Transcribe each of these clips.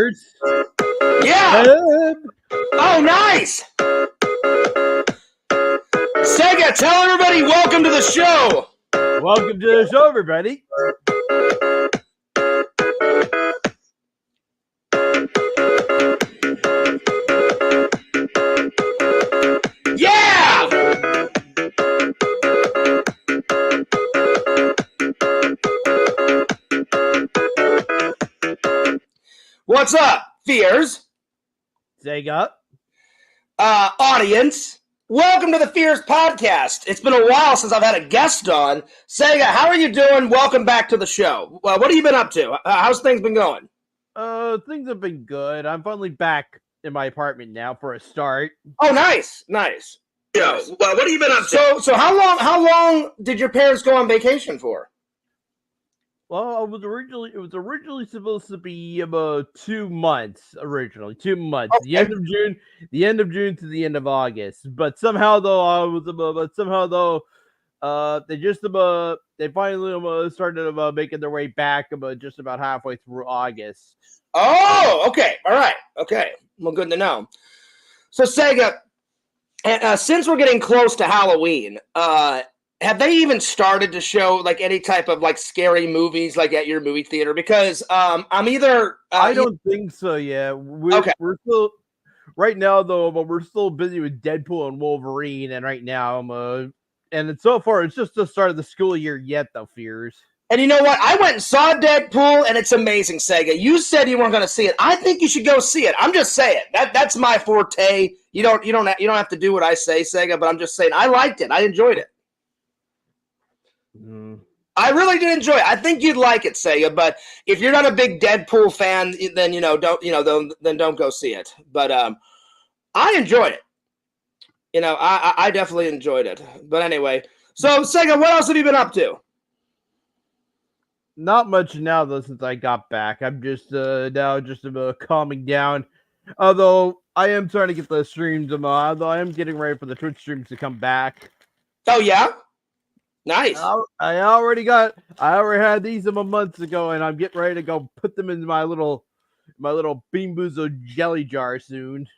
Fears. Yeah. Oh, nice. Sega, tell everybody welcome to the show. Welcome to the show, everybody. Yeah. What's up, Fears? Sega. Audience, welcome to the Fears podcast. It's been a while since I've had a guest on. Sega, how are you doing? Welcome back to the show. What have you been up to? How's things been going? Things have been good. I'm finally back in my apartment now for a start. Oh, nice. Yeah. What have you been up to? So how long did your parents go on vacation for? Well, it was originally supposed to be about 2 months. Originally, 2 months. Okay. The end of June to the end of August. But somehow, though, they finally started making their way back about just about halfway through August. Oh, okay, all right, okay. Well, good to know. So, Sega, since we're getting close to Halloween, have they even started to show like any type of like scary movies like at your movie theater? Because I'm either I don't think so. Yeah, we're still right now though, but we're still busy with Deadpool and Wolverine, and right now so far it's just the start of the school year yet, though. Fears. And you know what? I went and saw Deadpool, and it's amazing, Sega. You said you weren't going to see it. I think you should go see it. I'm just saying that's my forte. You don't have to do what I say, Sega. But I'm just saying I liked it. I enjoyed it. I really did enjoy it. I think you'd like it, Sega. But if you're not a big Deadpool fan, then don't go see it. But I enjoyed it. I definitely enjoyed it. But anyway, so Sega, what else have you been up to? Not much now though, since I got back. I'm just now just calming down. Although I am trying to get the streams. Although I am getting ready for the Twitch streams to come back. Oh yeah. Nice. I already had these months ago, and I'm getting ready to go put them in my little Bean Boozled jelly jar soon.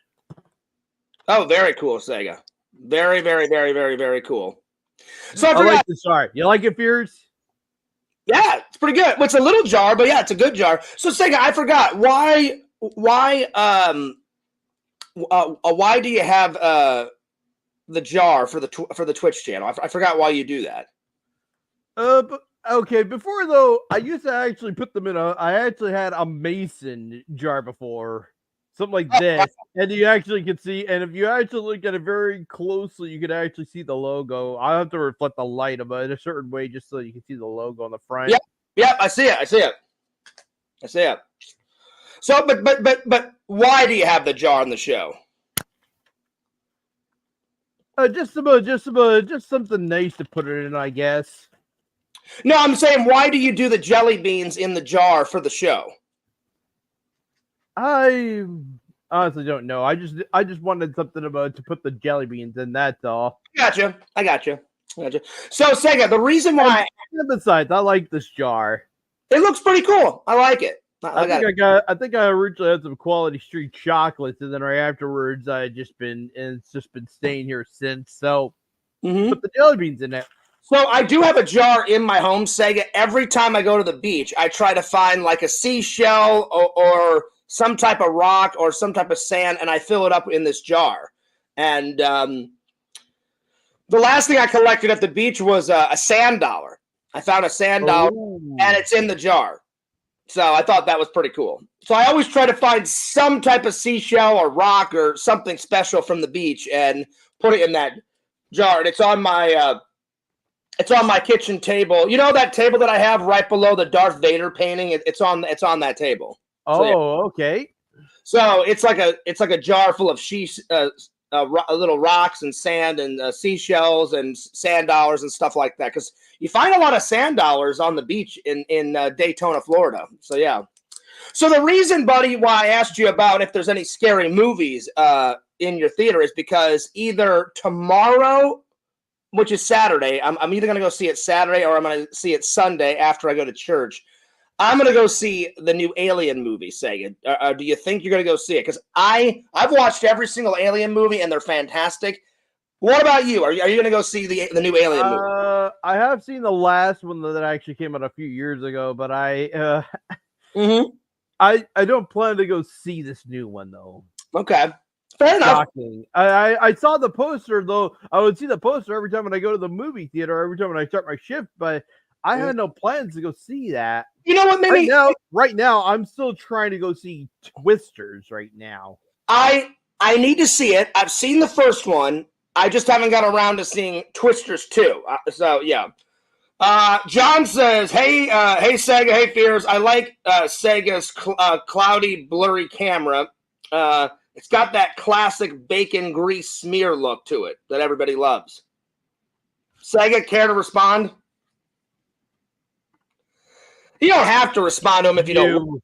Oh, very cool, Sega. Very, very, very, very, very cool. So I like the jar. You like it, Fears? Yeah, it's pretty good. Well, it's a little jar, but yeah, it's a good jar. So Sega, I forgot why do you have the jar for the Twitch channel? I forgot why you do that. But okay, before though, I used to actually put them in I actually had a mason jar before. Something like this. And you actually can see, and if you actually look at it very closely, you can actually see the logo. I have to reflect the light of it in a certain way just so you can see the logo on the front. Yep, I see it. So but why do you have the jar on the show? Just something nice to put it in, I guess. No, I'm saying, why do you do the jelly beans in the jar for the show? I honestly don't know. I just wanted something to put the jelly beans in. That's all. I got you. So Sega, the reason why. Besides, I like this jar. It looks pretty cool. I like it. I think I originally had some Quality Street chocolates, and then right afterwards, it's just been staying here since. So put the jelly beans in it. So I do have a jar in my home, Sega. Every time I go to the beach, I try to find like a seashell or some type of rock or some type of sand, and I fill it up in this jar. And the last thing I collected at the beach was a sand dollar. I found a sand dollar, and it's in the jar. So I thought that was pretty cool. So I always try to find some type of seashell or rock or something special from the beach and put it in that jar. And it's on my kitchen table. You know that table that I have right below the Darth Vader painting? It's on that table. Oh, so, yeah. Okay. So it's like a jar full of little rocks and sand and seashells and sand dollars and stuff like that. Because you find a lot of sand dollars on the beach in Daytona, Florida. So yeah. So the reason, buddy, why I asked you about if there's any scary movies in your theater is because either tomorrow, which is Saturday, I'm either going to go see it Saturday or I'm going to see it Sunday after I go to church. I'm gonna go see the new Alien movie, Sega. Do you think you're gonna go see it? Because I've watched every single Alien movie and they're fantastic. What about you? Are you gonna go see the new Alien movie? I have seen the last one that actually came out a few years ago, but Mm-hmm. I don't plan to go see this new one though. Okay. Fair enough. Shocking. I saw the poster though. I would see the poster every time when I go to the movie theater, every time when I start my shift, but I had no plans to go see that. You know what? Maybe right now, I'm still trying to go see Twisters right now. I need to see it. I've seen the first one. I just haven't got around to seeing Twisters 2. So yeah. John says, "Hey, hey Sega, hey Fears. I like Sega's cloudy, blurry camera. It's got that classic bacon grease smear look to it that everybody loves." Sega, care to respond? You don't have to respond to him if you don't want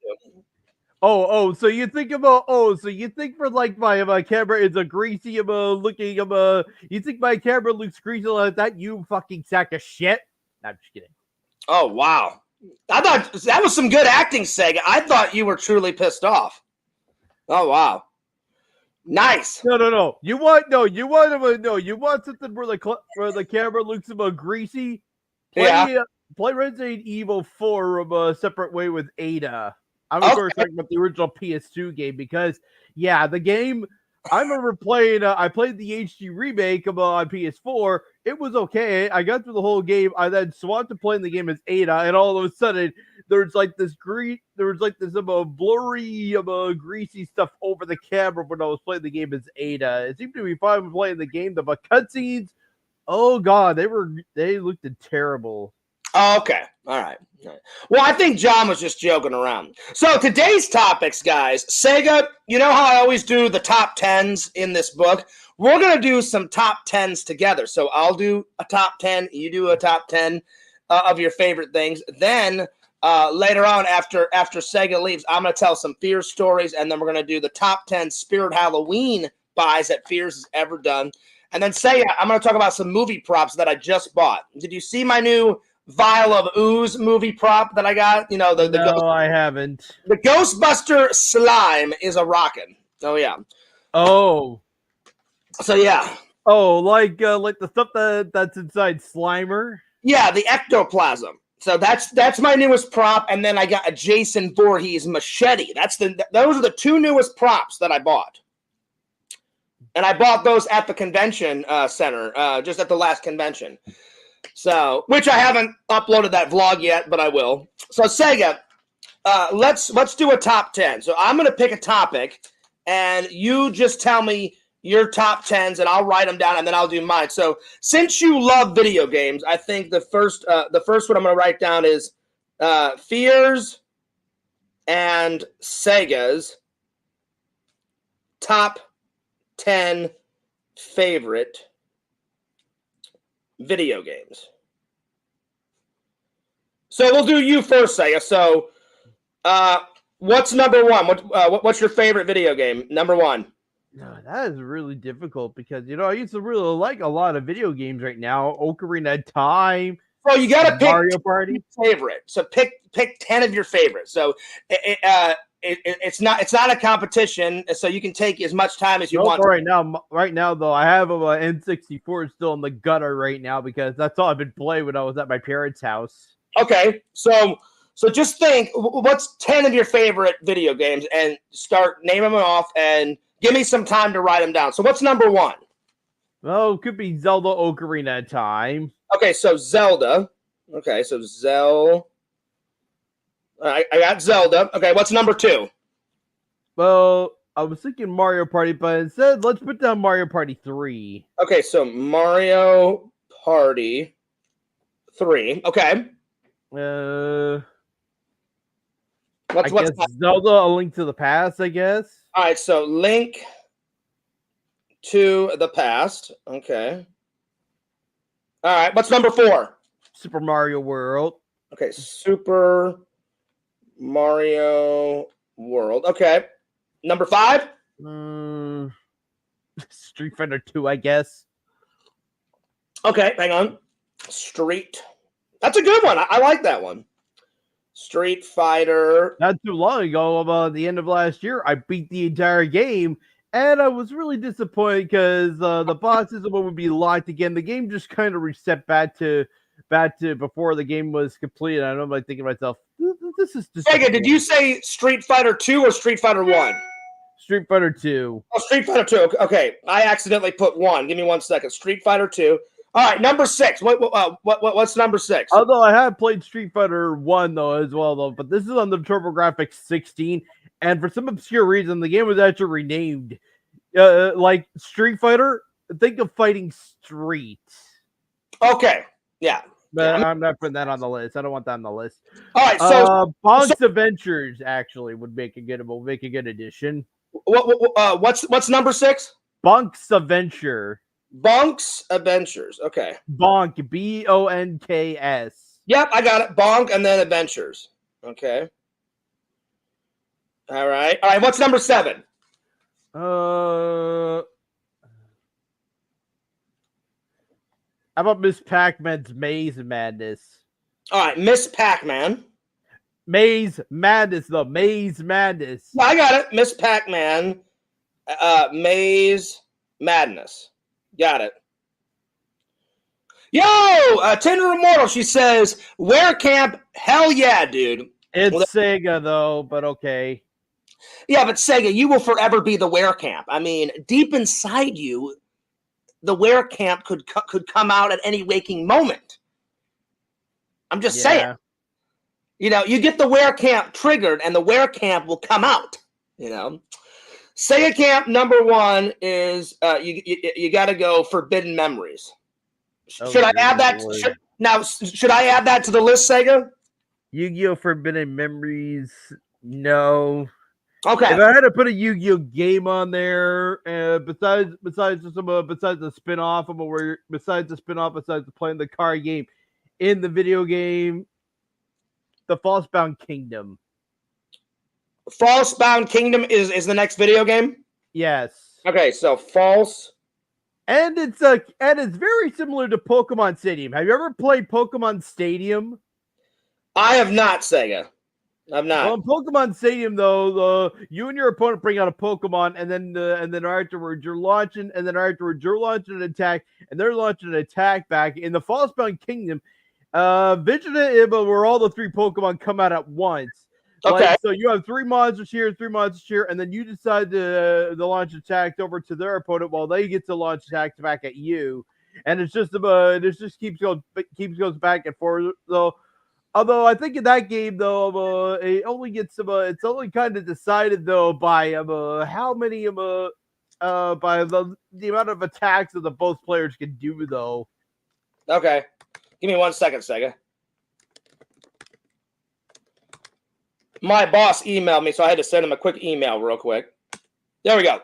to. So you think about for like my camera is a greasy looking you think my camera looks greasy like that, you fucking sack of shit? No, I'm just kidding. Oh wow. I thought that was some good acting, Sega. I thought you were truly pissed off. Oh wow. Nice. No. You want something where the camera looks greasy? Play Resident Evil 4 a separate way with Ada. I'm of course talking about the original PS2 game because the game I remember playing. I played the HD remake on PS4. It was okay. I got through the whole game. I then swapped to playing the game as Ada, and all of a sudden there's like this blurry, greasy stuff over the camera when I was playing the game as Ada. It seemed to be fine playing the game, but cutscenes, oh god, they looked terrible. Oh, okay. All right. Well, I think John was just joking around. So today's topics, guys. Sega, you know how I always do the top 10s in this book? We're going to do some top 10s together. So I'll do a top 10. You do a top 10 of your favorite things. Then later on, after Sega leaves, I'm going to tell some Fears stories. And then we're going to do the top 10 Spirit Halloween buys that Fears has ever done. And then I'm going to talk about some movie props that I just bought. Did you see my new vial of ooze movie prop that I got? You know, no, I haven't. The Ghostbuster slime is a rockin'. Oh yeah. Oh. So yeah. Oh, like the stuff that's inside Slimer. Yeah, the ectoplasm. So that's my newest prop, and then I got a Jason Voorhees machete. Those are the two newest props that I bought. And I bought those at the convention center, just at the last convention. So, which I haven't uploaded that vlog yet, but I will. So, Sega, let's do a top 10. So, I'm going to pick a topic, and you just tell me your top 10s, and I'll write them down, and then I'll do mine. So, since you love video games, I think the first one I'm going to write down is Fears and Sega's top 10 favorite video games. So we'll do you first, Sega. So, what's number one? What's your favorite video game? Number one. No, that is really difficult because I used to really like a lot of video games right now. Ocarina of Time. Well, you got to pick Mario Party favorite. So pick 10 of your favorites. So it's not a competition. So you can take as much time as you want. Right now, though, I have a N64 still in the gutter right now because that's all I've been playing when I was at my parents' house. Okay, so just think, what's 10 of your favorite video games, and start naming them off, and give me some time to write them down. So what's number one? Well, it could be Zelda Ocarina of Time. Okay, so Zelda. Okay, so Zelda. I got Zelda. Okay, what's number two? Well, I was thinking Mario Party, but instead, let's put down Mario Party 3. Okay, so Mario Party 3. Okay. What's Zelda: A Link to the Past, I guess. All right, so Link to the Past. Okay. All right, what's number 4? Super Mario World. Okay, Super Mario World. Okay. Number 5? Street Fighter 2, I guess. Okay, hang on. Street. That's a good one. I like that one. Street Fighter. Not too long ago, about the end of last year, I beat the entire game, and I was really disappointed because the boss system would be locked again. The game just kind of reset back to before the game was complete. And I'm like thinking to myself, this is just. Sega, did you say Street Fighter 2 or Street Fighter 1? Street Fighter 2. Oh, Street Fighter 2. Okay, I accidentally put 1. Give me 1 second. Street Fighter 2. All right, number 6. What's number 6? Although I have played Street Fighter 1 though as well though, but this is on the TurboGrafx 16, and for some obscure reason, the game was actually renamed. Like Street Fighter, think of fighting Street. Okay, yeah. But I'm not putting that on the list. I don't want that on the list. All right, so Bunk's Adventures actually would make a good addition. What's number 6? Bunk's Adventure. Bunk's Adventures. Okay. Bonk, Bonks. Yep, I got it. Bonk and then Adventures. Okay. All right. All right. What's number 7? How about Miss Pac-Man's Maze Madness? All right, Miss Pac-Man. Maze Madness, though. Maze Madness. I got it. Miss Pac-Man. Maze Madness. Got it. Yo, Tinder Immortal, she says, Werecamp, hell yeah, dude. It's Sega, though, but okay. Yeah, but Sega, you will forever be the Werecamp. I mean, deep inside you, the Werecamp could come out at any waking moment. I'm just saying. You know, you get the Werecamp triggered, and the Werecamp will come out, you know. Sega Camp number 1 is you got to go Forbidden Memories. Should I add that? Should I add that to the list, Sega? Yu-Gi-Oh! Forbidden Memories. No. Okay. If I had to put a Yu-Gi-Oh! Game on there, besides the spin-off, besides playing the card game in the video game, the Falsebound Kingdom. Falsebound Kingdom is the next video game? Yes. Okay, so False. And it's very similar to Pokemon Stadium. Have you ever played Pokemon Stadium? I have not, Sega. I've not. Well, in Pokemon Stadium, though, you and your opponent bring out a Pokemon, and then afterwards you're launching an attack, and they're launching an attack back. In the Falsebound Kingdom, Vigilant where all the 3 Pokemon come out at once. Okay. Like, so you have 3 monsters here, and then you decide to launch attacks over to their opponent while they get to launch attacks back at you. And it just keeps goes back and forth. So, although I think in that game though, it only gets it's only kind of decided though by how many by the amount of attacks that the both players can do though. Okay. Give me 1 second, Sega. My boss emailed me, so I had to send him a quick email real quick. There we go.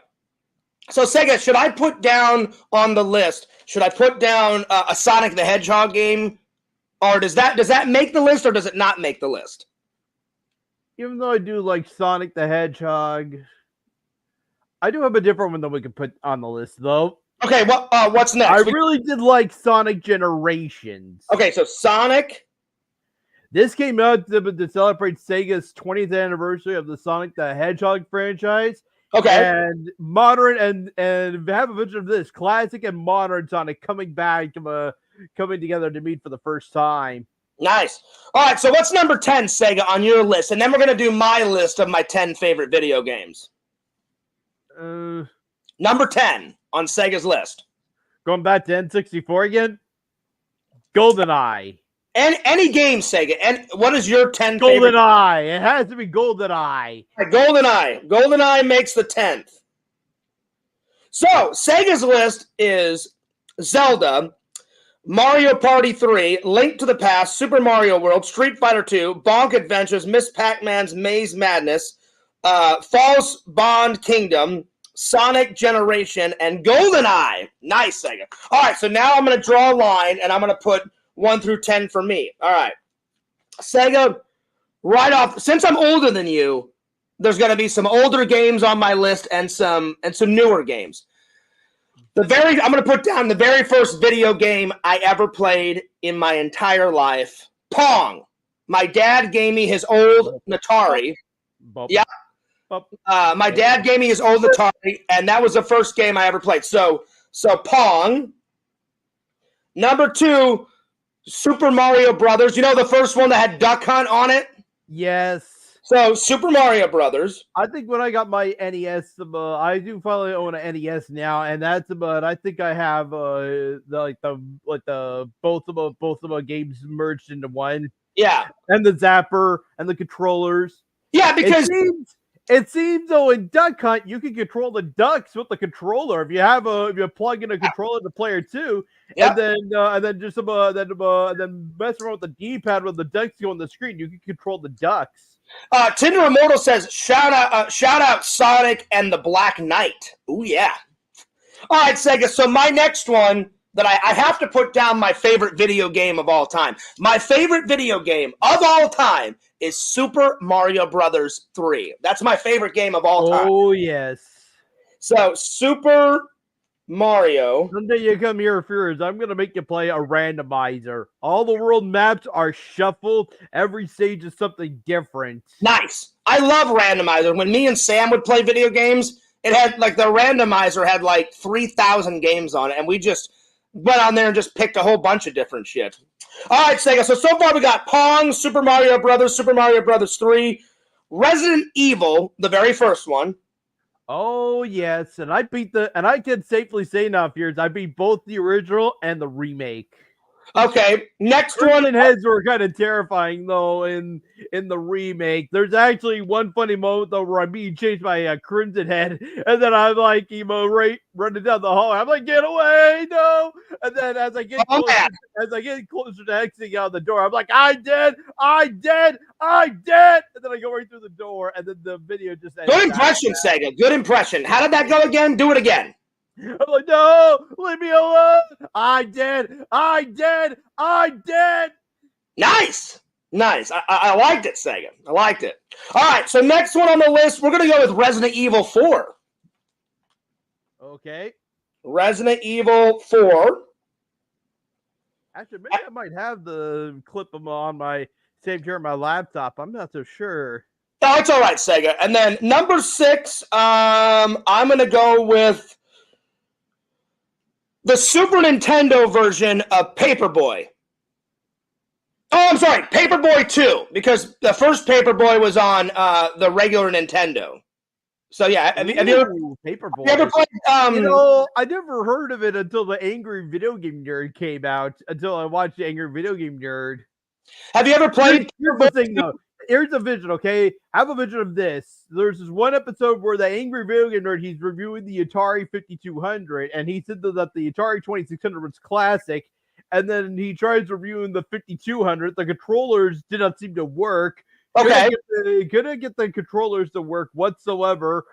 So, Sega, should I put down on the list, a Sonic the Hedgehog game? Or does that make the list, or does it not make the list? Even though I do like Sonic the Hedgehog, I do have a different one that we can put on the list, though. Okay, what's next? I really did like Sonic Generations. Okay, so Sonic. This came out to celebrate Sega's 20th anniversary of the Sonic the Hedgehog franchise. Okay. And modern and have a vision of this classic and modern Sonic coming together to meet for the first time. Nice. All right, so what's number 10, Sega, on your list? And then we're going to do my list of my 10 favorite video games. Number 10 on Sega's list. Going back to N64 again? GoldenEye. And any game, Sega. And what is your 10 favorite? GoldenEye. It has to be GoldenEye. GoldenEye. GoldenEye makes the 10th. So, Sega's list is Zelda, Mario Party 3, Link to the Past, Super Mario World, Street Fighter 2, Bonk Adventures, Miss Pac-Man's Maze Madness, Falsebound Kingdom, Sonic Generation, and GoldenEye. Nice, Sega. All right, so now I'm going to draw a line, and I'm going to put 1 through 10 for me. All right. Sega, right off, since I'm older than you, there's going to be some older games on my list and some newer games. I'm going to put down the very first video game I ever played in my entire life, Pong. My dad gave me his old Atari. Yeah. My dad gave me his old Atari, and that was the first game I ever played. So Pong. Number 2, Super Mario Brothers. You know the first one that had Duck Hunt on it? Yes. So Super Mario Brothers. I think when I got my NES, I do finally own an NES now, and that's about. I think I have both of the games merged into one. Yeah, and the zapper and the controllers. Yeah, because it seems though in Duck Hunt you can control the ducks with the controller if you plug in a controller to player 2, and then mess around with the D-pad when the ducks go on the screen. You can control the ducks. Tinder Immortal says shout out Sonic and the Black Knight. Oh yeah. All right, Sega. So my next one that I have to put down my favorite video game of all time. My favorite video game of all time is Super Mario Brothers 3. That's my favorite game of all time. Oh, yes. So, Super Mario. Someday you come here, Fears, I'm going to make you play a randomizer. All the world maps are shuffled. Every stage is something different. Nice. I love randomizer. When me and Sam would play video games, it had, like, the randomizer had, like, 3,000 games on it, and we just went on there and just picked a whole bunch of different shit. All right, Sega. So far we got Pong, Super Mario Brothers 3, Resident Evil, the very first one. Oh yes, and I can safely say now, Fears, I beat both the original and the remake. Okay, next one. Heads were kind of terrifying though in the remake. There's actually one funny moment though where I'm being chased by a crimson head, and then I'm like running down the hall. I'm like, get away, no! And then as I get closer to exiting out the door, I'm like, I dead. And then I go right through the door, and then the video just ends. Good impression, Sega. Good impression. How did that go again? Do it again. I'm like, no, leave me alone. I did. Nice. I liked it, Sega. I liked it. All right, so next one on the list, we're going to go with Resident Evil 4. Okay. Resident Evil 4. Actually, maybe I might have the clip on my saved here on my laptop. I'm not so sure. Oh, it's all right, Sega. And then number 6, I'm going to go with the Super Nintendo version of Paperboy. Oh, I'm sorry, Paperboy 2, because the first Paperboy was on the regular Nintendo. So yeah, have you ever Paperboy? You ever played? I never heard of it until the Angry Video Game Nerd came out. Until I watched the Angry Video Game Nerd. Have you ever played? Here's the thing, though. Here's a vision, okay? I have a vision of this. There's this one episode where the Angry Video Game Nerd, he's reviewing the Atari 5200, and he said that the Atari 2600 was classic, and then he tries reviewing the 5200. The controllers did not seem to work. Okay. Couldn't get the controllers to work whatsoever.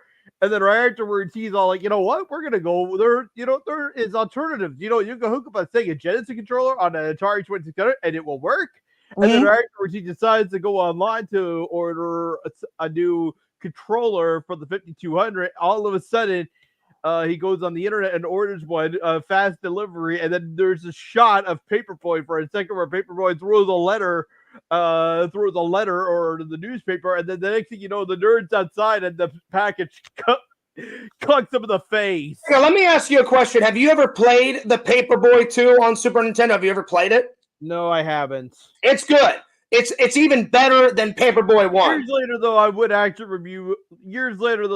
And then right afterwards, he's all like, you know what? We're going to go there. There is alternatives. You can hook up a Sega Genesis controller on an Atari 2600, and it will work. And then afterwards, he decides to go online to order a new controller for the 5200. All of a sudden, he goes on the internet and orders one, fast delivery. And then there's a shot of Paperboy for a second where Paperboy throws a letter or the newspaper. And then the next thing you know, the nerd's outside and the package clucks him in the face. Now, let me ask you a question. Have you ever played the Paperboy 2 on Super Nintendo? Have you ever played it? No, I haven't. It's good. It's even better than Paperboy 1. Years later, though,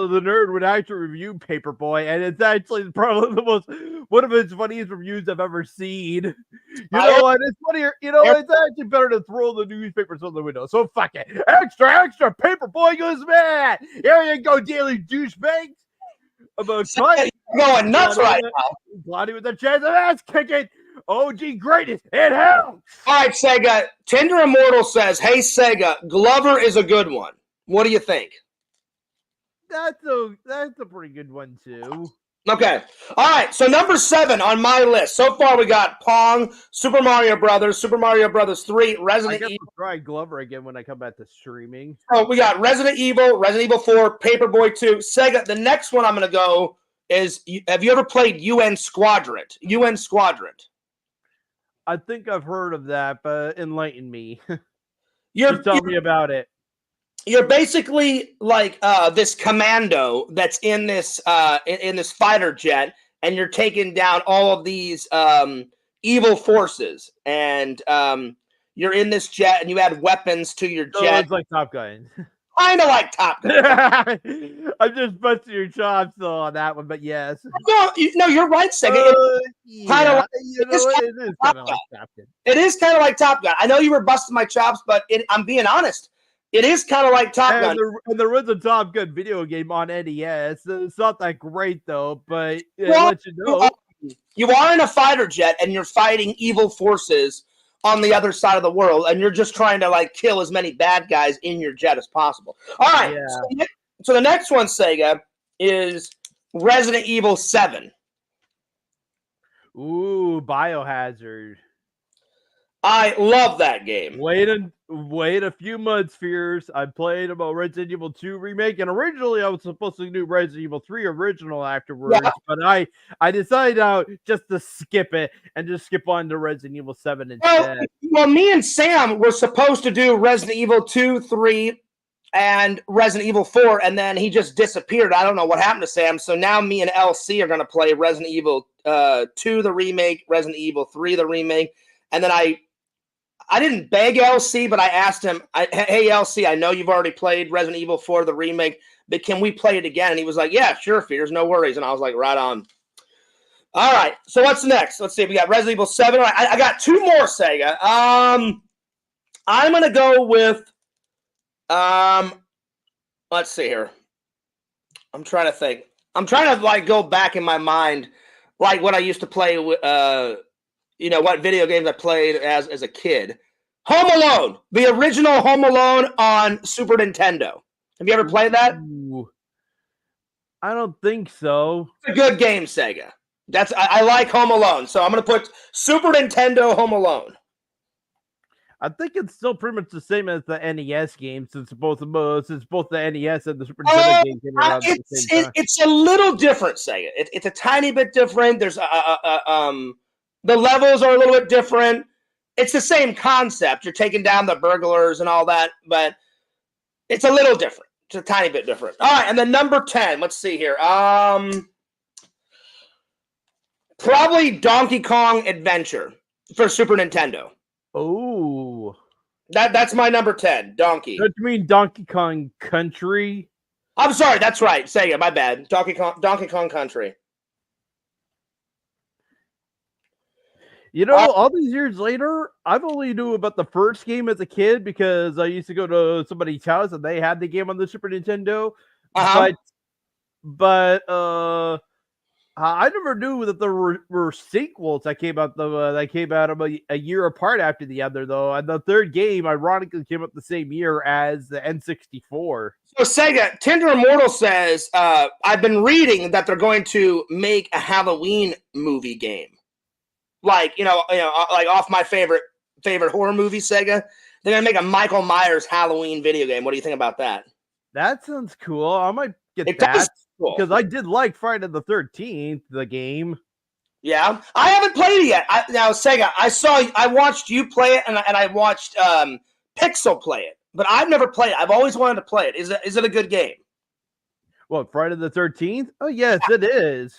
the nerd would actually review Paperboy, and it's actually probably one of his funniest reviews I've ever seen. And it's funnier. It's actually better to throw the newspapers on the window. So fuck it. Extra, Paperboy goes mad. Here you go, daily douchebags. About you're going nuts right now. Glotty with a chance of ass kicking. OG greatest, it helps. All right, Sega. Tender Immortal says, "Hey Sega, Glover is a good one. What do you think?" That's a pretty good one too. Okay. All right. So number 7 on my list. So far, we got Pong, Super Mario Brothers 3, Resident Evil. I'll try Glover again when I come back to streaming. Oh, we got Resident Evil 4, Paperboy 2, Sega. The next one I'm going to go is: have you ever played UN Squadron? I think I've heard of that, but enlighten me. Just tell me about it. You're basically like this commando that's in this fighter jet, and you're taking down all of these evil forces, and you're in this jet, and you add weapons to your So jet. it's like Top Gun. Kind of like Top Gun. I'm just busting your chops though on that one, but yes. No, you're right, Sega. Kind of like, you know, it is kind of like Top Gun. It is kind of like Top Gun. I know you were busting my chops, but I'm being honest. It is kind of like Top Gun. And there was a Top Gun video game on NES. It's not that great though, but let you know. You are in a fighter jet and you're fighting evil forces on the other side of the world, and you're just trying to like kill as many bad guys in your jet as possible. All right. Yeah. So the next one, Sega, is Resident Evil 7. Ooh, Biohazard. I love that game. Wait a few months, Fears. I played about Resident Evil 2 remake, and originally I was supposed to do Resident Evil 3 original afterwards, but I decided just to skip it and just skip on to Resident Evil 7 instead. Well, me and Sam were supposed to do Resident Evil 2, 3, and Resident Evil 4, and then he just disappeared. I don't know what happened to Sam. So now me and LC are going to play Resident Evil 2, the remake, Resident Evil 3, the remake, and then I didn't beg LC, but I asked him, hey, LC, I know you've already played Resident Evil 4, the remake, but can we play it again? And he was like, yeah, sure, Fears, no worries. And I was like, right on. All right, so what's next? Let's see. We got Resident Evil 7. All right, I got two more, Sega. I'm going to go with, let's see here. I'm trying to think. I'm trying to, like, go back in my mind, like, what I used to play with, you know, what video games I played as a kid. Home Alone, the original Home Alone on Super Nintendo. Have you ever played that? Ooh, I don't think so. It's a good game, Sega. I like Home Alone, so I'm going to put Super Nintendo Home Alone. I think it's still pretty much the same as the NES game, since both the NES and the Super Nintendo game came around at the same time. It's a little different, Sega. It's a tiny bit different. There's the levels are a little bit different. It's the same concept. You're taking down the burglars and all that, but it's a little different. It's a tiny bit different. All right, and then number 10. Let's see here. Probably Donkey Kong Adventure for Super Nintendo. Oh. That's my number 10, Donkey. Don't you mean Donkey Kong Country? I'm sorry, that's right. Sega, my bad. Donkey Kong Country. You know, all these years later, I've only knew about the first game as a kid because I used to go to somebody's house and they had the game on the Super Nintendo. But I never knew that there were sequels that came out a year apart after the other, though. And the third game, ironically, came out the same year as the N64. So Sega, Tinder Immortal says, I've been reading that they're going to make a Halloween movie game. Like, you know, like off my favorite horror movie, Sega. They're going to make a Michael Myers Halloween video game. What do you think about that? That sounds cool. I might get that. Cool. Because I did like Friday the 13th, the game. Yeah, I haven't played it yet. Now, Sega, I watched you play it, and I watched Pixel play it, but I've never played it. I've always wanted to play it. Is it a good game? What, Friday the 13th? Oh yes, it is.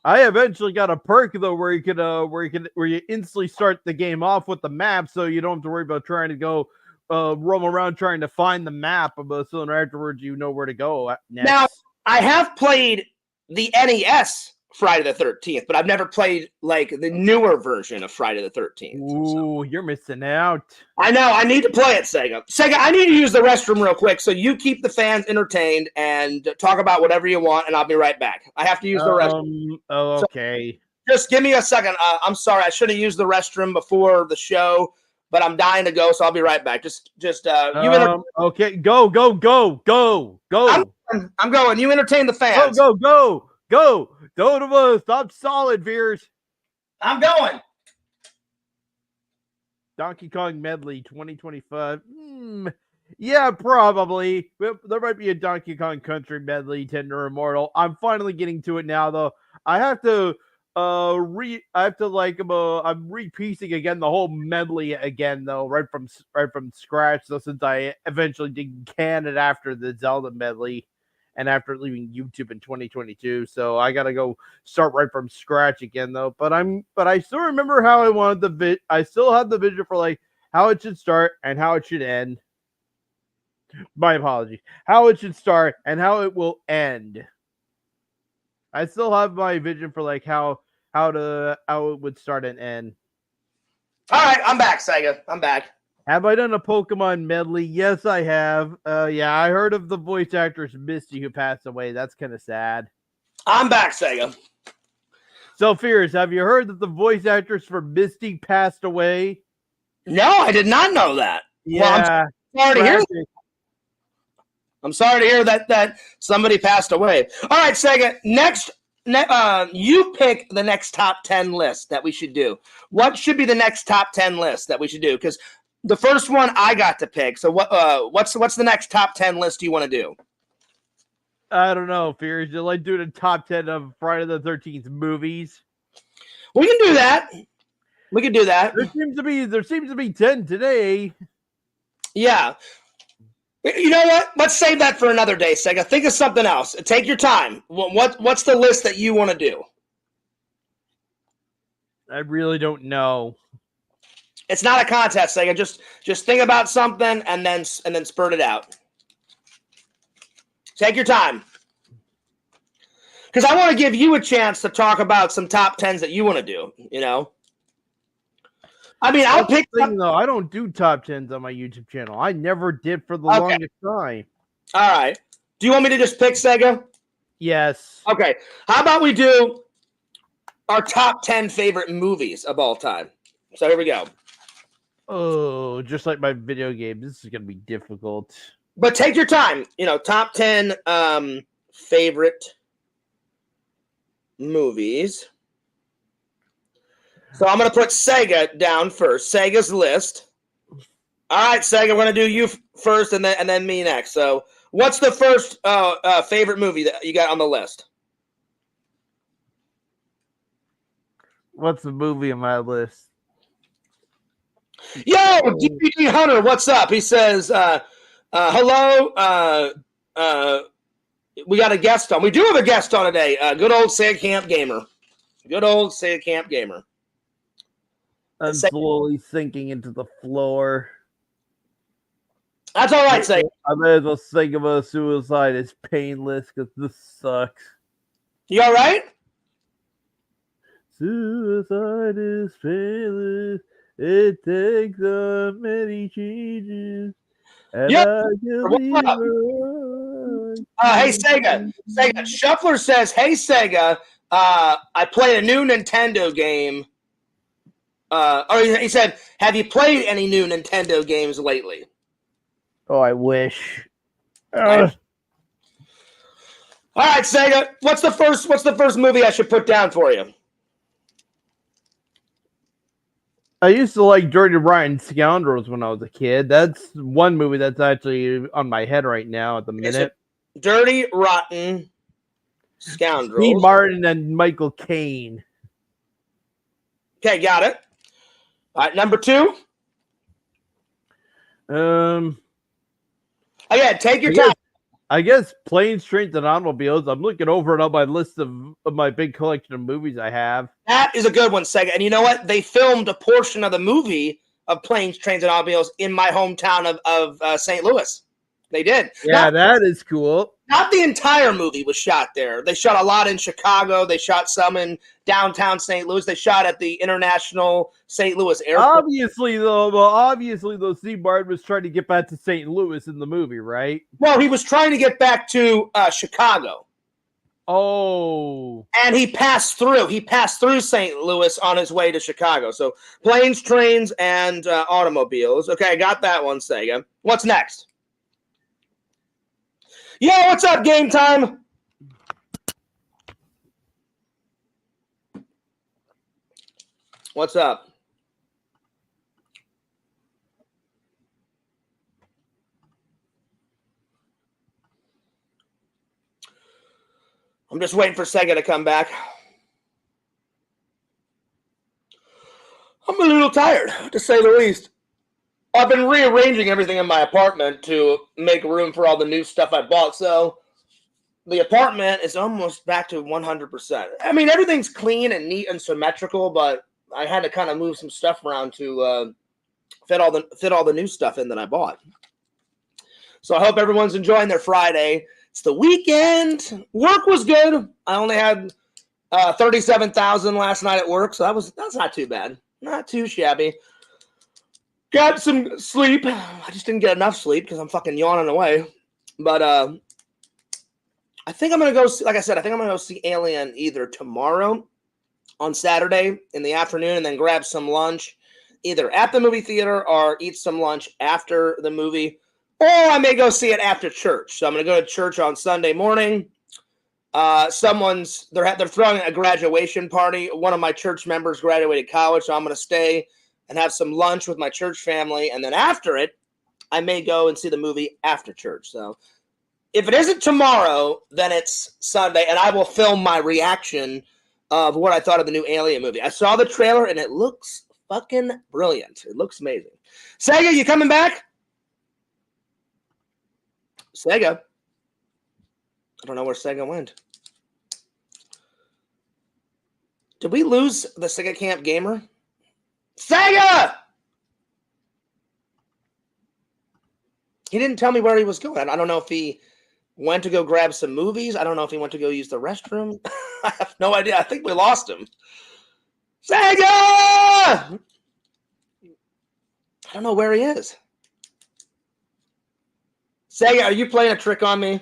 I eventually got a perk though where you instantly start the game off with the map, so you don't have to worry about trying to go roam around trying to find the map, but soon afterwards you know where to go next. Now, I have played the NES Friday the 13th, but I've never played like the newer version of Friday the 13th. Ooh, you're missing out. I know. I need to play it, Sega. Sega, I need to use the restroom real quick, so you keep the fans entertained and talk about whatever you want, and I'll be right back. I have to use the restroom. Oh, okay. So just give me a second. I'm sorry. I should have used the restroom before the show, but I'm dying to go, so I'll be right back. Okay, go. I'm going. You entertain the fans. Go. Don't stop solid, Veers. I'm going. Donkey Kong Medley 2025. Yeah, probably. There might be a Donkey Kong Country Medley, Tinder Immortal. I'm finally getting to it now, though. I have to I have to I'm repiecing again the whole medley again though, right from scratch. So since I eventually did can it after the Zelda medley, and after leaving YouTube in 2022, so I gotta go start right from scratch again though. But I still remember how I wanted I still have the vision for like how it should start and how it should end. My apologies. How it should start and how it will end. I still have my vision for like how it would start and end. All right, I'm back, Sega. I'm back. Have I done a Pokemon medley? Yes, I have. Yeah, I heard of the voice actress Misty who passed away. That's kind of sad. I'm back, Sega. So, Fierce, have you heard that the voice actress for Misty passed away? No, I did not know that. Yeah. Well, I'm sorry to hear that somebody passed away. All right, Sega. Next, you pick the next top 10 list that we should do. What should be the next top 10 list that we should do? Because the first one I got to pick. So what's the next top 10 list you want to do? I don't know, Fierce. You like doing a top 10 of Friday the 13th movies? We can do that. We can do that. There seems to be 10 today. Yeah. You know what? Let's save that for another day, Sega. Think of something else. Take your time. What's the list that you want to do? I really don't know. It's not a contest, Sega. Just think about something and then spurt it out. Take your time. Because I want to give you a chance to talk about some top 10s that you want to do, you know? I mean, I'll pick. Though, I don't do top 10s on my YouTube channel. I never did for the longest time. All right. Do you want me to just pick, Sega? Yes. Okay. How about we do our top 10 favorite movies of all time? So here we go. Oh, just like my video game, this is going to be difficult. But take your time. You know, top 10 favorite movies. So I'm going to put Sega down first. Sega's list. All right, Sega, we're going to do you first and then me next. So what's the first favorite movie that you got on the list? What's the movie on my list? Yo, DVD Hunter, what's up? He says, hello. We got a guest on. We do have a guest on today. Good old Sega Camp Gamer. Good old Sega Camp Gamer. I'm slowly sinking into the floor. That's all right, Sega. I may as well think about suicide. It's painless because this sucks. You all right? Suicide is painless. It takes many changes. And yep. Hey, Sega. Shuffler says, hey, Sega, I played a new Nintendo game. He said, have you played any new Nintendo games lately? Oh, I wish. All right, Sega. What's the first movie I should put down for you? I used to like Dirty Rotten Scoundrels when I was a kid. That's one movie that's actually on my head right now at the minute. Dirty Rotten Scoundrels. Steve Martin and Michael Caine. Okay, got it. All right, number 2. Again, take your time. I guess Planes, Trains, and Automobiles. I'm looking over it on my list of my big collection of movies I have. That is a good one, Sega. And you know what? They filmed a portion of the movie of Planes, Trains, and Automobiles in my hometown of St. Louis. They did. Yeah, that is cool. Not the entire movie was shot there. They shot a lot in Chicago. They shot some in downtown St. Louis. They shot at the International St. Louis Airport. Obviously, though, Steve Martin was trying to get back to St. Louis in the movie, right? Well, he was trying to get back to Chicago. Oh. And he passed through. He passed through St. Louis on his way to Chicago. So Planes, Trains, and Automobiles. Okay, I got that one, Sega. What's next? Yo, what's up, Game Time? What's up? I'm just waiting for Sega to come back. I'm a little tired, to say the least. I've been rearranging everything in my apartment to make room for all the new stuff I bought, so the apartment is almost back to 100%. I mean, everything's clean and neat and symmetrical, but I had to kind of move some stuff around to fit all the new stuff in that I bought. So I hope everyone's enjoying their Friday. It's the weekend. Work was good. I only had 37,000 last night at work, so that's not too bad. Not too shabby. Got some sleep. I just didn't get enough sleep because I'm fucking yawning away. But I think I'm going to go, like I said, I think I'm going to go see Alien either tomorrow on Saturday in the afternoon and then grab some lunch either at the movie theater or eat some lunch after the movie. Or I may go see it after church. So I'm going to go to church on Sunday morning. They're throwing a graduation party. One of my church members graduated college, so I'm going to stay and have some lunch with my church family. And then after it, I may go and see the movie after church. So if it isn't tomorrow, then it's Sunday, and I will film my reaction of what I thought of the new Alien movie. I saw the trailer, and it looks fucking brilliant. It looks amazing. Sega, you coming back? Sega. I don't know where Sega went. Did we lose the Sega Camp Gamer? Sega! He didn't tell me where he was going. I don't know if he went to go grab some movies. I don't know if he went to go use the restroom. I have no idea. I think we lost him. Sega! I don't know where he is. Sega, are you playing a trick on me?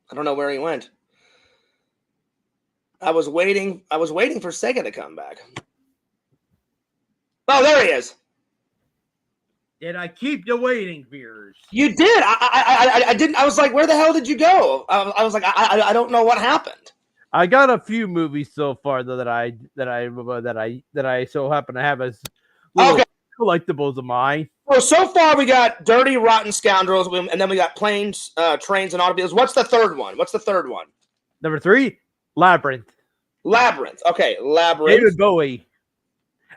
I don't know where he went. I was waiting for Sega to come back. Oh, there he is. Did I keep you waiting, Beers? You did. I didn't. I was like, where the hell did you go? I was like, I don't know what happened. I got a few movies so far though that I so happen to have as little collectibles of mine. Well, so far we got Dirty Rotten Scoundrels, and then we got Planes, Trains, and Automobiles. What's the third one? Number 3, Labyrinth. Okay, Labyrinth. David Bowie.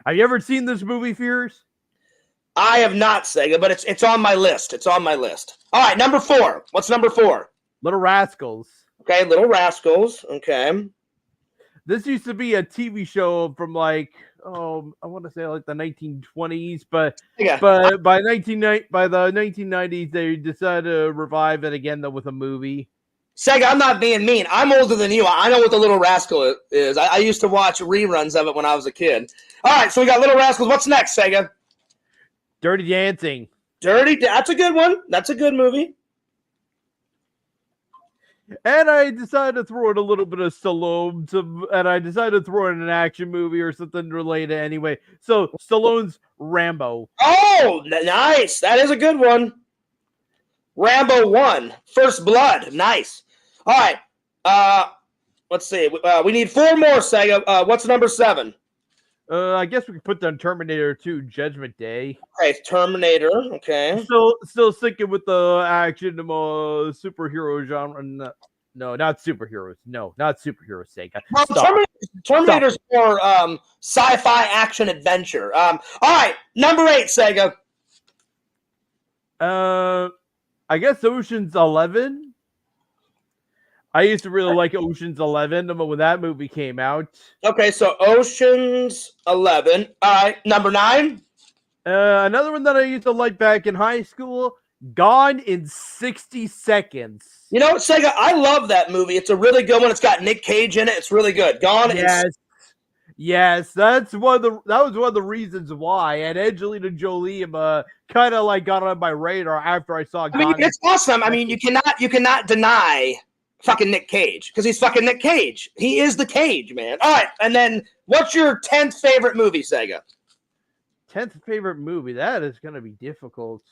Have you ever seen this movie, Fears? I have not, Sega, but it's on my list. All right, number 4. What's number 4? Little Rascals. Okay, Little Rascals. Okay. This used to be a TV show from I want to say like the 1920s, but by the 1990s they decided to revive it again though with a movie. Sega, I'm not being mean. I'm older than you. I know what the Little Rascal is. I used to watch reruns of it when I was a kid. All right, so we got Little Rascals. What's next, Sega? Dirty Dancing. That's a good one. That's a good movie. And I decided to throw in a little bit of Stallone, and I decided to throw in an action movie or something related anyway. So Stallone's Rambo. Oh, nice. That is a good one. Rambo 1, First Blood. Nice. All right. Let's see. We need 4 more, Sega. What's number 7? I guess we could put down Terminator 2, Judgment Day. Okay, Terminator. Okay. Still sticking with the action superhero genre. No, not superheroes. No, not superheroes, Sega. Well, Terminator's more sci-fi action adventure. All right, number 8, Sega. I guess Ocean's 11. I used to really like Ocean's 11 when that movie came out. Okay, so Ocean's 11. All right, number 9. Another one that I used to like back in high school, Gone in 60 Seconds. You know what, Sega? I love that movie. It's a really good one. It's got Nick Cage in it. It's really good. Yes, that was one of the reasons why. And Angelina Jolie kind of got on my radar after I saw. I mean, it's awesome. I mean, you cannot deny fucking Nick Cage because he's fucking Nick Cage. He is the Cage, man. All right, and then what's your 10th favorite movie, Sega? 10th favorite movie? That is going to be difficult.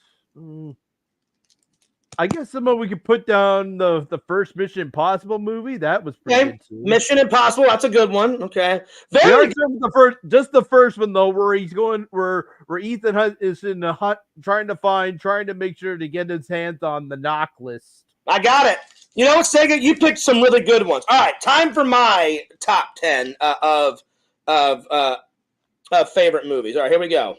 I guess we could put down the first Mission Impossible movie. That was pretty good too. Mission Impossible, that's a good one. Okay. The first one though, where he's going where Ethan Hunt is in the hunt trying to make sure to get his hands on the knock list. I got it. You know what, Sega? You picked some really good ones. All right, time for my top 10 of of favorite movies. All right, here we go.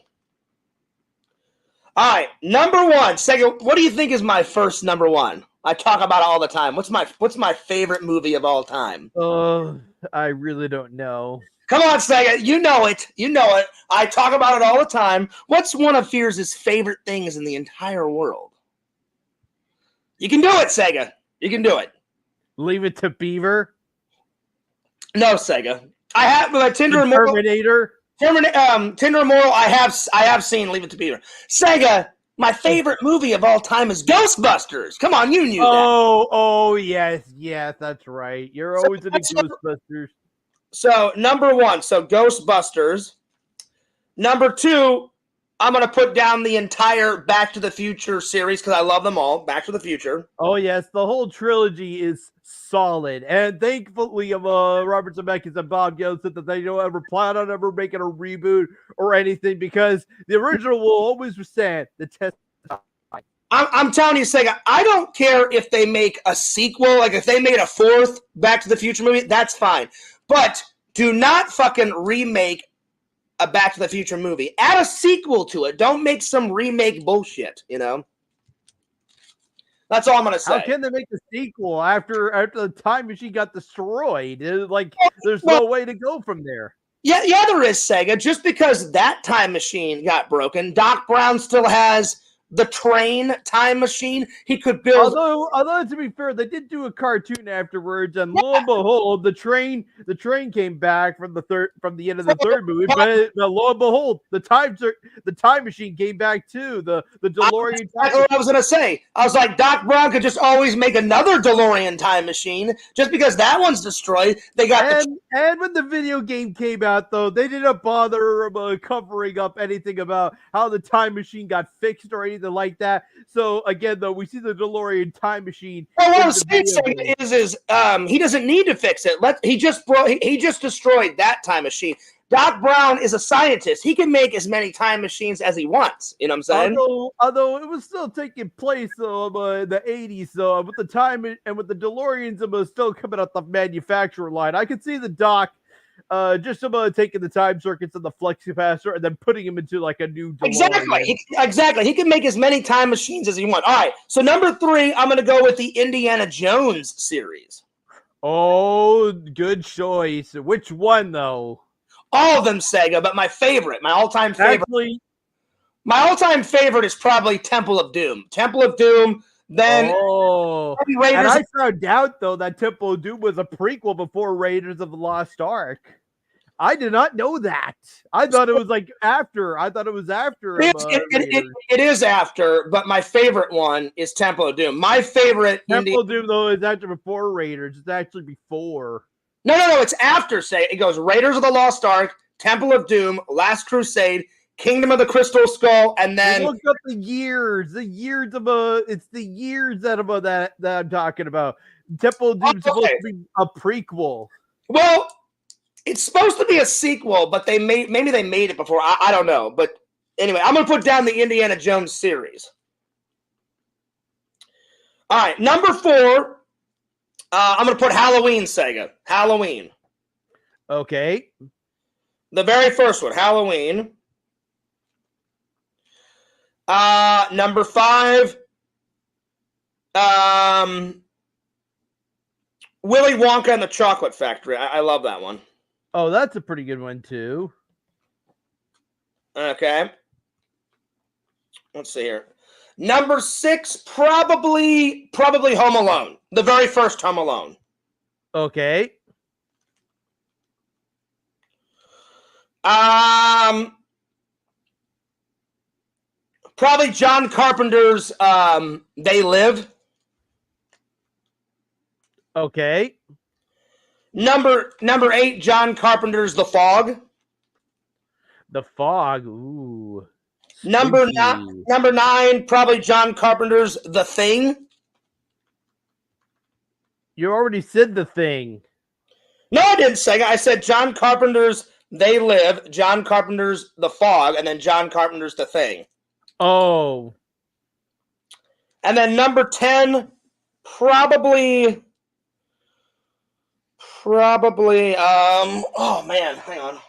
All right, number one. Second, what do you think is my first number one? I talk about it all the time. What's my favorite movie of all time? I really don't know. Come on, Sega. You know it. You know it. I talk about it all the time. What's one of Fears' favorite things in the entire world? You can do it, Sega. You can do it. Leave It to Beaver. No, Sega. I have Tinder and Terminator. Tinder Immoral. I have seen Leave It to Beaver. Sega. My favorite movie of all time is Ghostbusters. Come on, you knew that. Oh, yes, that's right. You're always into Ghostbusters. So, number one, Ghostbusters. Number two, I'm going to put down the entire Back to the Future series because I love them all. Back to the Future. Oh, yes, the whole trilogy is solid. And thankfully, Robert Zemeckis and Bob Gale said that they don't ever plan on ever making a reboot or anything because the original will always withstand the test. I'm telling you, Sega, I don't care if they make a sequel, like if they made a fourth Back to the Future movie, that's fine. But do not fucking remake a Back to the Future movie. Add a sequel to it. Don't make some remake bullshit, you know? That's all I'm going to say. How can they make a sequel after the time machine got destroyed? There's no way to go from there. Yeah, there is, Sega. Just because that time machine got broken, Doc Brown still has the train time machine. He could build. Although to be fair, they did do a cartoon afterwards, and lo and behold, the train came back from the end of the third movie. But lo and behold, the time machine came back too. The DeLorean. That's what I was gonna say. I was like, Doc Brown could just always make another DeLorean time machine. Just because that one's destroyed, they got. And when the video game came out, though, they didn't bother covering up anything about how the time machine got fixed or anything like that. So again, though, we see the DeLorean time machine. Well, what I'm saying is he doesn't need to fix it. He just destroyed that time machine. Doc Brown is a scientist. He can make as many time machines as he wants. You know what I'm saying? Although it was still taking place in the 80s, so with the time and with the DeLoreans, it was still coming out the manufacturer line. I could see the Doc just taking the time circuits and the flexi capacitor and then putting them into like a new DeLorean. Exactly. He can make as many time machines as he wants. All right. So number 3, I'm going to go with the Indiana Jones series. Oh, good choice. Which one though? All of them, Sega, but my all-time favorite. Actually, my all-time favorite is probably Temple of Doom. Temple of Doom. Then Raiders. And I found out though that Temple of Doom was a prequel before Raiders of the Lost Ark. I did not know that. I thought it was like after. I thought it was after. It is after, but my favorite one is Temple of Doom. My favorite Temple of Doom though is actually before Raiders. It's actually before. No. It's after. Say it goes Raiders of the Lost Ark, Temple of Doom, Last Crusade, Kingdom of the Crystal Skull, and then look up the years. The years of it's the years that I'm talking about. Temple of Doom is supposed to be a prequel. Well, it's supposed to be a sequel, but maybe they made it before. I don't know. But anyway, I'm gonna put down the Indiana Jones series. All right, number 4. I'm going to put Halloween, Sega. Halloween. Okay. The very first one, Halloween. Number 5. Willy Wonka and the Chocolate Factory. I love that one. Oh, that's a pretty good one, too. Okay. Let's see here. Number 6, probably Home Alone. The very first Home Alone. Okay. Probably John Carpenter's They Live. Okay. Number 8, John Carpenter's The Fog. The Fog. Ooh. Number 9, probably John Carpenter's The Thing. You already said The Thing. No, I didn't say. I said John Carpenter's They Live, John Carpenter's The Fog, and then John Carpenter's The Thing. Oh. And then number 10, probably, oh man, hang on.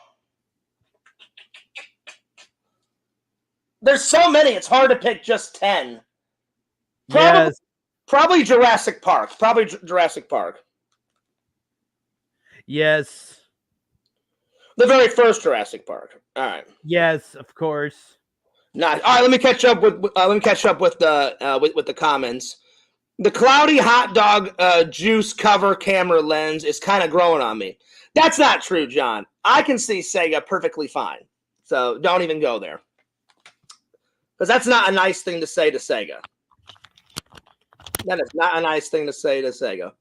There's so many. It's hard to pick just 10. Yes. Probably Jurassic Park. Probably Jurassic Park. Yes. The very first Jurassic Park. All right. Yes, of course. Nice. All right. Let me catch up with the comments. The cloudy hot dog juice cover camera lens is kind of growing on me. That's not true, John. I can see Sega perfectly fine. So don't even go there. Because that's not a nice thing to say to Sega. That is not a nice thing to say to Sega.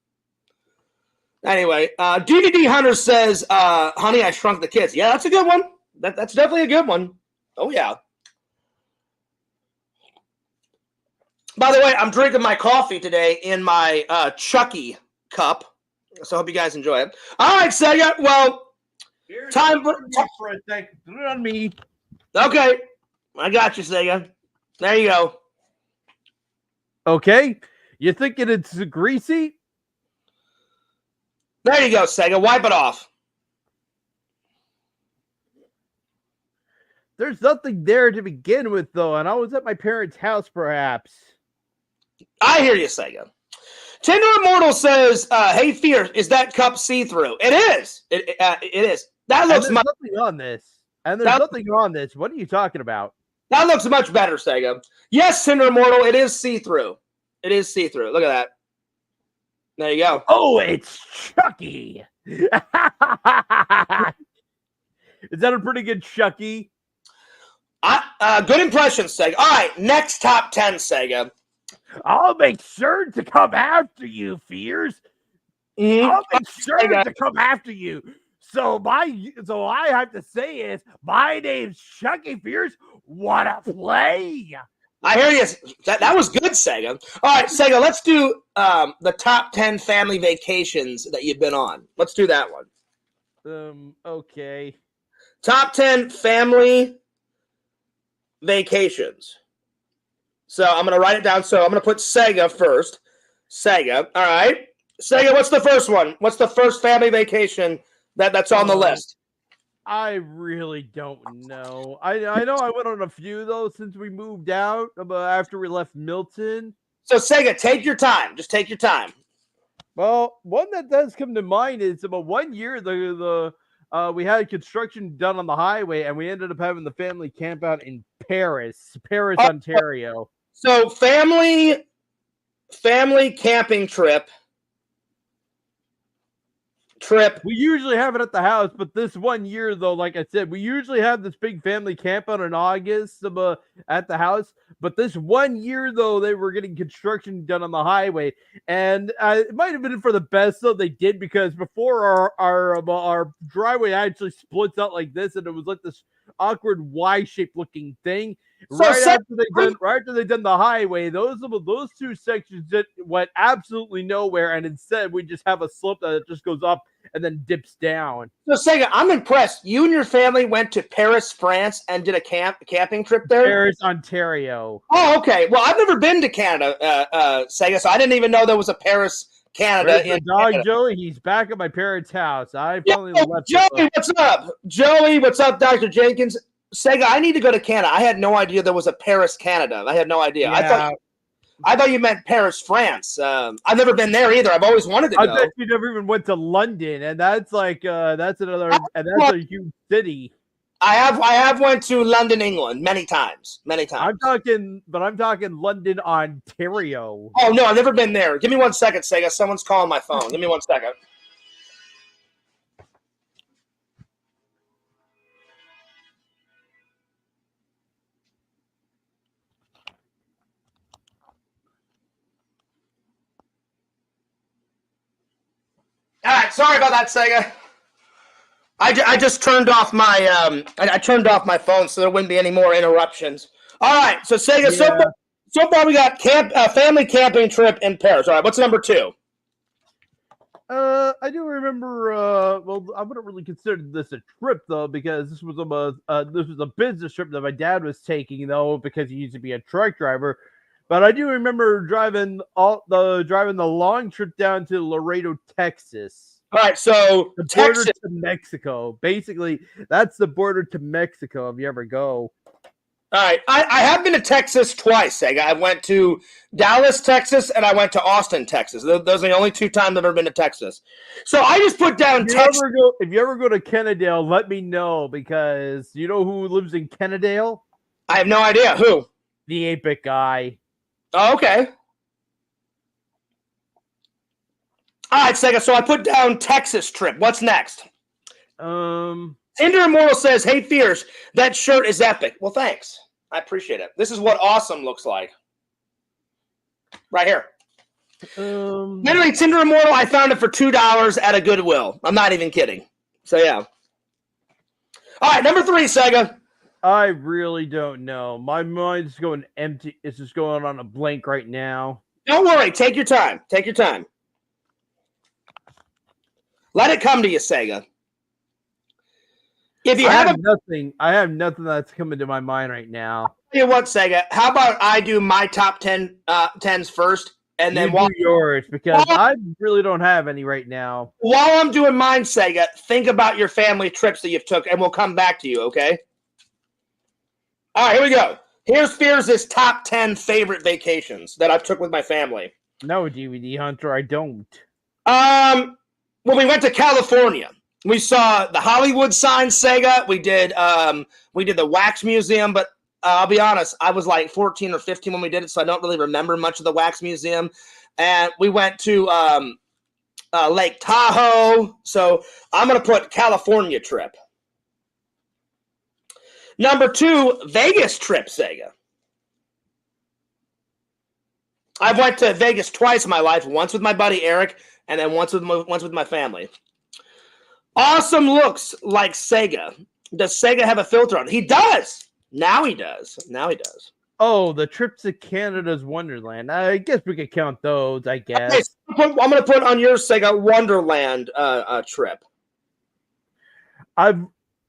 Anyway, DVD Hunter says, Honey, I Shrunk the Kids. Yeah, that's a good one. That's definitely a good one. Oh, yeah. By the way, I'm drinking my coffee today in my Chucky cup. So I hope you guys enjoy it. All right, Sega. Well, Here's time for a second. Put it on me. Okay. I got you, Sega. There you go. Okay. You thinking it's greasy? There you go, Sega. Wipe it off. There's nothing there to begin with, though, and I was at my parents' house, perhaps. I hear you, Sega. Tinder Immortal says, "Hey, Fear, is that cup see-through?" It is. It is. That looks much. Nothing on this. And there's nothing on this. What are you talking about? That looks much better, Sega. Yes, Tinder Immortal, it is see-through. It is see-through. Look at that. There you go. Oh, it's Chucky. Is that a pretty good Chucky? Good impression, Sega. All right, next top 10, Sega. I'll make sure to come after you, Fears. I'll make sure to come after you. So I have to say is my name's Chucky Fears. What a play! I hear you. That was good, Sega. All right, Sega, let's do the top 10 family vacations that you've been on. Let's do that one. Okay. Top 10 family vacations. So I'm going to write it down. So I'm going to put Sega first. Sega. All right. Sega, what's the first one? What's the first family vacation that's on the list? I really don't know. I know I went on a few, though, since we moved out after we left Milton. So, Sega, take your time. Just take your time. Well, one that does come to mind is about 1 year, we had construction done on the highway, and we ended up having the family camp out in Paris, Ontario. So, family camping trip. We usually have it at the house, but this 1 year, though, like I said, we usually have this big family camp out in August at the house. But this 1 year, though, they were getting construction done on the highway, and it might have been for the best, though they did, because before our driveway actually splits out like this, and it was like this awkward Y-shaped looking thing. Right after they done the highway, those two sections went absolutely nowhere, and instead we just have a slope that just goes up and then dips down. So, Sega, I'm impressed. You and your family went to Paris, France, and did a camping trip there? Paris, Ontario. Oh, okay. Well, I've never been to Canada, Sega, so I didn't even know there was a Paris, Canada. Where's the dog, Canada? Joey? He's back at my parents' house. I finally left. Joey, what's up? Joey, what's up, Dr. Jenkins? Sega, I need to go to Canada. I had no idea there was a Paris, Canada. I had no idea. Yeah. I thought you meant Paris, France. I've never been there either. I've always wanted to go. I bet you never even went to London, and that's like that's a huge city. I have went to London, England, many times. I'm talking London, Ontario. Oh no, I've never been there. Give me 1 second, Sega. Someone's calling my phone. Give me 1 second. All right, sorry about that, Sega. I just turned off my I turned off my phone so there wouldn't be any more interruptions. All right, so Sega, yeah. So far we got family camping trip in Paris. All right, what's number 2? I do remember. Well, I wouldn't really consider this a trip though, because this was a business trip that my dad was taking though, because he used to be a truck driver. But I do remember driving the long trip down to Laredo, Texas. All right, so the border to Mexico. Basically, that's the border to Mexico if you ever go. All right. I have been to Texas twice, Sega. I went to Dallas, Texas, and I went to Austin, Texas. Those are the only 2 times I've ever been to Texas. So I just put down Texas. If you ever go to Kennedale, let me know, because you know who lives in Kennedale? I have no idea. Who? The 8-bit guy. Oh, okay. All right, Sega. So I put down Texas trip. What's next? Tinder Immortal says, "Hey, Fierce, that shirt is epic." Well, thanks. I appreciate it. This is what awesome looks like. Right here. Literally, Tinder Immortal, I found it for $2 at a Goodwill. I'm not even kidding. So, yeah. All right, number 3, Sega. I really don't know. My mind's going empty. It's just going on a blank right now. Don't worry. Take your time. Take your time. Let it come to you, Sega. If you have nothing, I have nothing that's coming to my mind right now. I'll tell you what, Sega. How about I do my top 10s first, and then do yours, because I really don't have any right now. While I'm doing mine, Sega, think about your family trips that you've took, and we'll come back to you. Okay. All right, here we go. Here's Fears' top 10 favorite vacations that I've took with my family. No, DVD Hunter, I don't. Well, we went to California. We saw the Hollywood sign, Sega. We did the Wax Museum, but I'll be honest, I was like 14 or 15 when we did it, so I don't really remember much of the Wax Museum. And we went to Lake Tahoe. So I'm going to put California trip. Number 2, Vegas trip, Sega. I've went to Vegas twice in my life, once with my buddy Eric, and then once with my family. Awesome looks like Sega. Does Sega have a filter on it? He does. Now he does. Oh, the trips to Canada's Wonderland. I guess we could count those, I guess. Okay, I'm going to put on your Sega Wonderland trip.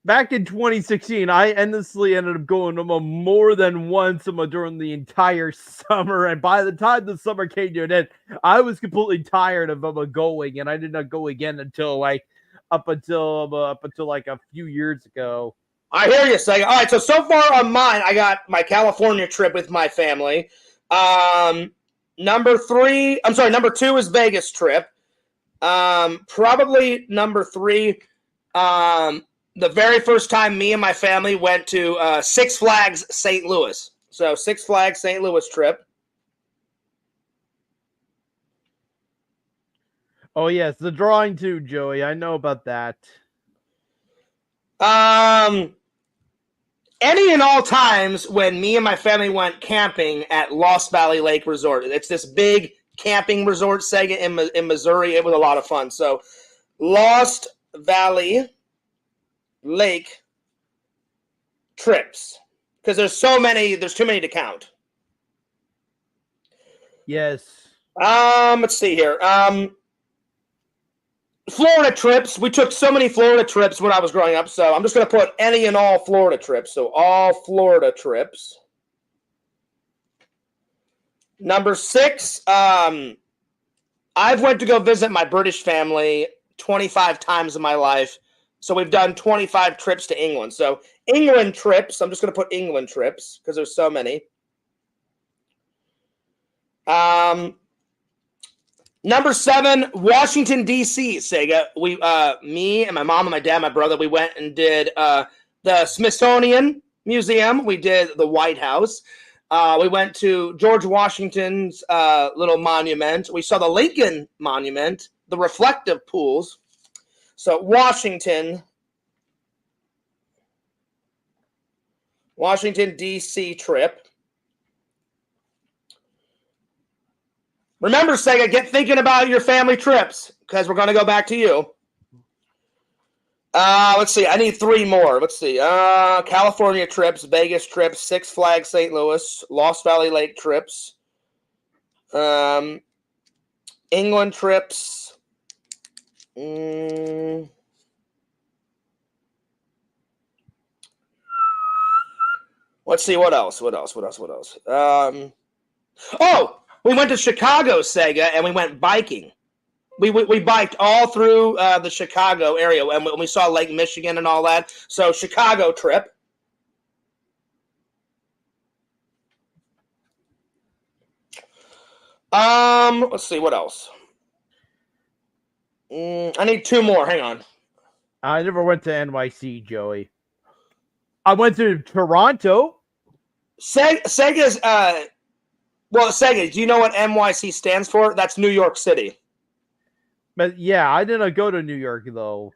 Back in 2016, I endlessly ended up going more than once during the entire summer, and by the time the summer came to an end, I was completely tired of going, and I did not go again until up until like a few years ago. I hear you, Sega. All right, so far on mine, I got my California trip with my family. Number 2 is Vegas trip. Probably number 3. The very first time me and my family went to Six Flags St. Louis. So Six Flags St. Louis trip. Oh, yes, the drawing too, Joey. I know about that. Any and all times when me and my family went camping at Lost Valley Lake Resort. It's this big camping resort, Sega, in Missouri. It was a lot of fun. So Lost Valley Lake trips, because there's too many to count. Yes. Let's see here. Florida trips. We took so many Florida trips when I was growing up, so I'm just going to put any and all Florida trips. So all Florida trips. Number 6, I've went to go visit my British family 25 times in my life. So we've done 25 trips to England. So England trips, I'm just going to put England trips because there's so many. Number 7, Washington, D.C., Sega. Me and my mom and my dad, my brother, we went and did the Smithsonian Museum. We did the White House. We went to George Washington's little monument. We saw the Lincoln Monument, the reflective pools. So Washington, D.C. trip. Remember, Sega, get thinking about your family trips because we're going to go back to you. Let's see. I need 3 more. Let's see. California trips, Vegas trips, Six Flags St. Louis, Lost Valley Lake trips, England trips. Let's see. What else? We went to Chicago, Sega, and we went biking. We biked all through the Chicago area, and we saw Lake Michigan and all that. So Chicago trip. Let's see what else. I need 2 more. Hang on. I never went to NYC, Joey. I went to Toronto. Sega's Sega. Do you know what NYC stands for? That's New York City. But yeah, I didn't go to New York though.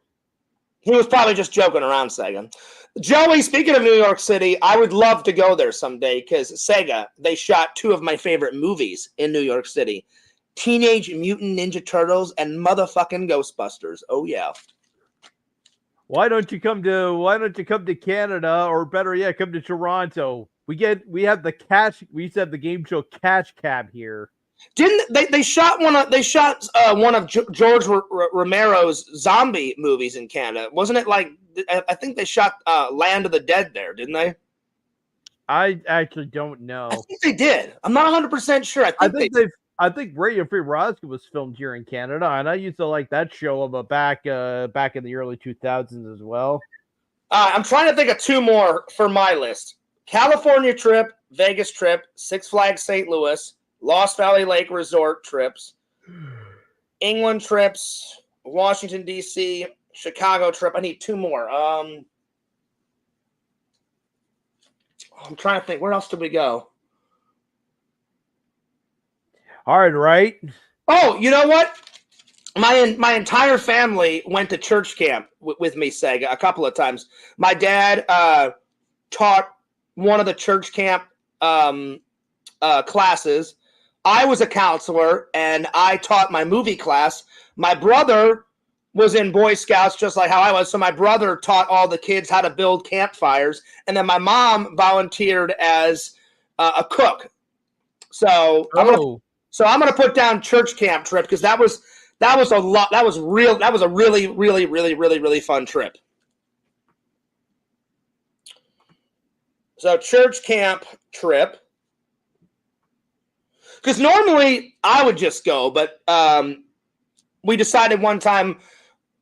He was probably just joking around, Sega. Joey, speaking of New York City, I would love to go there someday because Sega, they shot 2 of my favorite movies in New York City. Teenage Mutant Ninja Turtles and motherfucking Ghostbusters. Oh yeah. Why don't you come to Canada, or better yet, come to Toronto? We have the game show Catch Cab here. Didn't they shot one of George Romero's zombie movies in Canada? Wasn't it like I think they shot Land of the Dead there, didn't they? I actually don't know. I think they did. I'm not 100% sure. I think Radio Free Roscoe was filmed here in Canada, and I used to like that show back in the early 2000s as well. I'm trying to think of 2 more for my list: California trip, Vegas trip, Six Flags St. Louis, Lost Valley Lake Resort trips, England trips, Washington D.C., Chicago trip. I need 2 more. I'm trying to think. Where else did we go? Hard, right? Oh, you know what? My entire family went to church camp with me, Sega, a couple of times. My dad taught one of the church camp classes. I was a counselor, and I taught my movie class. My brother was in Boy Scouts, just like how I was. So my brother taught all the kids how to build campfires, and then my mom volunteered as a cook. So I'm gonna put down church camp trip because that was a lot. That was a really, really, really, really, really fun trip. So church camp trip. Because normally I would just go, but we decided one time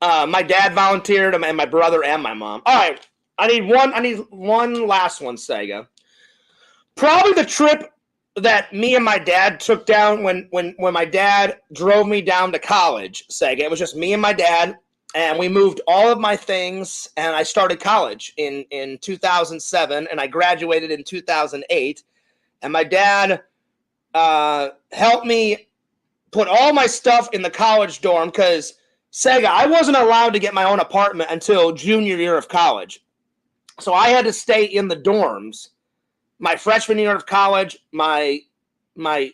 my dad volunteered, and my brother and my mom. All right, I need one last one, Sega. Probably the trip that me and my dad took down when my dad drove me down to college, Sega. It was just me and my dad, and we moved all of my things, and I started college in 2007, and I graduated in 2008, and my dad helped me put all my stuff in the college dorm because, Sega, I wasn't allowed to get my own apartment until junior year of college. So I had to stay in the dorms my freshman year of college, my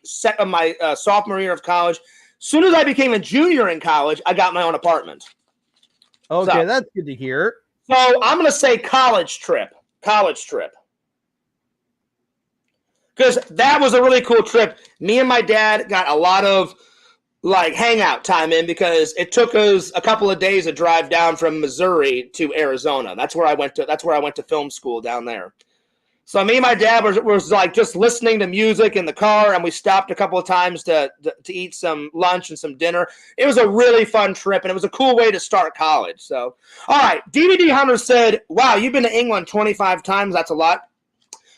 sophomore year of college. As soon as I became a junior in college, I got my own apartment. Okay, so, that's good to hear. So I'm going to say college trip. Because that was a really cool trip. Me and my dad got a lot of hangout time in because it took us a couple of days to drive down from Missouri to Arizona. That's where I went to film school down there. So me and my dad was just listening to music in the car, and we stopped a couple of times to eat some lunch and some dinner. It was a really fun trip, and it was a cool way to start college. So, all right, DVD Hunter said, "Wow, you've been to England 25 times. That's a lot."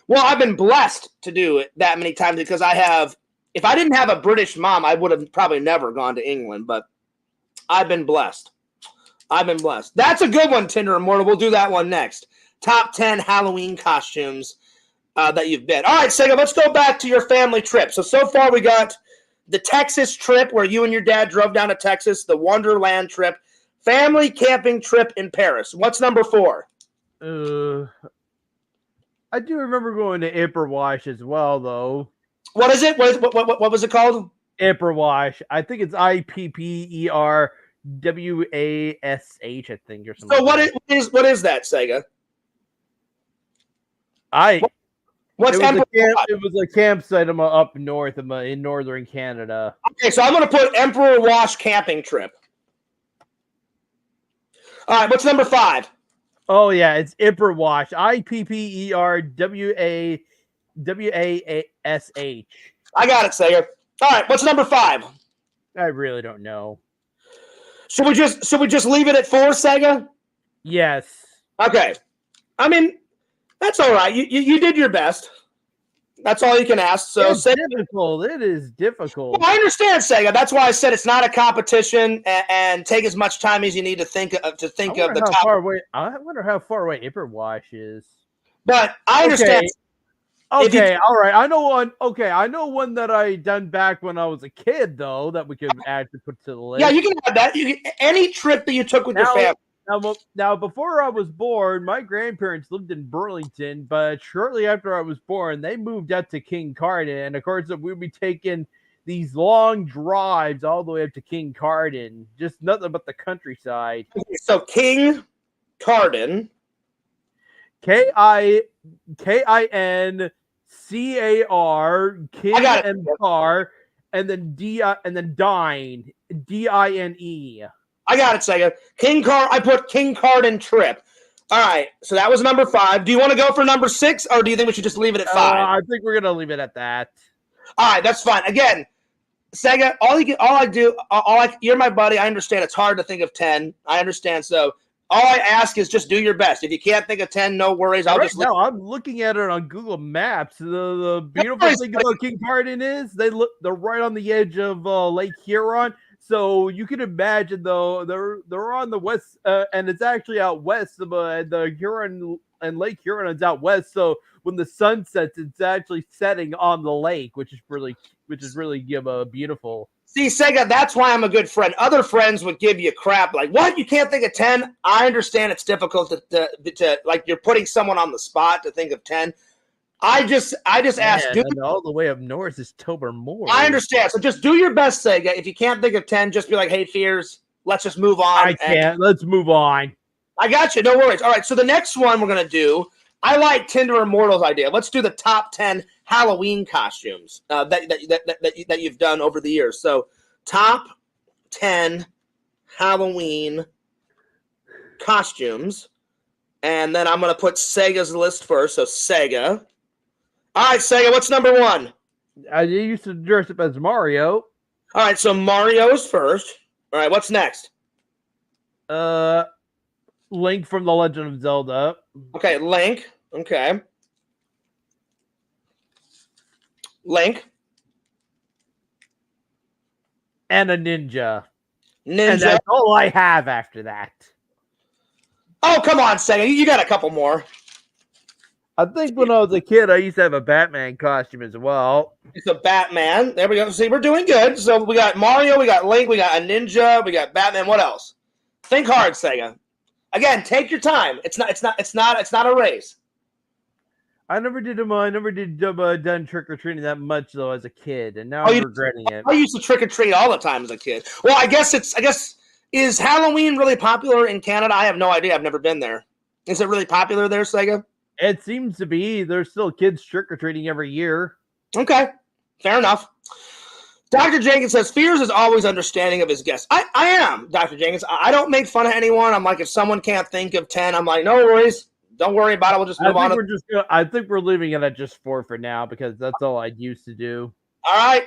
Well, I've been blessed to do it that many times because if I didn't have a British mom, I would have probably never gone to England, but I've been blessed. That's a good one, Tinder Immortal. We'll do that one next. Top 10 Halloween costumes that you've been. All right, Sega, let's go back to your family trip. So far we got the Texas trip where you and your dad drove down to Texas, the Wonderland trip, family camping trip in Paris. What's number 4? I do remember going to Ipperwash as well, though. What is it? What was it called? Ipperwash. I think it's IPPERWASH, I think, or something. So what is that, Sega? It was a campsite up north in northern Canada. Okay, so I'm going to put Emperor Wash camping trip. All right, what's number 5? Oh yeah, it's Ipperwash. IPPERWASH. I got it, Sega. All right, what's number 5? I really don't know. Should we just leave it at 4, Sega? Yes. Okay. I mean, that's all right. You did your best. That's all you can ask. So it's difficult. It is difficult. Well, I understand, Sega. That's why I said it's not a competition, and take as much time as you need to think of the top. I wonder how far away Ipperwash is. But I understand. Okay, all right. I know one. Okay, I know one that I done back when I was a kid, though, that we could add to put to the list. Yeah, you can add that. Any trip that you took with your family. Now, before I was born, my grandparents lived in Burlington, but shortly after I was born, they moved out to King Cardin. And of course, we'd be taking these long drives all the way up to King Cardin, just nothing but the countryside. So King Cardin, KINCAR, King and Car, and then Dine, DINE. I got it, Sega. I put King Cardin trip. All right, so that was number 5. Do you want to go for number 6, or do you think we should just leave it at 5? I think we're gonna leave it at that. All right, that's fine. Again, Sega, you're my buddy. I understand it's hard to think of 10. I understand. So all I ask is just do your best. If you can't think of 10, no worries. I'm looking at it on Google Maps. The beautiful thing about King Cardin is they're right on the edge of Lake Huron. So you can imagine, though, they're on the west, and it's actually out west. The Huron and Lake Huron is out west. So when the sun sets, it's actually setting on the lake, which is really beautiful. See, Sega, that's why I'm a good friend. Other friends would give you crap, like, what? You can't think of 10? I understand it's difficult to like, you're putting someone on the spot to think of 10. I just asked. All the way up north is Tobermory. I understand. So just do your best, Sega. If you can't think of 10, just be like, hey, Fears, let's just move on. I can't. Let's move on. I got you. No worries. All right. So the next one we're going to do, I like Tinder Immortal's idea. Let's do the top 10 Halloween costumes that you've done over the years. So top 10 Halloween costumes. And then I'm going to put Sega's list first. So Sega. All right, Sega, what's number 1? I used to dress up as Mario. All right, so Mario is first. All right, what's next? Link from The Legend of Zelda. Okay, Link. Okay. Link. And a ninja. And that's all I have after that. Oh, come on, Sega. You got a couple more. I think when I was a kid, I used to have a Batman costume as well. It's a Batman. There we go. See, we're doing good. So we got Mario, we got Link, we got a ninja, we got Batman. What else? Think hard, Sega. Again, take your time. It's not a race. I never did done trick or treating that much though as a kid, and now I'm regretting it. I used to trick or treat all the time as a kid. Well, I guess is Halloween really popular in Canada? I have no idea. I've never been there. Is it really popular there, Sega? It seems to be. There's still kids trick-or-treating every year. Okay. Fair enough. Dr. Jenkins says, Fears is always understanding of his guests. I am, Dr. Jenkins. I don't make fun of anyone. I'm like, if someone can't think of 10, I'm like, no worries. Don't worry about it. We'll just move on. I think we're leaving it at just 4 for now because that's all I used to do. All right.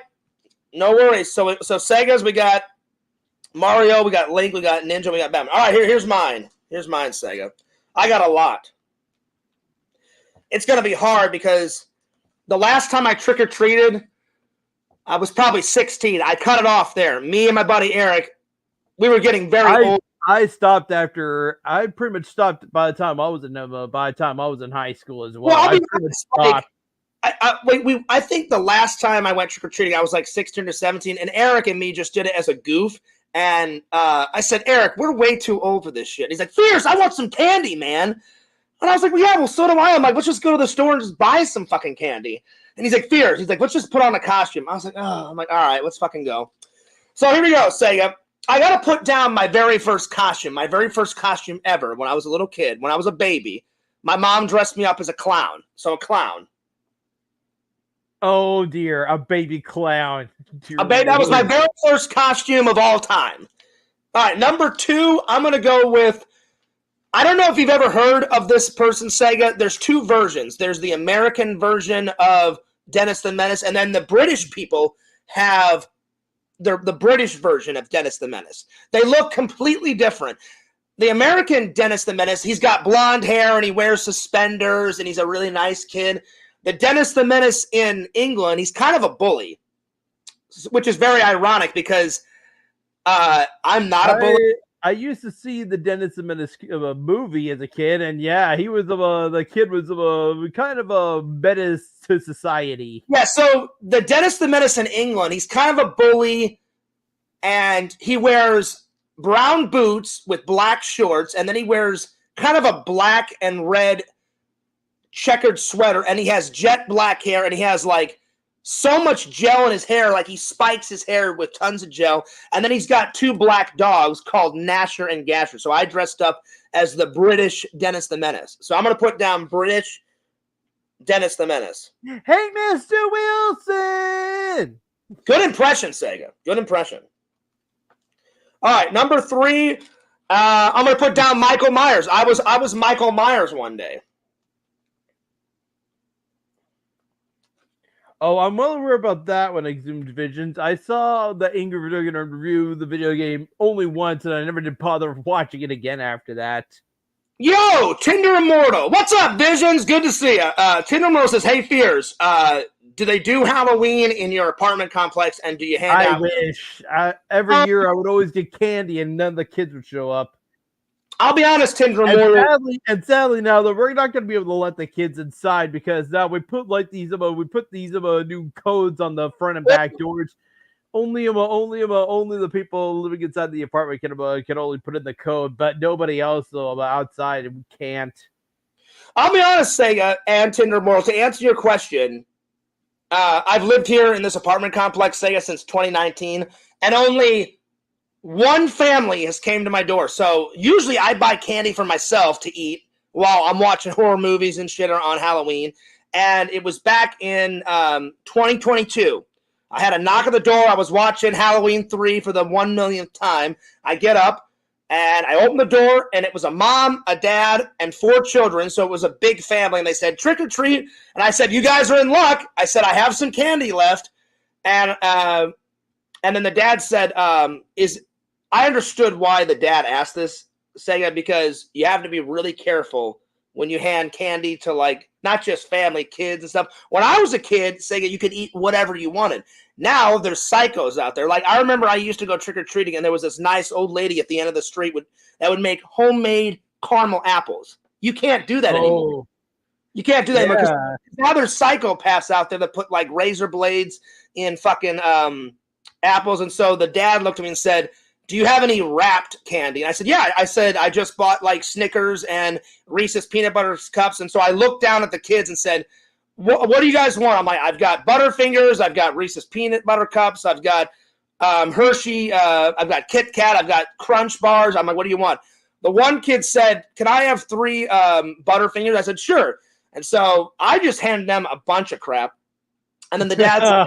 No worries. So Sega's, we got Mario, we got Link, we got Ninja, we got Batman. All right, here's mine. Here's mine, Sega. I got a lot. It's going to be hard because the last time I trick-or-treated, I was probably 16. I cut it off there. Me and my buddy Eric, we were getting very old. I pretty much stopped by the time I was in high school as well. I think the last time I went trick-or-treating, I was like 16 or 17, and Eric and me just did it as a goof. And I said, Eric, we're way too old for this shit. He's like, Fierce, I want some candy, man. And I was like, well, yeah, well, so do I. I'm like, let's just go to the store and just buy some fucking candy. And he's like, Fierce. He's like, let's just put on a costume. I was like, oh. I'm like, all right, let's fucking go. So here we go, Sega. I got to put down my very first costume ever when I was a little kid, when I was a baby. My mom dressed me up as a clown. So a clown. Oh, dear. A baby clown. That was my very first costume of all time. All right, number 2, I'm going to go with, I don't know if you've ever heard of this person, Sega. There's 2 versions. There's the American version of Dennis the Menace, and then the British people have the British version of Dennis the Menace. They look completely different. The American Dennis the Menace, he's got blonde hair, and he wears suspenders, and he's a really nice kid. the Dennis the Menace in England, he's kind of a bully, which is very ironic because I'm not a bully. I used to see the Dennis the Menace movie as a kid, and yeah, he was the kid was kind of a menace to society. Yeah, so the Dennis the Menace in England, he's kind of a bully, and he wears brown boots with black shorts, and then he wears kind of a black and red checkered sweater, and he has jet black hair, and he has like so much gel in his hair, like he spikes his hair with tons of gel, and then he's got 2 black dogs called Gnasher and Gasher. So I dressed up as the British Dennis the Menace. So I'm going to put down British Dennis the Menace. Hey, Mr. Wilson! Good impression, Sega. Good impression. All right, number 3, I'm going to put down Michael Myers. I was Michael Myers one day. Oh, I'm well aware about that when I zoomed Visions. I saw the Angry Video Game review the video game only once, and I never did bother watching it again after that. Yo, Tinder Immortal. What's up, Visions? Good to see you. Tinder Immortal says, hey, Fears, do they do Halloween in your apartment complex, and do you hand out... I wish. Every year I would always get candy, and none of the kids would show up. I'll be honest, Tinder Immortal. And sadly now, though, we're not going to be able to let the kids inside because now we put like these new codes on the front and back doors. Only the people living inside the apartment can only put in the code, but nobody else though outside can't. I'll be honest, Sega and Tinder Immortal, to answer your question, I've lived here in this apartment complex, Sega, since 2019, and only one family has came to my door. So usually I buy candy for myself to eat while I'm watching horror movies and shit on Halloween. And it was back in 2022. I had a knock at the door. I was watching Halloween 3 for the 1 millionth time. I get up and I open the door, and it was a mom, a dad, and 4 children. So it was a big family. And they said, trick or treat. And I said, you guys are in luck. I said, I have some candy left. And then the dad said, I understood why the dad asked this, Sega, because you have to be really careful when you hand candy to, like, not just family, kids and stuff. When I was a kid, Sega, you could eat whatever you wanted. Now there's psychos out there. Like, I remember I used to go trick-or-treating, and there was this nice old lady at the end of the street that would make homemade caramel apples. You can't do that anymore. You can't do that anymore because now there's psychopaths out there that put, like, razor blades in fucking apples. And so the dad looked at me and said, do you have any wrapped candy? And I said, yeah. I said, I just bought like Snickers and Reese's peanut butter cups. And so I looked down at the kids and said, what do you guys want? I'm like, I've got Butterfingers. I've got Reese's peanut butter cups. I've got Hershey. I've got Kit Kat. I've got Crunch bars. I'm like, what do you want? The one kid said, can I have 3 Butterfingers? I said, sure. And so I just handed them a bunch of crap. And then the dad,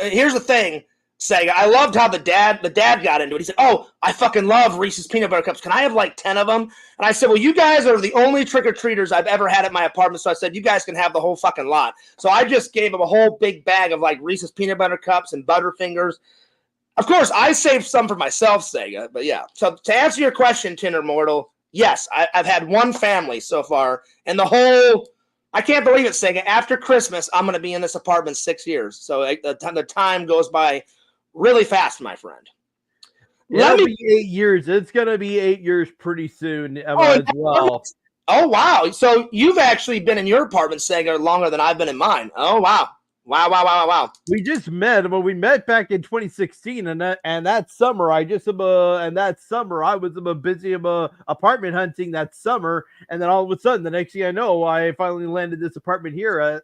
here's the thing, Sega. I loved how the dad got into it. He said, oh, I fucking love Reese's peanut butter cups. Can I have like 10 of them? And I said, well, you guys are the only trick-or-treaters I've ever had at my apartment. So I said, you guys can have the whole fucking lot. So I just gave them a whole big bag of like Reese's peanut butter cups and Butterfingers. Of course, I saved some for myself, Sega. But yeah. So to answer your question, Tinder Mortal, yes, I've had one family so far. And the whole, I can't believe it, Sega. After Christmas, I'm going to be in this apartment 6 years. So the time goes by really fast, my friend. It'll be 8 years. It's going to be 8 years pretty soon as well. Oh, wow. So you've actually been in your apartment, Sega, longer than I've been in mine. Oh, wow. Wow. We just met. Well, we met back in 2016, and that summer, I was busy apartment hunting that summer, and then all of a sudden, the next thing I know, I finally landed this apartment here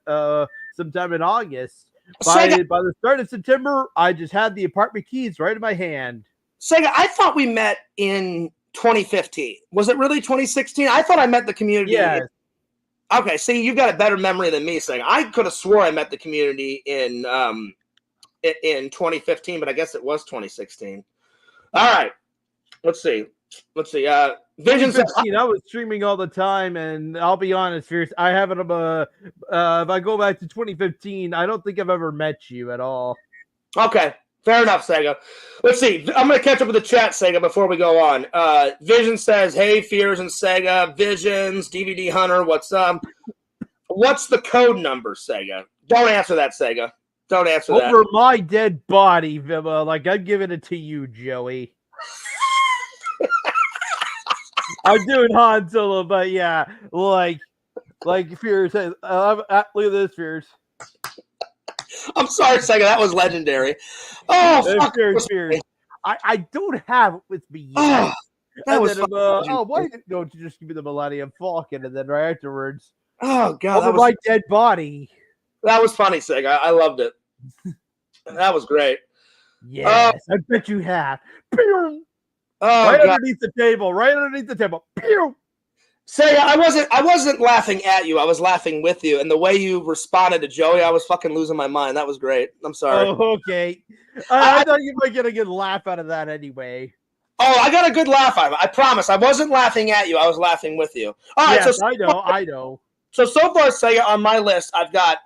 sometime in August. By the start of September, I just had the apartment keys right in my hand. Sega, I thought we met in 2015. Was it really 2016? I thought I met the community. Yeah. Okay, see, you've got a better memory than me, Sega. I could have swore I met the community in 2015, but I guess it was 2016. All right. Let's see. Vision says, I was streaming all the time, and I'll be honest, Fierce, I haven't. If I go back to 2015, I don't think I've ever met you at all. Okay, fair enough, Sega. Let's see. I'm going to catch up with the chat, Sega, before we go on. Vision says, hey, Fears and Sega, Visions, DVD Hunter, what's up? What's the code number, Sega? Don't answer that, Sega. Don't answer that. Over my dead body, Vimma. Like, I'm giving it to you, Joey. I'm doing Han Solo, but yeah, like Fears says, look at this, Fears. I'm sorry, Sega. That was legendary. Oh, fuck. Fears. I don't have it with me yet. Oh, that was why don't you just give me the Millennium Falcon and then right afterwards? Oh God, over my dead body. That was funny, Sega. I loved it. That was great. Yes, I bet you have. Pew! Underneath the table. Right underneath the table. Pew! Sega, I wasn't laughing at you. I was laughing with you, and the way you responded to Joey, I was fucking losing my mind. That was great. I'm sorry. Oh, okay. I thought you might get a good laugh out of that anyway. Oh, I got a good laugh out of it. I promise. I wasn't laughing at you. I was laughing with you. All right. Yes, so I know. So far, Sega, on my list, I've got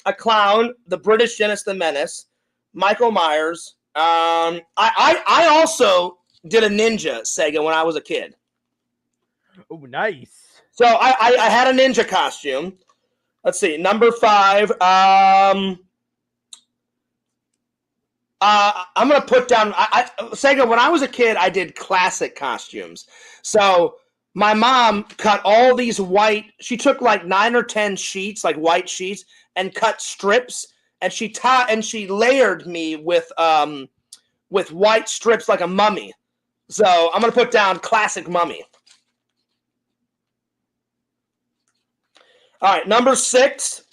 a clown, the British Dennis the Menace, Michael Myers. I also did a ninja, Sega, when I was a kid. Oh, nice. So I had a ninja costume. Let's see, number 5. I'm gonna put down. Sega, when I was a kid, I did classic costumes. So my mom cut all these white. She took like 9 or 10 sheets, like white sheets, and cut strips. And she layered me with white strips like a mummy. So I'm gonna put down classic mummy. All right, number 6.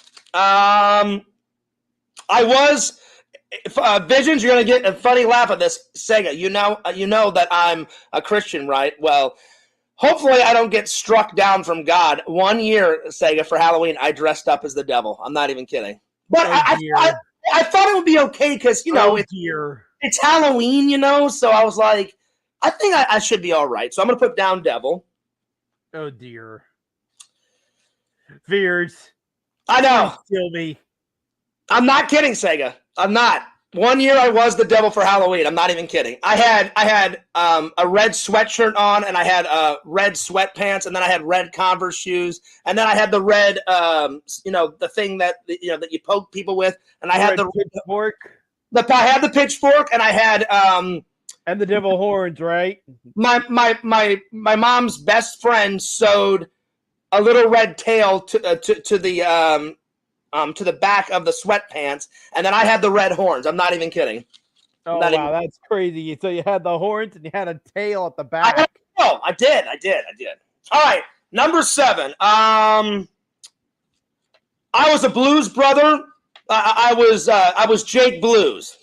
Visions, you're gonna get a funny laugh at this, Sega. You know that I'm a Christian, right? Well, hopefully I don't get struck down from God. 1 year, Sega, for Halloween, I dressed up as the devil. I'm not even kidding. But I thought it would be okay because it's Halloween, so I was like, I think I should be all right. So I'm gonna put down devil. Oh dear. Fears. I know. Kill me. I'm not kidding, Sega. I'm not. 1 year I was the devil for Halloween. I'm not even kidding. I had a red sweatshirt on, and I had red sweatpants, and then I had red Converse shoes, and then I had the red, the thing that that you poke people with, and I had the pitchfork. I had the pitchfork, and I had and the devil horns, right? My mom's best friend sewed a little red tail to the back of the sweatpants, and then I had the red horns. I'm not even kidding. Oh, wow, that's crazy. So you had the horns and you had a tail at the back. I did. All right, number 7. I was a Blues brother. I was Jake Blues.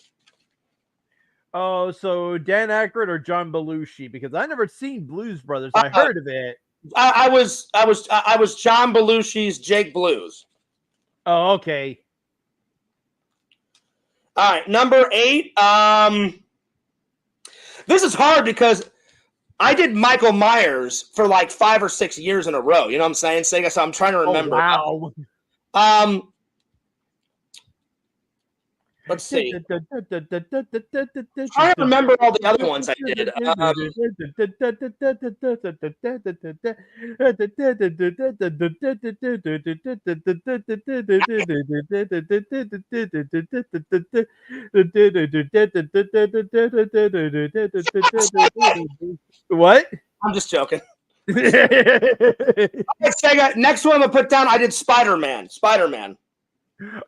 Oh, so Dan Aykroyd or John Belushi? Because I never seen Blues Brothers. I heard of it. I was John Belushi's Jake Blues. Oh, okay. All right, number 8. This is hard because I did Michael Myers for like 5 or 6 years in a row. You know what I'm saying, Sega? So I'm trying to remember. Oh, wow. Let's see. I don't remember all the other ones I did. What? I'm just joking. Sega, next one I'm gonna put down. I did Spider-Man.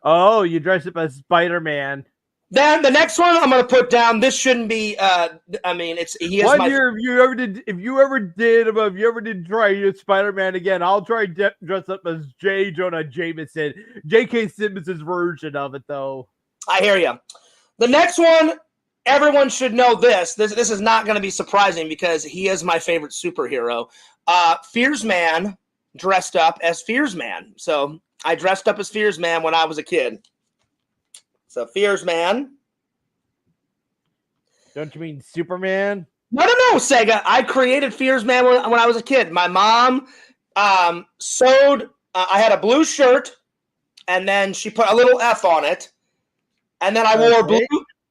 Oh, you dressed up as Spider-Man. Then the next one I'm going to put down. This shouldn't be. He is one year. If you ever did try Spider-Man again, I'll try dress up as J. Jonah Jameson. J.K. Simmons' version of it, though. I hear you. The next one, everyone should know this. This is not going to be surprising because he is my favorite superhero. Fears Man dressed up as Fears Man. So I dressed up as Fears Man when I was a kid. So Fears Man. Don't you mean Superman? No, Sega. I created Fears Man when I was a kid. My mom sewed. I had a blue shirt, and then she put a little F on it, and then I wore blue.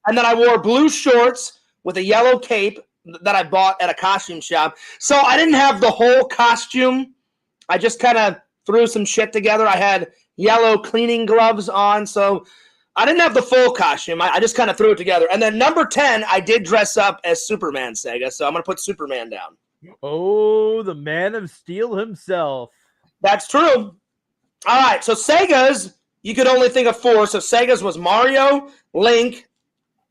And then I wore blue shorts with a yellow cape that I bought at a costume shop. So I didn't have the whole costume. I just kind of threw some shit together. I had yellow cleaning gloves on, so I didn't have the full costume. I just kind of threw it together. And then number 10, I did dress up as Superman, Sega, so I'm going to put Superman down. Oh, the Man of Steel himself. That's true. All right, so Sega's, you could only think of 4. So Sega's was Mario, Link,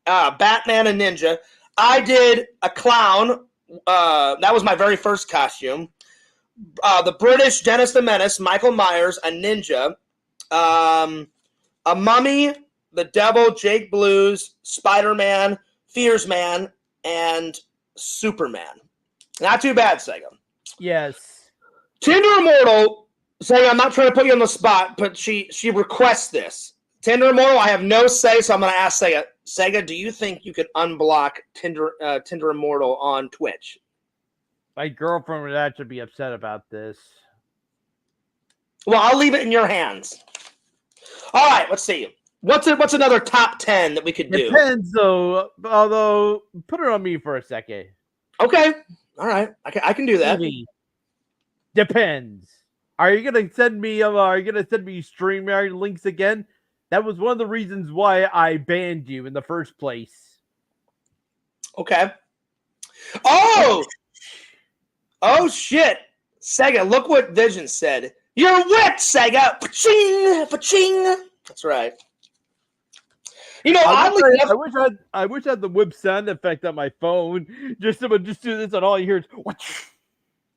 Batman, and Ninja. I did a clown. That was my very first costume. The British Dennis the Menace, Michael Myers, a ninja, a mummy, the devil, Jake Blues, Spider-Man, Fearsman, and Superman. Not too bad, Sega. Yes. Tinder Immortal, Sega, I'm not trying to put you on the spot, but she requests this. Tinder Immortal, I have no say, so I'm going to ask Sega. Sega, do you think you could unblock Tinder Immortal on Twitch? My girlfriend would actually be upset about this. Well, I'll leave it in your hands. All right, let's see. What's another top 10 that we could do? Depends, though. Although, put it on me for a second. Okay. All right. I can do that. Maybe. Depends. Are you gonna send me? StreamYard links again? That was one of the reasons why I banned you in the first place. Okay. Oh. Oh shit, Sega! Look what Vision said. You're wet, Sega. Paching, paching. That's right. You know, I wish I had the whip sound effect on my phone. Just do this, and all you hear is.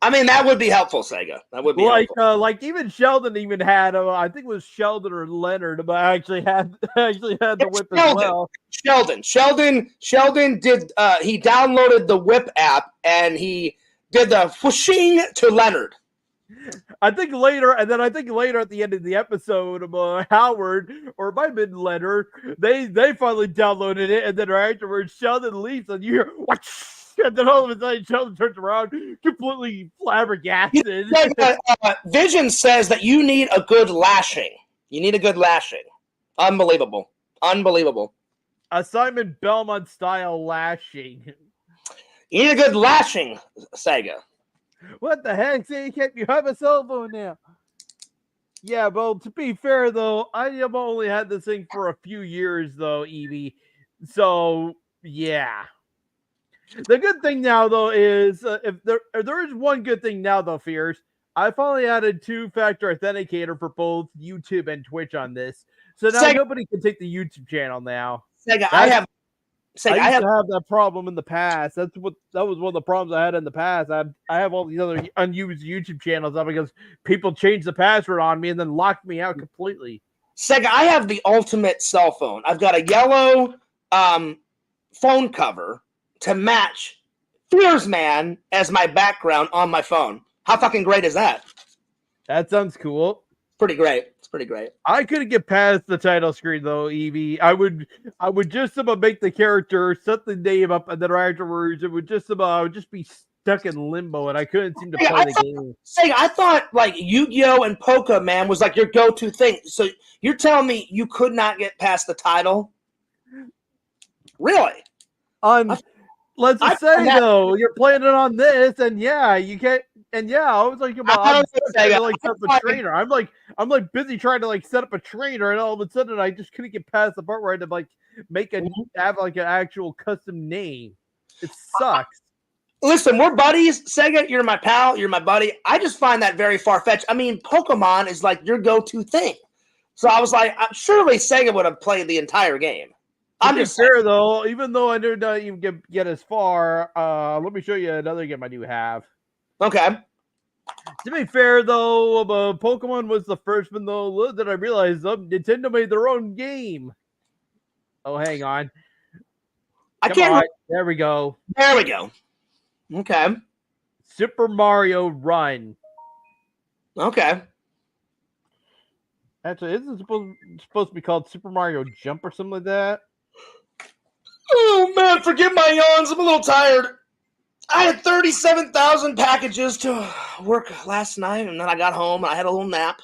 I mean, that would be helpful, Sega. That would be helpful. Like even Sheldon even had. I think it was Sheldon or Leonard, but I actually had the whip as well. Sheldon did. He downloaded the whip app and he did the whooshing to Leonard. I think later at the end of the episode, Howard, or it might have been Leonard, they finally downloaded it, and then afterwards Sheldon leaves, and you hear what? And then all of a sudden Sheldon turns around, completely flabbergasted. Vision says that you need a good lashing. You need a good lashing. Unbelievable. A Simon Belmont style lashing. You need a good lashing, Sega. What the heck? Say, you have a cell phone now. Yeah, well, to be fair, though, I have only had this thing for a few years, though, Evie. So, yeah. The good thing now, though, is if there is one good thing now, though, Fears, I finally added 2-factor authenticator for both YouTube and Twitch on this. So now nobody can take the YouTube channel now. Sega, I used to have that problem in the past. That was one of the problems I had in the past. I have all these other unused YouTube channels up because people changed the password on me and then locked me out completely. Sega, I have the ultimate cell phone. I've got a yellow phone cover to match Fearsman as my background on my phone. How fucking great is that? That sounds cool. Pretty great. It's pretty great. I couldn't get past the title screen though, Evie. I would just about make the character, set the name up, and then afterwards it would just be stuck in limbo, and I couldn't seem to play the game. I thought like Yu-Gi-Oh and Pokemon was like your go-to thing. So you're telling me you could not get past the title? Really? Let's just say though, you're playing it on this, and yeah, you can't. And yeah, I was like, I'm trying to set up a trainer. I'm like busy trying to set up a trainer, and all of a sudden I just couldn't get past the part where I had to have an actual custom name. It sucks. Listen, we're buddies. Sega, you're my pal. You're my buddy. I just find that very far-fetched. I mean, Pokemon is like your go-to thing. So I was like, surely Sega would have played the entire game. I'm just fair though. Even though I did not even get as far, let me show you another game I do have. Okay. To be fair, though, Pokemon was the first one, though, that I realized Nintendo made their own game. Oh, hang on. There we go. There we go. Okay. Super Mario Run. Okay. Actually, isn't it supposed to be called Super Mario Jump or something like that? Oh, man, forgive my yawns. I'm a little tired. I had 37,000 packages to work last night, and then I got home. I had a little nap.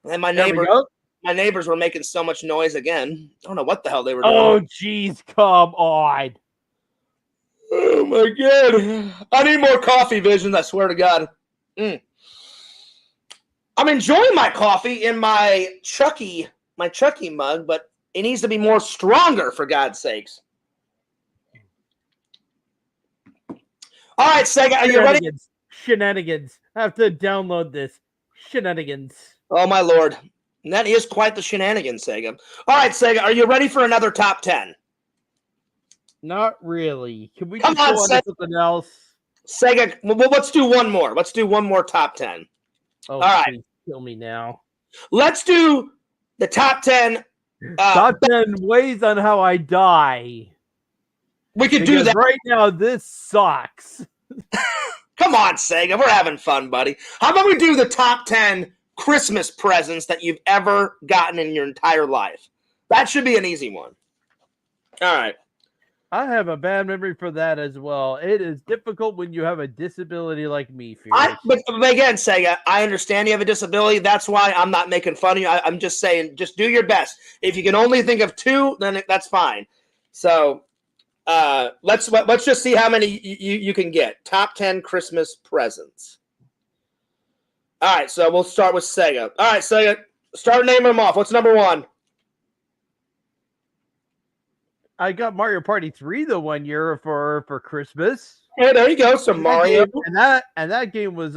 And then my neighbors were making so much noise again. I don't know what the hell they were doing. Oh, jeez, come on. Oh, my God. I need more coffee, Vision, I swear to God. I'm enjoying my coffee in my Chucky mug, but it needs to be more stronger, for God's sakes. All right, Sega, are you ready? Shenanigans. I have to download this. Shenanigans. Oh, my Lord. And that is quite the shenanigans, Sega. All right, Sega, are you ready for another top 10? Not really. Can we Come just on, go on to something else? Sega, well, let's do one more. Let's do one more top 10. Oh, all right. Please kill me now. Let's do the top 10. Top 10 ways on how I die. We could do that. Right now, this sucks. Come on, Sega. We're having fun, buddy. How about we do the top 10 Christmas presents that you've ever gotten in your entire life? That should be an easy one. All right. I have a bad memory for that as well. It is difficult when you have a disability like me. But again, Sega, I understand you have a disability. That's why I'm not making fun of you. I'm just saying, just do your best. If you can only think of 2, then that's fine. So let's just see how many you can get. Top 10 Christmas presents. All right, so we'll start with Sega. All right, Sega, start naming them off. What's number 1? I got Mario Party 3 the one year for Christmas. Hey, there you go. So Mario, that game was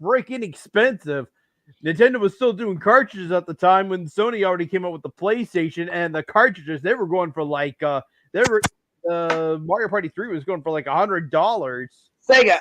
freaking expensive. Nintendo was still doing cartridges at the time when Sony already came out with the PlayStation, and the cartridges they were going for like Mario Party 3 was going for like $100. Sega,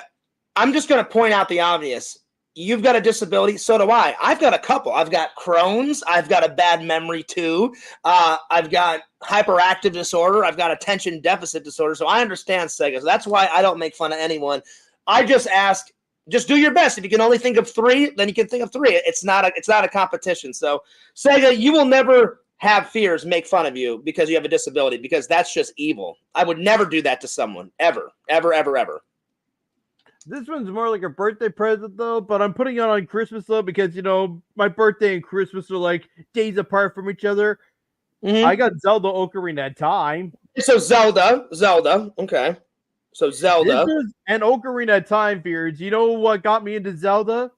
I'm just going to point out the obvious. You've got a disability, so do I. I've got a couple. I've got Crohn's. I've got a bad memory too. I've got hyperactive disorder. I've got attention deficit disorder. So I understand, Sega. So that's why I don't make fun of anyone. I just ask, just do your best. If you can only think of 3, then you can think of 3. It's not a competition. So Sega, you will never have fears make fun of you because you have a disability, because that's just evil. I would never do that to someone, ever, ever, ever, ever. This one's more like a birthday present, though, but I'm putting it on Christmas, though, because, my birthday and Christmas are like days apart from each other. Mm-hmm. I got Zelda Ocarina of Time. So Zelda. Okay. So Zelda. And Ocarina of Time, Fears. You know what got me into Zelda?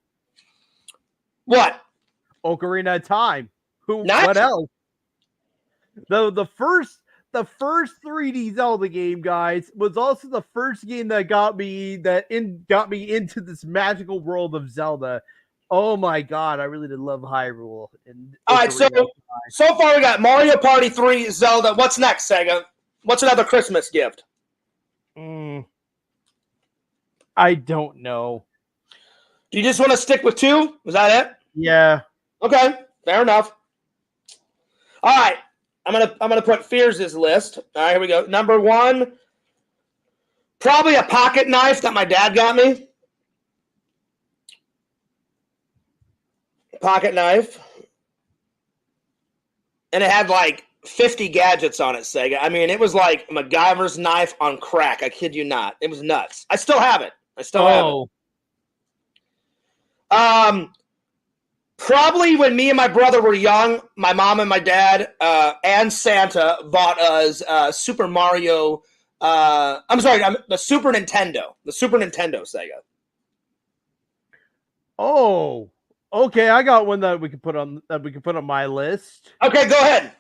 What? Ocarina of Time. What else? The first 3D Zelda game, guys, was also the first game that got me into this magical world of Zelda. Oh my God, I really did love Hyrule. All right, so far we got Mario Party 3, Zelda. What's next, Sega? What's another Christmas gift? I don't know. Do you just want to stick with 2? Was that it? Yeah. Okay, fair enough. All right. I'm gonna put Fears' list. All right, here we go. Number 1, probably a pocket knife that my dad got me. Pocket knife, and it had like 50 gadgets on it. Sega. I mean, it was like MacGyver's knife on crack. I kid you not. It was nuts. I still have it. Probably when me and my brother were young, my mom and my dad and Santa bought us Super Mario. The Super Nintendo. The Super Nintendo, Sega. Oh, okay. I got one that we can put on my list. Okay, go ahead.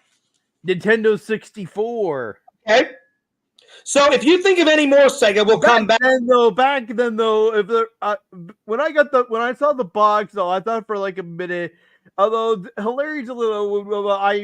Nintendo 64. Okay. So if you think of any more, Sega, we'll come back. Back then, if there, when I saw the box, though, I thought for like a minute. Although hilarious a little,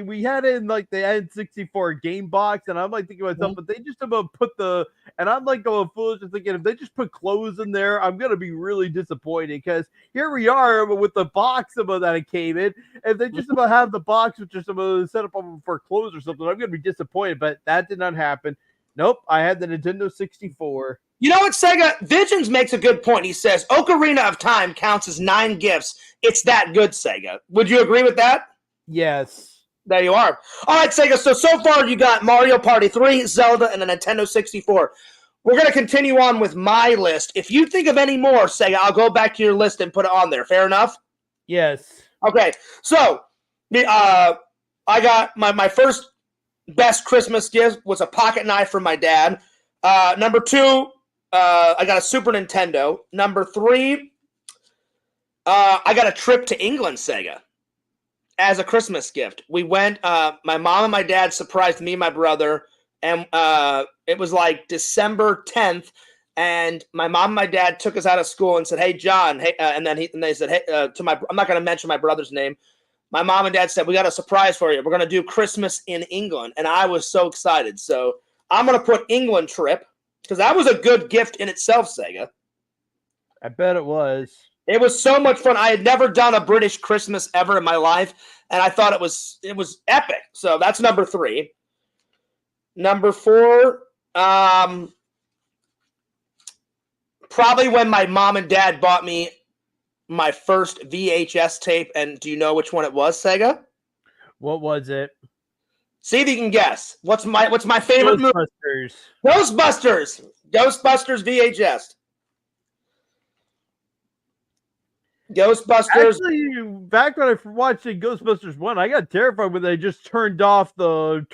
we had it in like the N64 game box, and I'm like thinking to myself, but they just about put and I'm like going foolish and thinking if they just put clothes in there, I'm gonna be really disappointed because here we are with the box that it came in. If they just about have the box with just about set up for clothes or something, I'm gonna be disappointed. But that did not happen. Nope, I had the Nintendo 64. You know what, Sega? Visions makes a good point. He says Ocarina of Time counts as 9 gifts. It's that good, Sega. Would you agree with that? Yes. There you are. All right, Sega. So far you got Mario Party 3, Zelda, and the Nintendo 64. We're going to continue on with my list. If you think of any more, Sega, I'll go back to your list and put it on there. Fair enough? Yes. Okay. So I got my first best Christmas gift was a pocket knife from my dad. Number 2, I got a Super Nintendo. Number 3, I got a trip to England, Sega, as a Christmas gift. We went. My mom and my dad surprised me and my brother, and it was like December 10th. And my mom and my dad took us out of school and said, "Hey, John." Hey, and they said, "Hey," to my. I'm not going to mention my brother's name. My mom and dad said, "We got a surprise for you. We're going to do Christmas in England," and I was so excited. So I'm going to put England trip because that was a good gift in itself, Sega. I bet it was. It was so much fun. I had never done a British Christmas ever in my life, and I thought it was epic. So that's number 3. Number 4, probably when my mom and dad bought me my first VHS tape. And do you know which one it was, Sega? What was it? See if you can guess. What's my favorite movie? Ghostbusters. Ghostbusters VHS. Ghostbusters. Actually, back when I watched Ghostbusters 1, I got terrified when they just turned off the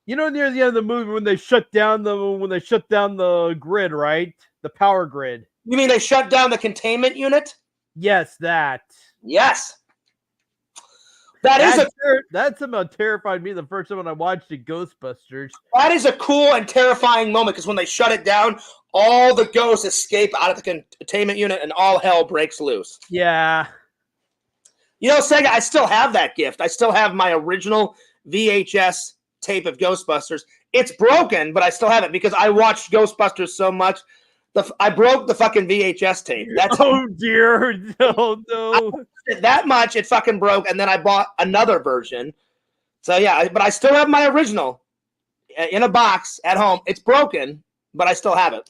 near the end of the movie when they shut down the grid, right? The power grid. You mean they shut down the containment unit? Yes, that. Yes. That's about terrified me the first time when I watched the Ghostbusters. That is a cool and terrifying moment because when they shut it down, all the ghosts escape out of the containment unit and all hell breaks loose. Yeah. You know, Sega, I still have that gift. I still have my original VHS tape of Ghostbusters. It's broken, but I still have it because I watched Ghostbusters so much. I broke the fucking VHS tape. Oh dear. No. That much, it fucking broke, and then I bought another version. So yeah, but I still have my original in a box at home. It's broken, but I still have it.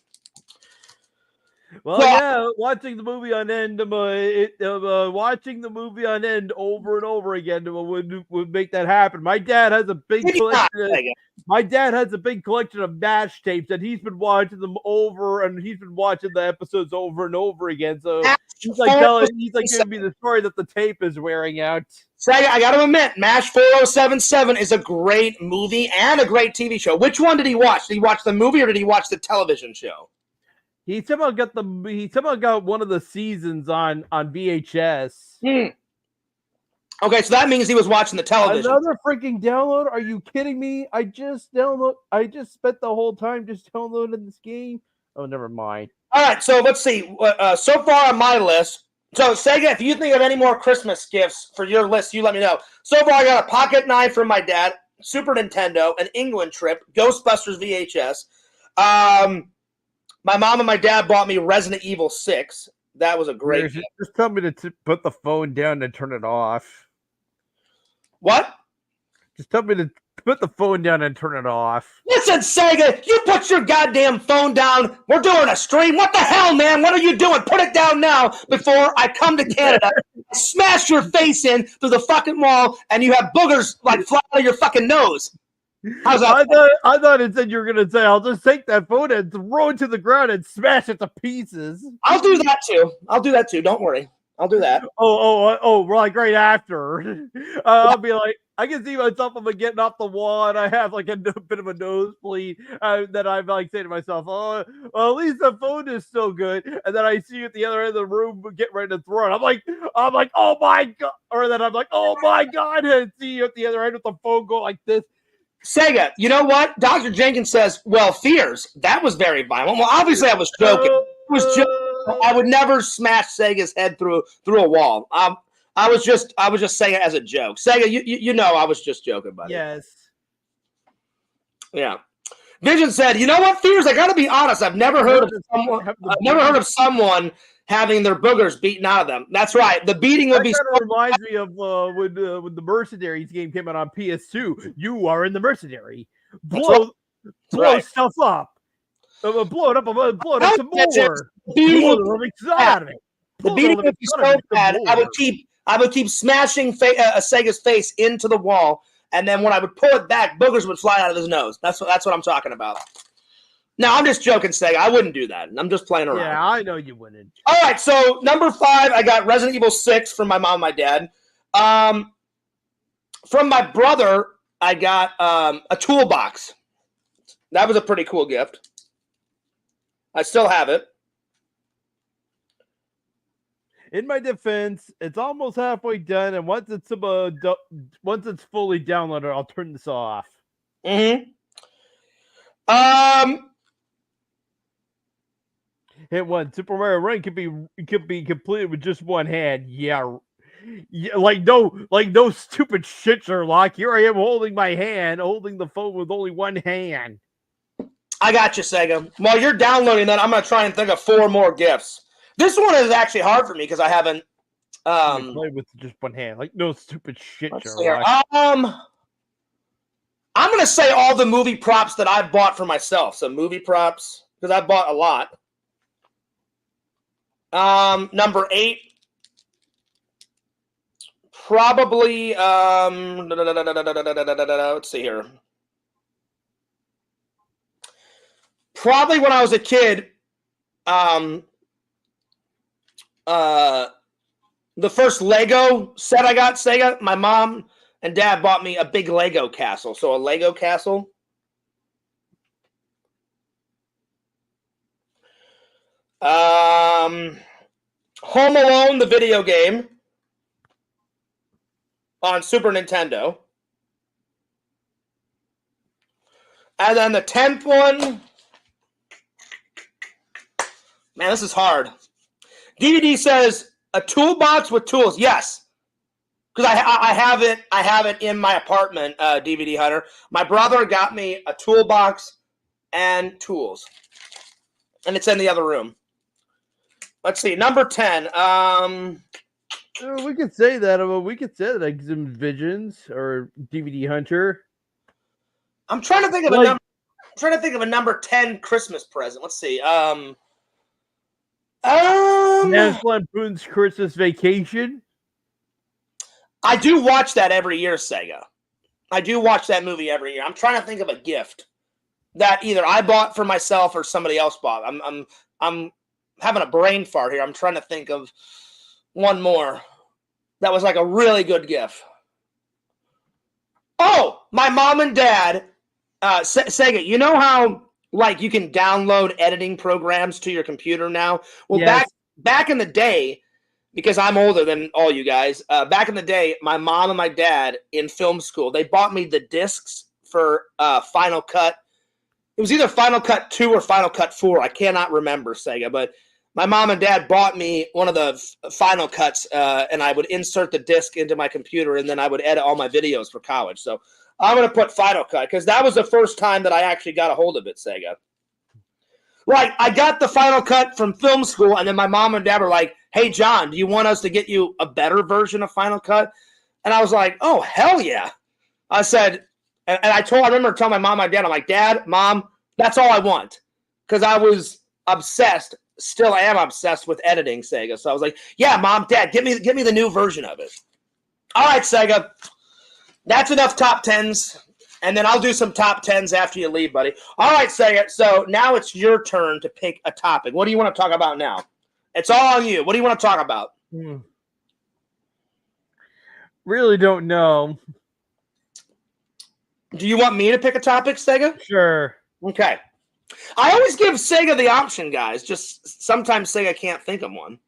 Well, yeah, watching the movie on end, watching the movie on end over and over again would make that happen. My dad has a big collection. My dad has a big collection of MASH tapes, and he's been watching them over, and he's been watching the episodes over and over again. So he's giving me the story that the tape is wearing out. Sega, I got to admit, MASH 4077 is a great movie and a great TV show. Which one did he watch? Did he watch the movie or did he watch the television show? He somehow got one of the seasons on VHS. Okay, so that means he was watching the television. Another freaking download? Are you kidding me? I just spent the whole time just downloading this game. Oh, never mind. All right, so let's see. So far on my list, so Sega, if you think of any more Christmas gifts for your list, you let me know. So far, I got a pocket knife from my dad, Super Nintendo, an England trip, Ghostbusters VHS. My mom and my dad bought me Resident Evil 6. That was a great gift. Just tell me to put the phone down and turn it off. What? Just tell me to put the phone down and turn it off. Listen, Sega, you put your goddamn phone down. We're doing a stream. What the hell, man? What are you doing? Put it down now before I come to Canada, smash your face in through the fucking wall, and you have boogers like fly out of your fucking nose. How's that? I thought it said you were gonna say, "I'll just take that phone and throw it to the ground and smash it to pieces." I'll do that too. Don't worry. I'll do that. Oh, like right after. I'll be like, I can see myself I'm getting off the wall and I have like a bit of a nosebleed. That I'm like saying to myself, "Oh, well, at least the phone is still good." And then I see you at the other end of the room get ready to throw it. I'm like, "Oh my god!" Or then I'm like, "Oh my god!" And see you at the other end with the phone go like this. Sega, you know what? Dr. Jenkins says, well, fears. That was very violent. Well, obviously I was joking. It was joking. I would never smash Sega's head through a wall. I was just saying it as a joke. Sega, you know I was just joking, buddy. Yes. Yeah. Vision said, you know what, Fears? I gotta be honest. I've never heard of someone having their boogers beaten out of them. That's right. The beating would be. That reminds me of when the Mercenaries game came out on PS2. You are in the Mercenary. Blow stuff up. Blow it up some more. The beating would be so bad. I would keep smashing Sega's face into the wall, and then when I would pull it back, boogers would fly out of his nose. That's what I'm talking about. No, I'm just joking, Sega. I wouldn't do that. I'm just playing around. Yeah, I know you wouldn't. All right, so number 5, I got Resident Evil 6 from my mom and my dad. From my brother, I got a toolbox. That was a pretty cool gift. I still have it. In my defense, it's almost halfway done, and once it's fully downloaded, I'll turn this off. Mm-hmm. Hit one. Super Mario Run could be completed with just one hand. Yeah, like no stupid shit, Sherlock. Here I am holding my hand, holding the phone with only one hand. I got you, Sega. While you're downloading that, I'm gonna try and think of 4 more gifts. This one is actually hard for me because I haven't Play with just one hand, like no stupid shit, Sherlock. I'm gonna say all the movie props that I bought for myself. So movie props, because I bought a lot. Number 8, probably let's see here. Probably when I was a kid, the first Lego set I got, Sega, my mom and dad bought me a big Lego castle. So a Lego castle. Home Alone, the video game on Super Nintendo. And then the 10th one. Man, this is hard. DVD says a toolbox with tools. Yes. Because I have it in my apartment, DVD Hunter. My brother got me a toolbox and tools. And it's in the other room. Let's see, number 10. We could say that. We could say that Exim Visions or DVD Hunter. I'm trying to think of a number. I'm trying to think of a number 10 Christmas present. Let's see. National Lampoon's Christmas Vacation. I do watch that every year, Sega. I do watch that movie every year. I'm trying to think of a gift that either I bought for myself or somebody else bought. I'm having a brain fart here. I'm trying to think of one more that was like a really good gift. Oh, my mom and dad, Sega, you know how like you can download editing programs to your computer now? Well, yes. back in the day, because I'm older than all you guys, back in the day, my mom and my dad in film school, they bought me the discs for Final Cut. It was either Final Cut 2 or Final Cut 4. I cannot remember, Sega, but my mom and dad bought me one of the Final Cuts, and I would insert the disc into my computer, and then I would edit all my videos for college. So I'm going to put Final Cut, because that was the first time that I actually got a hold of it, Sega. Right, I got the Final Cut from film school, and then my mom and dad were like, hey, John, do you want us to get you a better version of Final Cut? And I was like, oh, hell yeah. I said, and I remember telling my mom and my dad, I'm like, Dad, Mom, that's all I want. Because I was obsessed, still am obsessed with editing, Sega. So I was like, yeah, Mom, Dad, give me the new version of it. All right, Sega. That's enough top 10s. And then I'll do some top 10s after you leave, buddy. All right, Sega. So now it's your turn to pick a topic. What do you want to talk about now? It's all on you. What do you want to talk about? Really don't know. Do you want me to pick a topic, Sega? Sure. Okay. I always give Sega the option, guys. Just sometimes Sega can't think of one.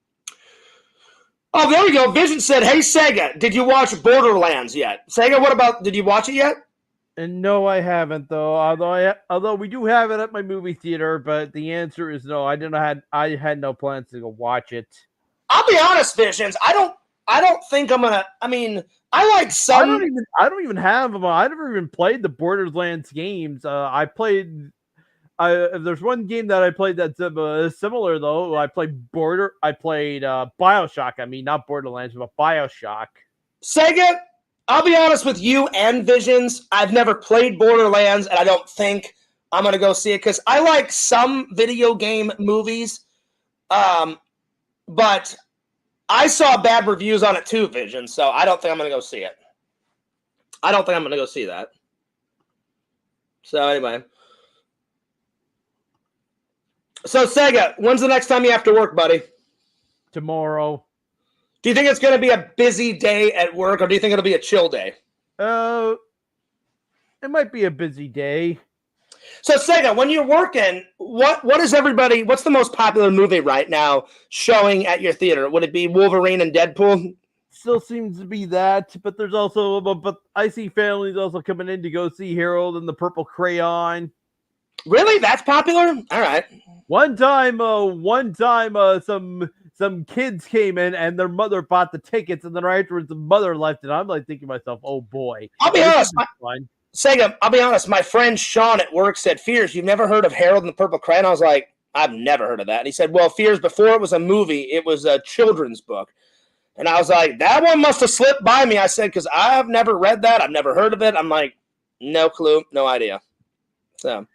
Oh, there we go. Vision said, hey, Sega, did you watch Borderlands yet? Sega, did you watch it yet? And no, I haven't, though. Although we do have it at my movie theater, but the answer is no. I had no plans to go watch it. I'll be honest, Visions. I don't think I'm gonna. I mean, I like some. I don't even have them. I never even played the Borderlands games. I played. There's one game that I played that's similar though. I played BioShock. I mean, not Borderlands, but BioShock. Sega. I'll be honest with you and Visions. I've never played Borderlands, and I don't think I'm going to go see it because I like some video game movies, but I saw bad reviews on it too, Visions, so I don't think I'm going to go see it. I don't think I'm going to go see that. So anyway. So Sega, when's the next time you have to work, buddy? Tomorrow. Do you think it's going to be a busy day at work, or do you think it'll be a chill day? It might be a busy day. So Sega, when you're working, what is everybody? What's the most popular movie right now showing at your theater? Would it be Wolverine and Deadpool? Still seems to be that, but there's also but I see families also coming in to go see Harold and the Purple Crayon. Really, that's popular? All right. One time, some kids came in and their mother bought the tickets, and then right afterwards the mother left, and I'm like thinking to myself, oh boy, I'll be honest, Sega. I'll be honest. My friend Sean at work said, "Fears, you've never heard of Harold and the Purple Crayon?" I was like, "I've never heard of that." And he said, "Well, Fears, before it was a movie, it was a children's book." And I was like, "That one must have slipped by me." I said, "Because I've never read that. I've never heard of it." I'm like, "No clue, no idea." So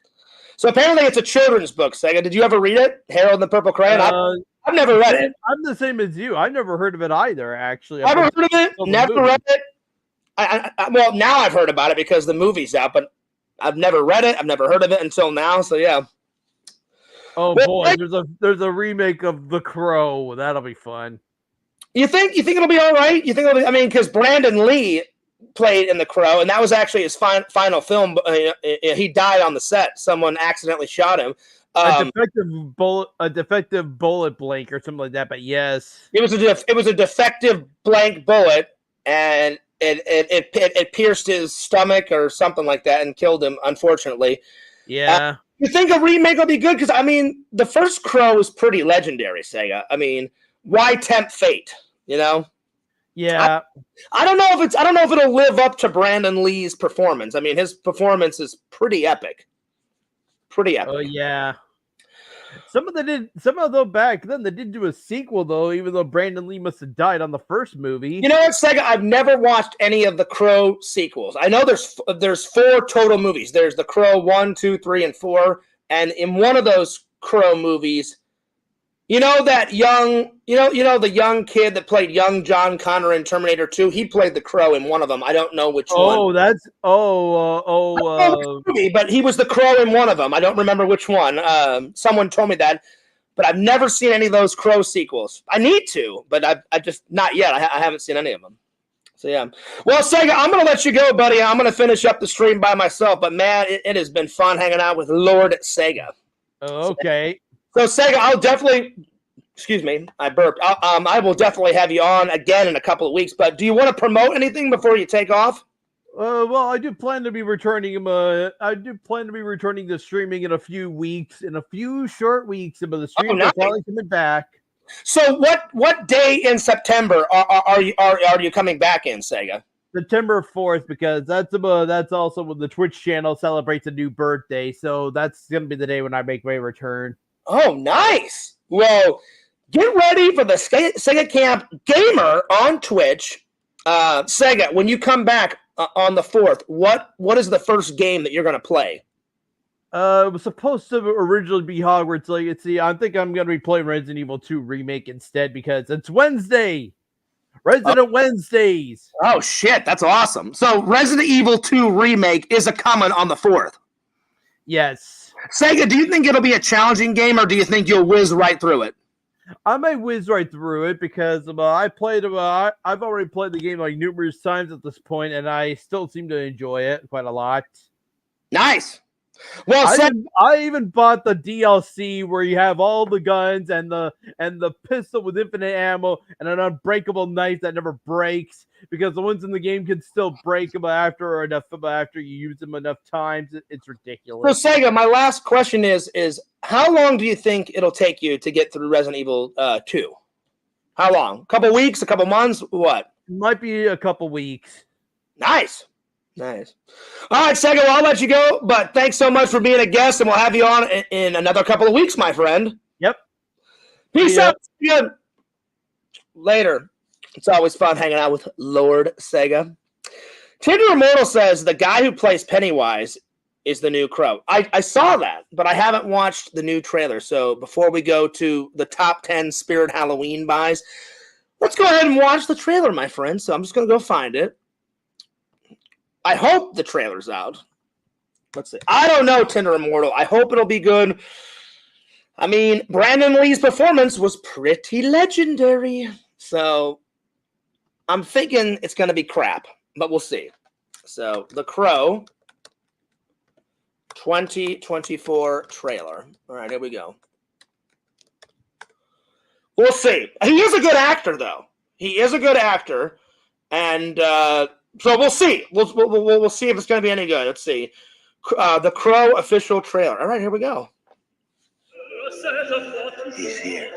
apparently it's a children's book. Sega, did you ever read it, Harold and the Purple Crayon? I've never read it. I'm the same as you. I've never heard of it either. Actually, I've never heard of it. Never read it. Well, now I've heard about it because the movie's out, but I've never read it. I've never heard of it until now. So yeah. Oh boy, there's a remake of The Crow. That'll be fun. You think it'll be all right? You think it'll be? I mean, because Brandon Lee played in The Crow, and that was actually his final film. He died on the set. Someone accidentally shot him. A defective bullet blank or something like that. But yes, it was a defective blank bullet, and it pierced his stomach or something like that and killed him. Unfortunately, yeah. You think a remake will be good? Because I mean, the first Crow is pretty legendary. Sega. I mean, why tempt fate? You know. Yeah. I don't know if it'll live up to Brandon Lee's performance. I mean, his performance is pretty epic. Pretty epic. Oh yeah. Some of them back then they did do a sequel though, even though Brandon Lee must have died on the first movie. You know what, Sega? I've never watched any of the Crow sequels. I know there's 4 total movies. There's the Crow 1, 2, 3, and 4, and in one of those Crow movies, you know that the young kid that played young John Connor in Terminator 2. He played the Crow in one of them. I don't know which one. Movie, but he was the Crow in one of them. I don't remember which one. Someone told me that, but I've never seen any of those Crow sequels. I need to, but I just not yet. I haven't seen any of them. So yeah. Well, Sega, I'm gonna let you go, buddy. I'm gonna finish up the stream by myself. But man, it has been fun hanging out with Lord Sega. Okay. So Sega, I'll definitely. Excuse me, I burped. I will definitely have you on again in a couple of weeks. But do you want to promote anything before you take off? Well, I do plan to be returning the streaming in a few weeks, in a few short weeks. But the stream is probably coming back. So what day in September are you coming back in, Sega? September 4th, because that's also when the Twitch channel celebrates a new birthday. So that's gonna be the day when I make my return. Oh, nice. Well, get ready for the Sega Camp Gamer on Twitch. Sega, when you come back on the 4th, what is the first game that you're going to play? It was supposed to originally be Hogwarts Legacy. I think I'm going to be playing Resident Evil 2 Remake instead because it's Wednesday. Resident Wednesdays. Oh, shit. That's awesome. So Resident Evil 2 Remake is coming on the 4th. Yes. Sega, do you think it'll be a challenging game, or do you think you'll whiz right through it? I may whiz right through it because I've already played the game like numerous times at this point, and I still seem to enjoy it quite a lot. Nice. Well, I even bought the DLC where you have all the guns and the pistol with infinite ammo and an unbreakable knife that never breaks, because the ones in the game can still break them after you use them enough times. It's ridiculous. So Sega, my last question is how long do you think it'll take you to get through Resident Evil 2? How long? A couple weeks? A couple months? What? Might be a couple weeks. Nice. All right, Sega, well, I'll let you go, but thanks so much for being a guest, and we'll have you on in another couple of weeks, my friend. Yep. Peace out. Good. Later. It's always fun hanging out with Lord Sega. Tinder Immortal says the guy who plays Pennywise is the new Crow. I saw that, but I haven't watched the new trailer. So before we go to the top 10 Spirit Halloween buys, let's go ahead and watch the trailer, my friend. So I'm just going to go find it. I hope the trailer's out. Let's see. I don't know, Tinder Immortal. I hope it'll be good. I mean, Brandon Lee's performance was pretty legendary. So I'm thinking it's going to be crap, but we'll see. So The Crow. 2024 trailer. All right, here we go. We'll see. He is a good actor, though. He is a good actor, and so we'll see. We'll see if it's going to be any good. Let's see. The Crow official trailer. All right, here we go. He's here.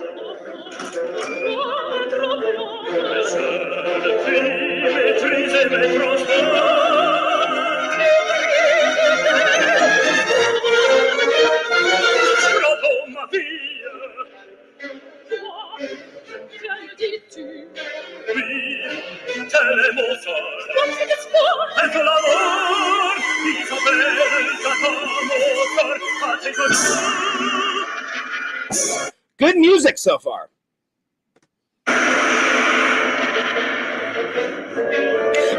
Good music so far.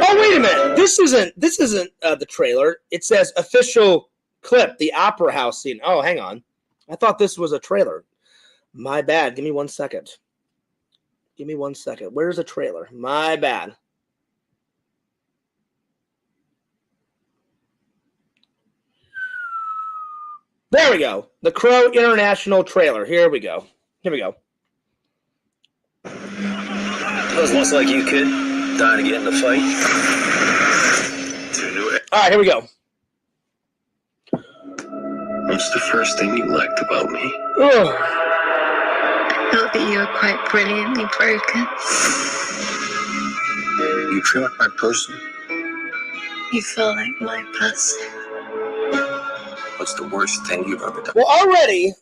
Oh, wait a minute. This isn't the trailer. It says official clip, the opera house scene. Oh, hang on. I thought this was a trailer. My bad. Give me 1 second. Give me 1 second. Where's the trailer? My bad. There we go. The Crow International trailer. Here we go. Here we go. Doesn't look like you, kid. Dying to get in the fight. All right, here we go. What's the first thing you liked about me? Ugh. I felt that you were quite brilliantly broken. You feel like my person? You felt like my person. What's the worst thing you've ever done? Well, already,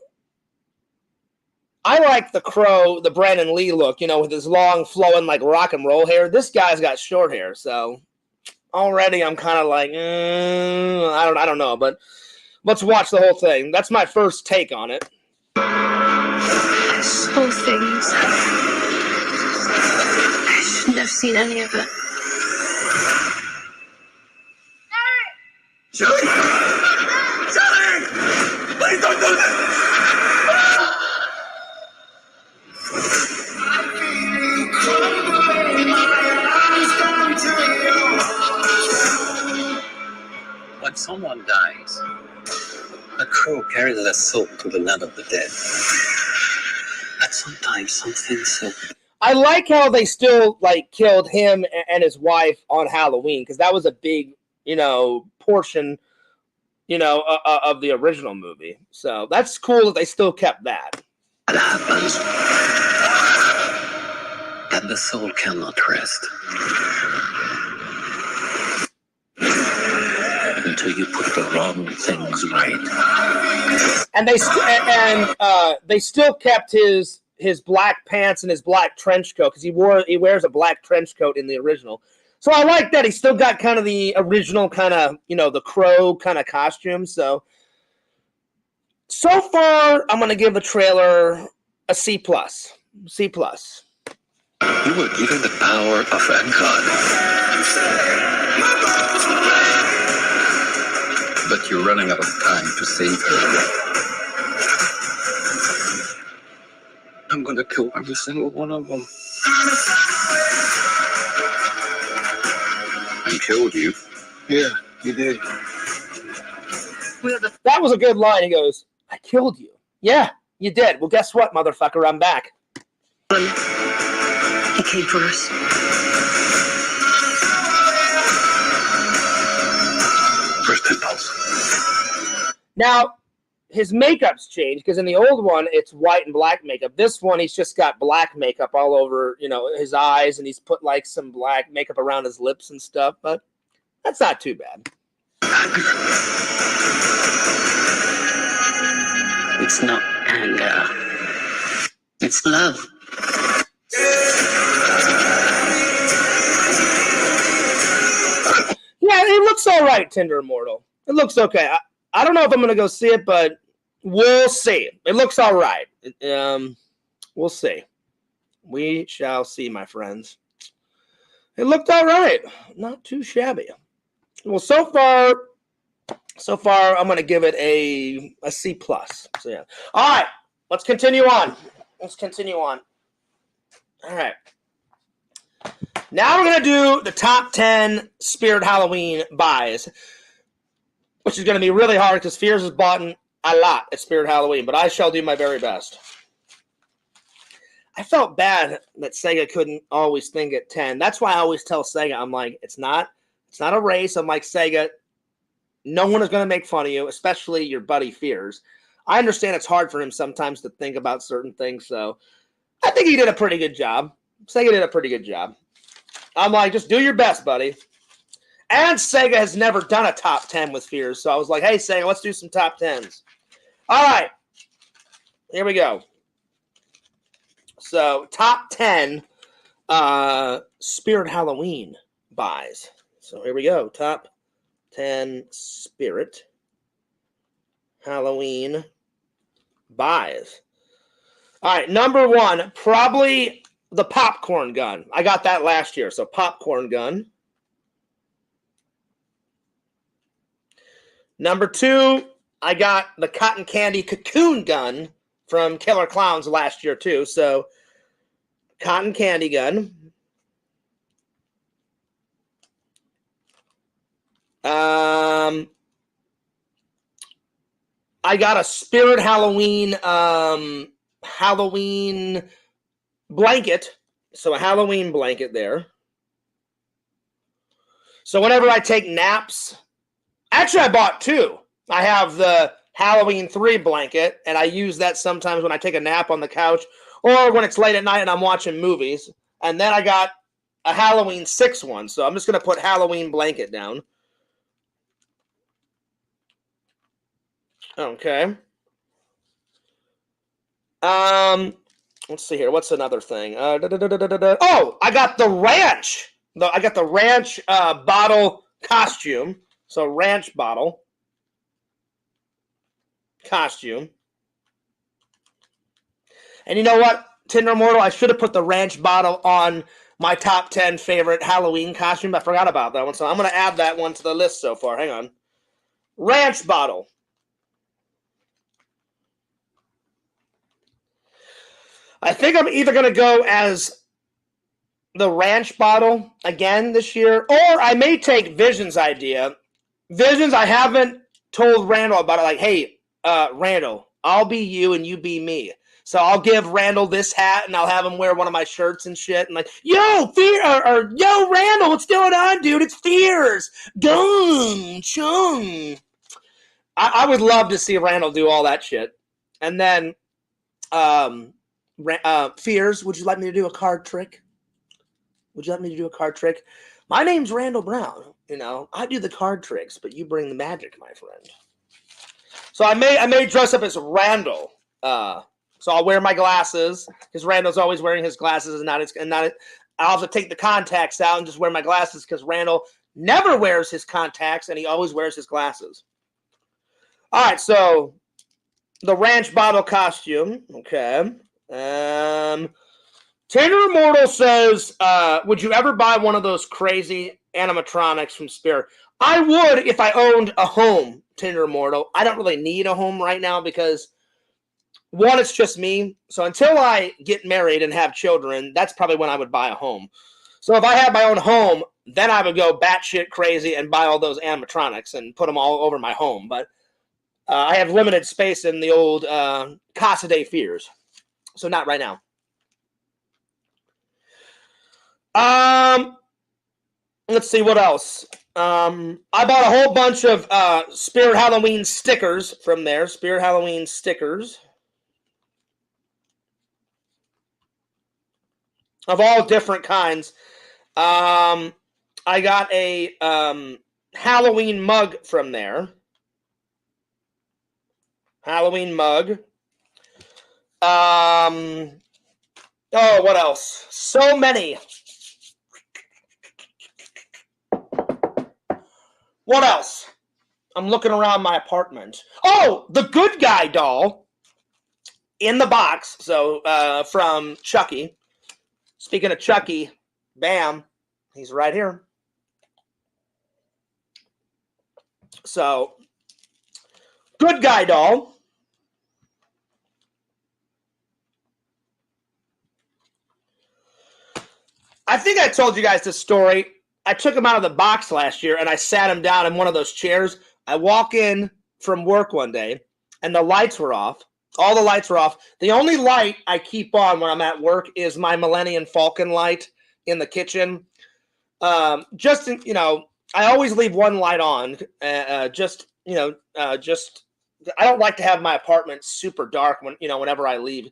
I like the Crow, the Brandon Lee look, you know, with his long, flowing, like, rock and roll hair. This guy's got short hair, so already I'm kind of like, I don't know, but let's watch the whole thing. That's my first take on it. I saw things. I shouldn't have seen any of it. Julie! Julie! Please don't do this! When someone dies, a crow carries their soul to the land of the dead. And sometimes something so... I like how they still, like, killed him and his wife on Halloween, because that was a big, you know, portion, you know, of the original movie. So that's cool that they still kept that. What happens? That the soul cannot rest until you put the wrong things right. And they still kept his black pants and his black trench coat, because he wears a black trench coat in the original. So I like that he still got kind of the original kind of, you know, the Crow kind of costume. So far, I'm going to give the trailer a C+. C+. You were given the power of a god. But you're running out of time to save her. I'm going to kill every single one of them. I killed you. Yeah, you did. That was a good line. He goes, I killed you. Yeah, you did. Well, guess what, motherfucker? I'm back. He came for us. First impulse. Now, his makeup's changed, because in the old one, it's white and black makeup. This one, he's just got black makeup all over, you know, his eyes, and he's put, like, some black makeup around his lips and stuff, but that's not too bad. It's not anger. It's love. Yeah, it looks all right, Tinder Immortal. It looks okay. I don't know if I'm going to go see it, but we'll see. It looks all right. We'll see. We shall see, my friends. It looked all right. Not too shabby. Well, so far, I'm going to give it a C+. So, yeah. All right. Let's continue on. All right. Now we're going to do the top 10 Spirit Halloween buys. which is going to be really hard because Fears has bought a lot at Spirit Halloween, but I shall do my very best. I felt bad that Sega couldn't always think at 10. That's why I always tell Sega, I'm like, it's not a race. I'm like, Sega, no one is going to make fun of you, especially your buddy Fears. I understand it's hard for him sometimes to think about certain things, so I think he did a pretty good job. Sega did a pretty good job. I'm like, just do your best, buddy. And Sega has never done a top 10 with Fears, so I was like, hey, Sega, let's do some top 10s. All right. Here we go. So, top 10 Spirit Halloween buys. So, here we go. Top 10 Spirit Halloween buys. All right, number 1, probably the popcorn gun. I got that last year, so popcorn gun. Number 2, I got the cotton candy cocoon gun from Killer Clowns last year too. So cotton candy gun. I got a Spirit Halloween Halloween blanket. So a Halloween blanket there. So whenever I take naps, actually I bought 2. I have the Halloween 3 blanket, and I use that sometimes when I take a nap on the couch or when it's late at night and I'm watching movies. And then I got a Halloween 6 one, so I'm just going to put Halloween blanket down. Okay. Let's see here. What's another thing? Oh, I got the ranch. I got the ranch bottle costume. So ranch bottle costume. And you know what, Tinder Immortal? I should have put the ranch bottle on my top 10 favorite Halloween costume. I forgot about that one, so I'm going to add that one to the list so far. Hang on. Ranch bottle. I think I'm either going to go as the ranch bottle again this year, or I may take Vision's idea. Visions, I haven't told Randall about it. Like, hey, Randall, I'll be you and you be me. So I'll give Randall this hat and I'll have him wear one of my shirts and shit. And like, yo, yo, Randall, what's going on, dude? It's Fears. Dung, chung. I would love to see Randall do all that shit. And then, Fears, would you like me to do a card trick? Would you like me to do a card trick? My name's Randall Brown. You know, I do the card tricks, but you bring the magic, my friend. So I may dress up as Randall. So I'll wear my glasses because Randall's always wearing his glasses, and I'll have to take the contacts out and just wear my glasses because Randall never wears his contacts and he always wears his glasses. All right, so the ranch bottle costume. Okay. Tanner Immortal says, would you ever buy one of those crazy animatronics from Spirit? I would if I owned a home, Tinder Immortal. I don't really need a home right now because, one, it's just me. So until I get married and have children, that's probably when I would buy a home. So if I had my own home, then I would go batshit crazy and buy all those animatronics and put them all over my home. But I have limited space in the old Casa de Fears. So not right now. Let's see what else. I bought a whole bunch of Spirit Halloween stickers from there. Spirit Halloween stickers of all different kinds. I got a Halloween mug from there. Halloween mug. Oh, what else? So many. What else? I'm looking around my apartment. Oh, the Good Guy doll in the box. So from Chucky. Speaking of Chucky, bam, he's right here. So, Good Guy doll. I think I told you guys this story. I took him out of the box last year and I sat him down in one of those chairs. I walk in from work one day, and the lights were off. All the lights were off. The only light I keep on when I'm at work is my Millennium Falcon light in the kitchen. I always leave one light on. I don't like to have my apartment super dark whenever I leave.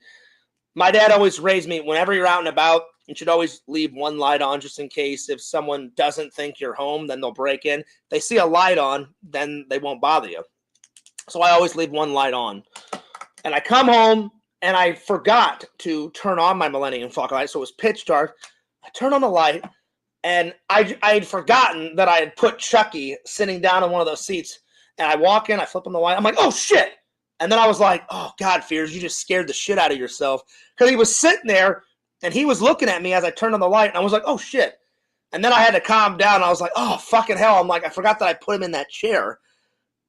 My dad always raised me, whenever you're out and about, you should always leave one light on just in case if someone doesn't think you're home, then they'll break in. They see a light on, then they won't bother you. So I always leave one light on. And I come home, and I forgot to turn on my Millennium Falcon light, so it was pitch dark. I turn on the light, and I had forgotten that I had put Chucky sitting down on one of those seats. And I walk in, I flip on the light. I'm like, oh, shit. And then I was like, oh, God, Fears, you just scared the shit out of yourself. Because he was sitting there, and he was looking at me as I turned on the light. And I was like, oh, shit. And then I had to calm down. I was like, oh, fucking hell. I'm like, I forgot that I put him in that chair.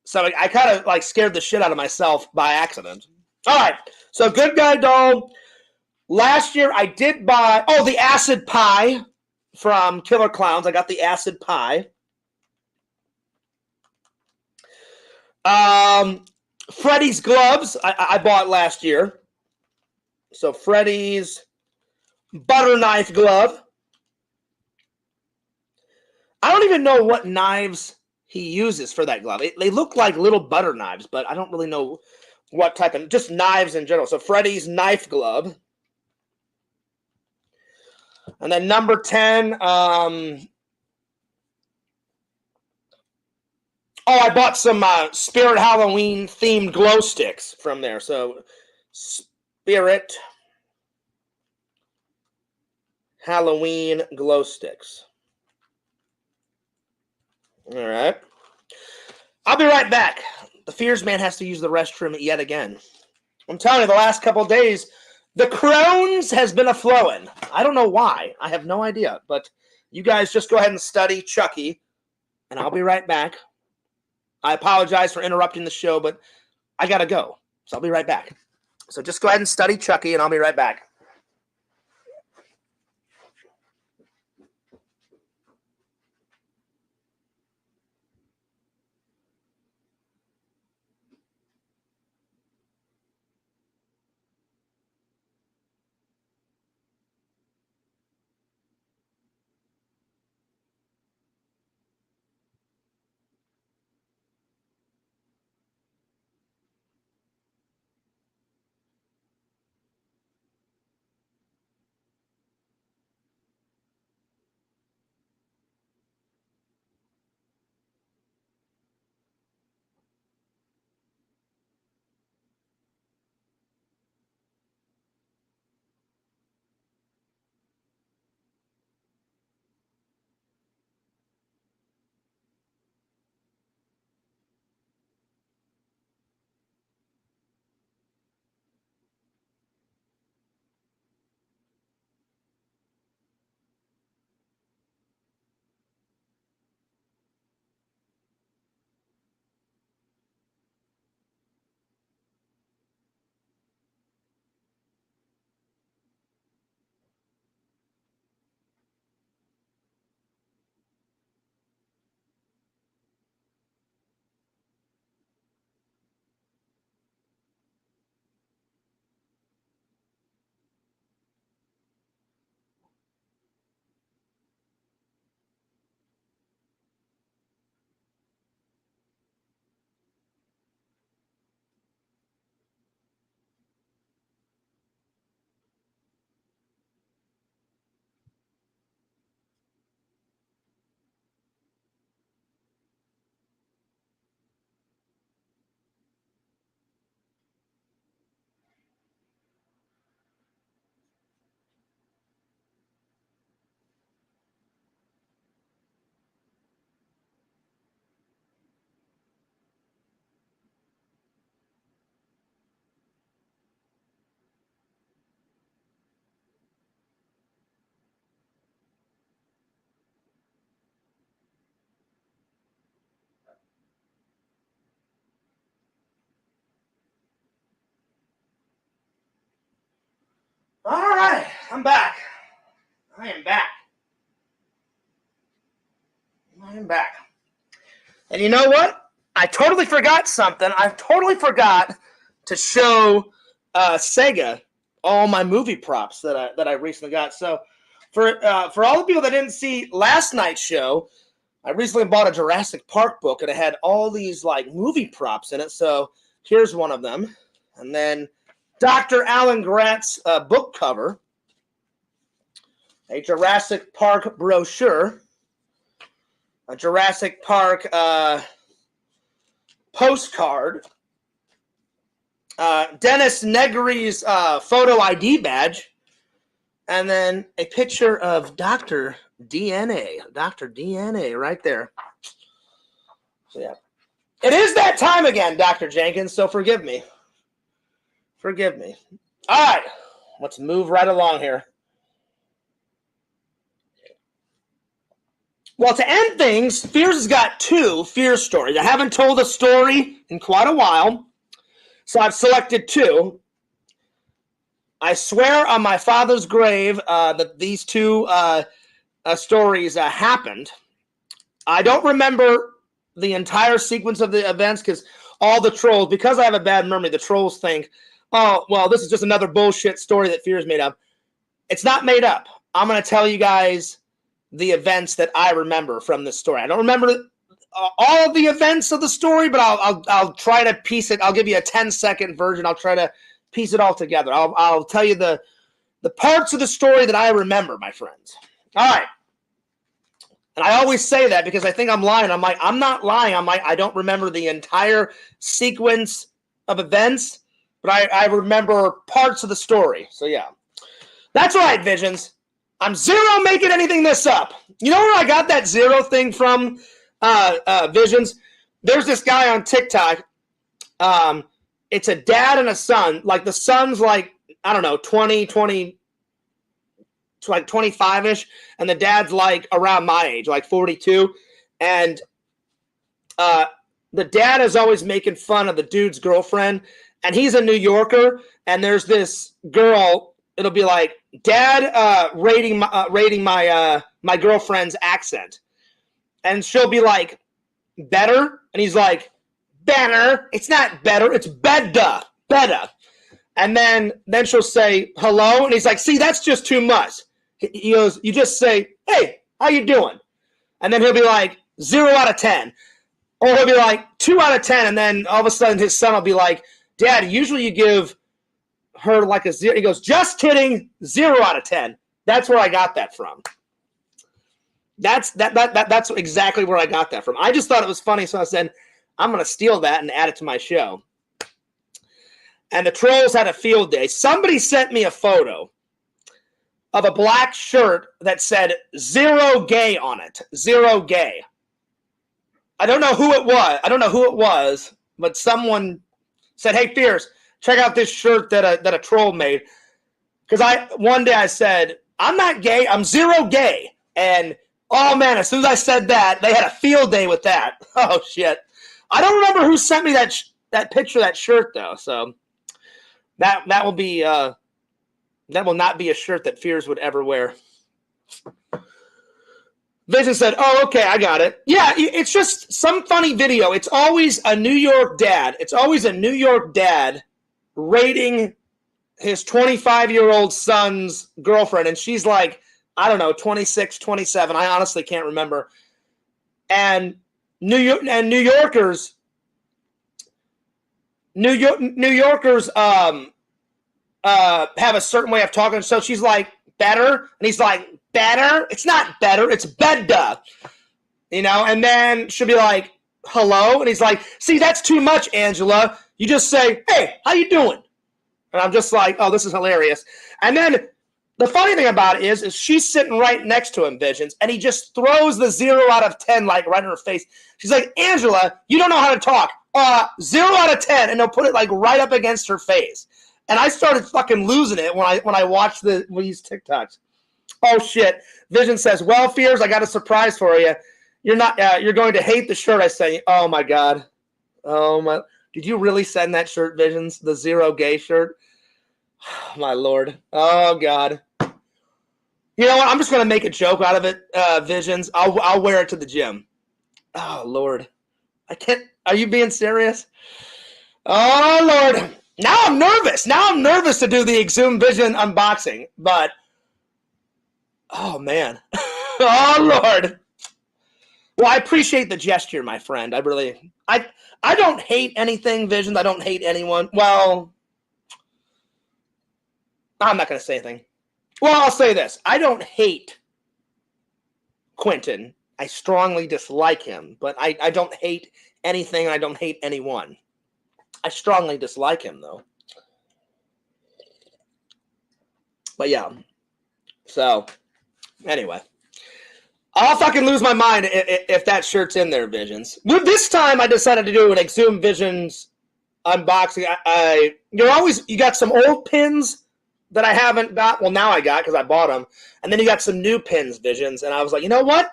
So I kind of like scared the shit out of myself by accident. All right. So Good Guy Doll. Last year I did buy, the Acid Pie from Killer Clowns. I got the Acid Pie. Freddy's gloves I bought last year. So Freddy's butter knife glove. I don't even know what knives he uses for that glove. They look like little butter knives, but I don't really know what type of, just knives in general. So Freddy's knife glove. And then number 10, I bought some Spirit Halloween themed glow sticks from there. So Spirit Halloween glow sticks. All right. I'll be right back. The Fears man has to use the restroom yet again. I'm telling you, the last couple of days, the Crohn's has been a-flowing. I don't know why. I have no idea. But you guys just go ahead and study Chucky, and I'll be right back. I apologize for interrupting the show, but I got to go. So I'll be right back. So just go ahead and study Chucky, and I'll be right back. All right, I'm back. I am back. I am back. And you know what? I totally forgot something. I totally forgot to show Sega all my movie props that I recently got. So for all the people that didn't see last night's show, I recently bought a Jurassic Park book, and it had all these like movie props in it. So here's one of them, and then Dr. Alan Grant's book cover, a Jurassic Park brochure, a Jurassic Park postcard, Dennis Negri's photo ID badge, and then a picture of Dr. DNA. Dr. DNA right there. So, yeah. It is that time again, Dr. Jenkins, so forgive me. Forgive me. All right. Let's move right along here. Well, to end things, Fears has got 2 Fears stories. I haven't told a story in quite a while, so I've selected 2. I swear on my father's grave that these 2 stories happened. I don't remember the entire sequence of the events because all the trolls, because I have a bad memory, the trolls think, oh, well, this is just another bullshit story that Fears made up. It's not made up. I'm going to tell you guys the events that I remember from this story. I don't remember all of the events of the story, but I'll try to piece it. I'll give you a 10-second version. I'll try to piece it all together. I'll tell you the parts of the story that I remember, my friends. All right. And I always say that because I think I'm lying. I'm like, I'm not lying. I'm like, I don't remember the entire sequence of events, but I remember parts of the story. So yeah, that's right, Visions. I'm zero making anything this up. You know where I got that zero thing from, Visions? There's this guy on TikTok. It's a dad and a son. Like the son's like, I don't know, 20, like 25-ish. And the dad's like around my age, like 42. And the dad is always making fun of the dude's girlfriend. And he's a New Yorker. And there's this girl. It'll be like, Dad rating my girlfriend's accent. And she'll be like, better? And he's like, better? It's not better. It's better. Better. And then she'll say, hello? And he's like, see, that's just too much. He goes, you just say, hey, how you doing? And then he'll be like, 0 out of 10. Or he'll be like, 2 out of 10. And then all of a sudden his son will be like, Dad, usually you give her like a 0. He goes, just kidding, 0 out of 10. That's where I got that from. That's exactly where I got that from. I just thought it was funny, so I said, I'm going to steal that and add it to my show. And the trolls had a field day. Somebody sent me a photo of a black shirt that said 0 gay on it. 0 gay. I don't know who it was. But someone said, hey, Fierce, check out this shirt that a troll made. Because one day I said, I'm not gay, I'm 0 gay. And oh man, as soon as I said that, they had a field day with that. Oh shit. I don't remember who sent me that picture of that shirt though. So that will be that will not be a shirt that Fears would ever wear. Vision said, oh, okay, I got it. Yeah, it's just some funny video. It's always a New York dad. It's always a New York dad rating his 25-year-old son's girlfriend. And she's like, I don't know, 26, 27. I honestly can't remember. And New Yorkers have a certain way of talking. So she's like, better? And he's like, better? It's not better, it's bedda. You know, and then she'll be like, hello? And he's like, see, that's too much, Angela. You just say, hey, how you doing? And I'm just like, oh, this is hilarious. And then the funny thing about it is she's sitting right next to him, Visions, and he just throws the 0 out of 10 like right in her face. She's like, Angela, you don't know how to talk. 0 out of 10, and they'll put it like right up against her face. And I started fucking losing it when I watched these TikToks. Oh shit! Vision says, "Well, Fears, I got a surprise for you. You're going to hate the shirt I sent you." Oh my god! Oh my! Did you really send that shirt, Visions? The 0 gay shirt? My lord! Oh god! You know what? I'm just gonna make a joke out of it, Visions. I'll wear it to the gym. Oh lord! I can't. Are you being serious? Oh, Lord. Now I'm nervous. Now I'm nervous to do the Exhumed Vision unboxing. But, oh, man. Oh, Lord. Well, I appreciate the gesture, my friend. I don't hate anything, Visions. I don't hate anyone. Well, I'm not going to say anything. Well, I'll say this. I don't hate Quentin. I strongly dislike him. But I don't hate anything. I don't hate anyone. I strongly dislike him, though. But, yeah. So, anyway. I'll fucking lose my mind if that shirt's in there, Visions. Well, this time I decided to do an Exhumed Visions unboxing. You got some old pins that I haven't got. Well, now I got because I bought them. And then you got some new pins, Visions. And I was like, you know what?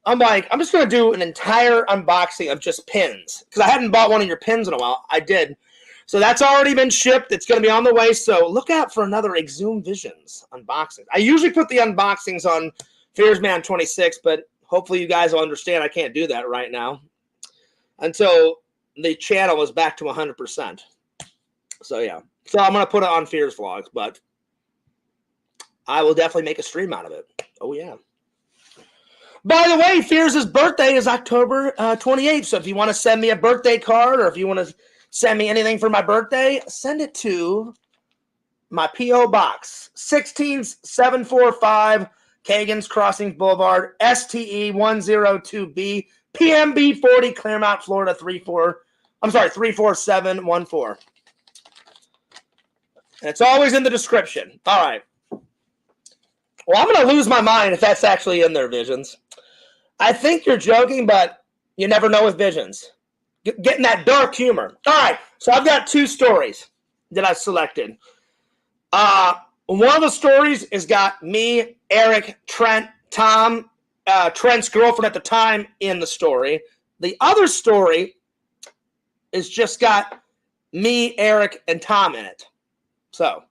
I'm just going to do an entire unboxing of just pins. Because I hadn't bought one of your pins in a while. I did. So that's already been shipped. It's going to be on the way. So look out for another Exhumed Visions unboxing. I usually put the unboxings on Fearsman 26, but hopefully you guys will understand I can't do that right now until the channel is back to 100%. So, yeah. So I'm going to put it on Fears Vlogs, but I will definitely make a stream out of it. Oh, yeah. By the way, Fears' birthday is October 28th, so if you want to send me a birthday card or if you want to send me anything for my birthday, send it to my P.O. Box, 16745 CAGAN's Crossings Boulevard, STE 102B, PMB 40, Claremont, Florida 34714. And it's always in the description. All right. Well, I'm going to lose my mind if that's actually in there, Visions. I think you're joking, but you never know with Visions. Getting that dark humor. All right. So I've got two stories that I've selected. One of the stories has got me, Eric, Trent, Tom, Trent's girlfriend at the time in the story. The other story is just got me, Eric, and Tom in it. So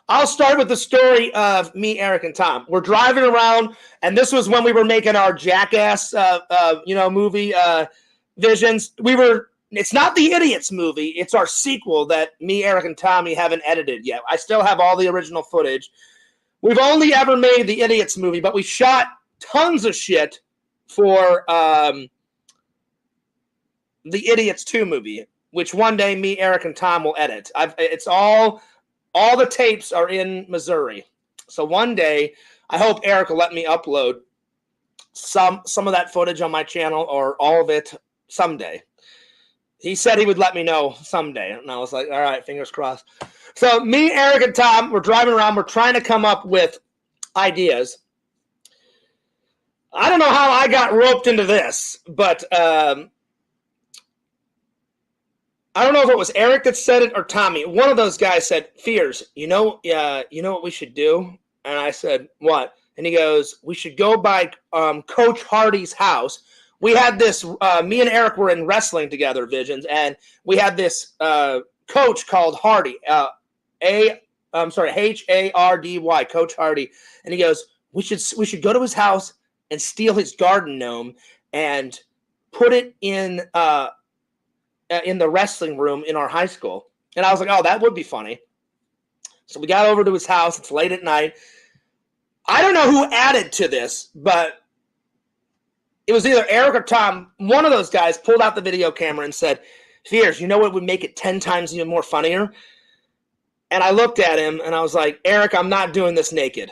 I'll start with the story of me, Eric, and Tom. We're driving around, and this was when we were making our Jackass, movie Visions. It's not the Idiots movie. It's our sequel that me, Eric, and Tommy haven't edited yet. I still have all the original footage. We've only ever made the Idiots movie, but we shot tons of shit for the Idiots 2 movie, which one day me, Eric, and Tom will edit. It's all the tapes are in Missouri. So one day, I hope Eric will let me upload some of that footage on my channel or all of it someday. He said he would let me know someday. And I was like, all right, fingers crossed. So me, Eric, and Tom, we're driving around. We're trying to come up with ideas. I don't know how I got roped into this, but I don't know if it was Eric that said it or Tommy. One of those guys said, Fears, you know what we should do? And I said, what? And he goes, we should go by Coach Hardy's house. We had this, me and Eric were in wrestling together, Visions, and we had this coach called Hardy, Hardy, Coach Hardy. And he goes, we should go to his house and steal his garden gnome and put it in the wrestling room in our high school. And I was like, oh, that would be funny. So we got over to his house. It's late at night. I don't know who added to this, but it was either Eric or Tom. One of those guys pulled out the video camera and said, Fears, you know what would make it 10 times even more funnier? And I looked at him and I was like, Eric, I'm not doing this naked.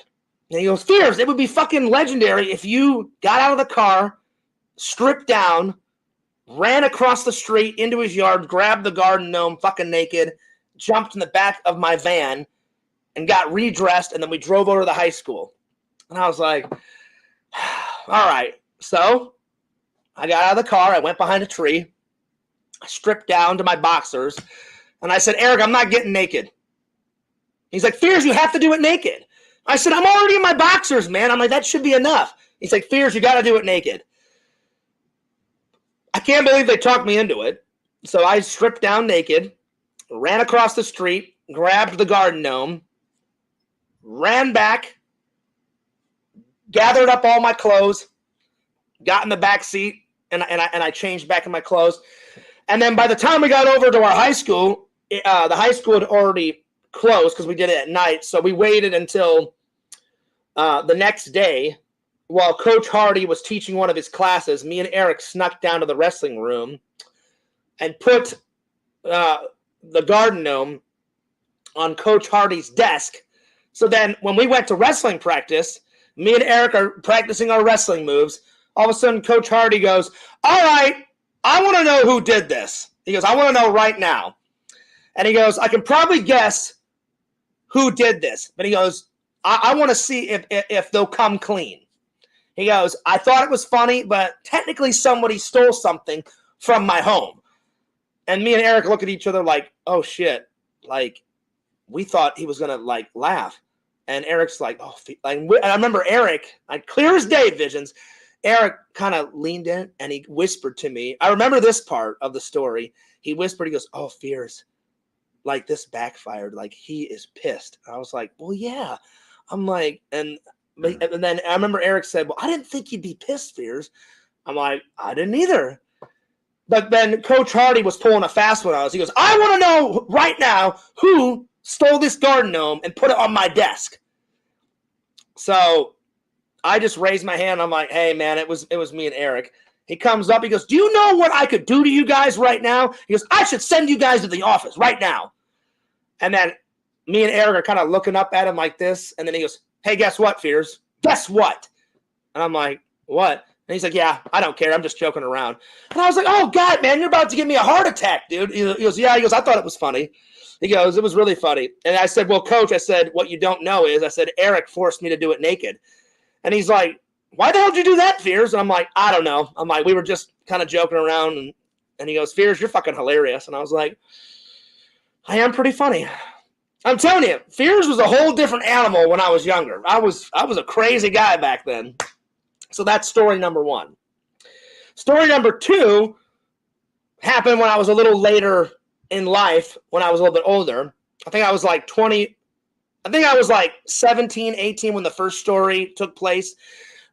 And he goes, Fears, it would be fucking legendary if you got out of the car, stripped down, ran across the street into his yard, grabbed the garden gnome fucking naked, jumped in the back of my van, and got redressed, and then we drove over to the high school. And I was like, all right. So I got out of the car. I went behind a tree. I stripped down to my boxers. And I said, Eric, I'm not getting naked. He's like, Fears, you have to do it naked. I said, I'm already in my boxers, man. I'm like, that should be enough. He's like, Fears, you got to do it naked. I can't believe they talked me into it. So I stripped down naked, ran across the street, grabbed the garden gnome, ran back, gathered up all my clothes, got in the back seat, and I changed back in my clothes. And then by the time we got over to our high school, the high school had already closed because we did it at night. So we waited until the next day while Coach Hardy was teaching one of his classes. Me and Eric snuck down to the wrestling room and put the garden gnome on Coach Hardy's desk. So then when we went to wrestling practice, me and Eric are practicing our wrestling moves. All of a sudden, Coach Hardy goes, all right, I want to know who did this. He goes, I want to know right now. And he goes, I can probably guess who did this. But he goes, I want to see if they'll come clean. He goes, I thought it was funny, but technically somebody stole something from my home. And me and Eric look at each other like, oh, shit. Like, we thought he was going to, like, laugh. And Eric's like, oh, like, and I remember Eric, like, clear as day visions, Eric kind of leaned in and he whispered to me. I remember this part of the story. He whispered, he goes, oh, Fears, like this backfired. Like he is pissed. I was like, well, yeah. I'm like, and then I remember Eric said, well, I didn't think you'd be pissed, Fears. I'm like, I didn't either. But then Coach Hardy was pulling a fast one on us. He goes, I want to know right now who stole this garden gnome and put it on my desk. So I just raised my hand. I'm like, hey, man, it was me and Eric. He comes up. He goes, do you know what I could do to you guys right now? He goes, I should send you guys to the office right now. And then me and Eric are kind of looking up at him like this. And then he goes, hey, guess what, Fears? Guess what? And I'm like, what? And he's like, yeah, I don't care. I'm just joking around. And I was like, oh, God, man, you're about to give me a heart attack, dude. He goes, yeah. He goes, I thought it was funny. He goes, it was really funny. And I said, well, Coach, I said, what you don't know is, I said, Eric forced me to do it naked. And he's like, why the hell did you do that, Fears? And I'm like, I don't know. I'm like, we were just kind of joking around. And he goes, Fears, you're fucking hilarious. And I was like, I am pretty funny. I'm telling you, Fears was a whole different animal when I was younger. I was a crazy guy back then. So that's story number one. Story number two happened when I was a little later in life, when I was a little bit older. I think I was like 20. I think I was like 17, 18 when the first story took place.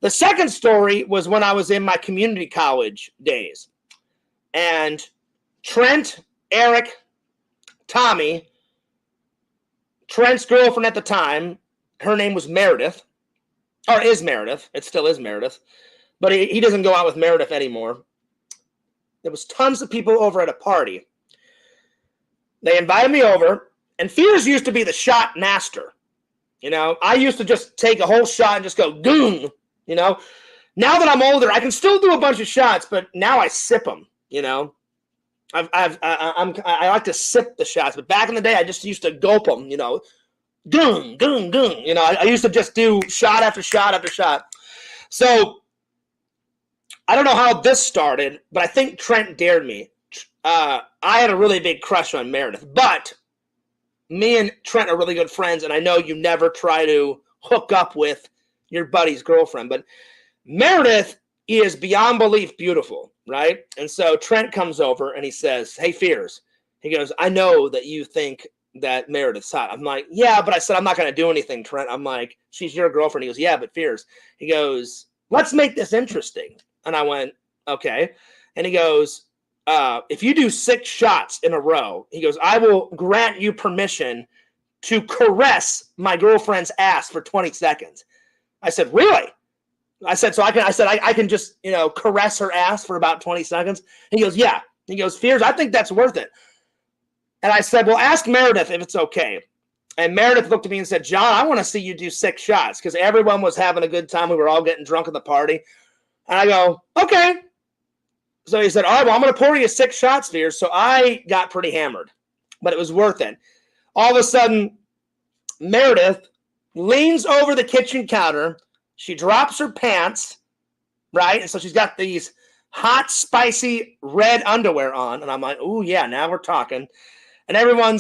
The second story was when I was in my community college days. And Trent, Eric, Tommy, Trent's girlfriend at the time, her name was Meredith, or is Meredith. It still is Meredith. But he doesn't go out with Meredith anymore. There was tons of people over at a party. They invited me over, and Fears used to be the shot master. You know, I used to just take a whole shot and just go, goon, you know. Now that I'm older, I can still do a bunch of shots, but now I sip them, you know. I like to sip the shots, but back in the day, I just used to gulp them, you know. Goon, goon, goon. You know, I used to just do shot after shot after shot. So, I don't know how this started, but I think Trent dared me. I had a really big crush on Meredith, but me and Trent are really good friends, and I know you never try to hook up with your buddy's girlfriend, but Meredith is beyond belief beautiful, right? And so Trent comes over and he says, hey, Fears. He goes, I know that you think that Meredith's hot. I'm like, yeah, but I said, I'm not going to do anything, Trent. I'm like, she's your girlfriend. He goes, yeah, but Fears. He goes, let's make this interesting. And I went, okay. And he goes, if you do 6 shots in a row, he goes, I will grant you permission to caress my girlfriend's ass for 20 seconds. I said, really? I said, I can just, you know, caress her ass for about 20 seconds. And he goes, yeah. He goes, Fears, I think that's worth it. And I said, well, ask Meredith if it's okay. And Meredith looked at me and said, John, I want to see you do 6 shots, because everyone was having a good time. We were all getting drunk at the party. And I go, okay. So he said, all right, well, I'm going to pour you 6 shots, Fears. So I got pretty hammered, but it was worth it. All of a sudden, Meredith leans over the kitchen counter. She drops her pants, right? And so she's got these hot, spicy red underwear on. And I'm like, oh, yeah, now we're talking. And everyone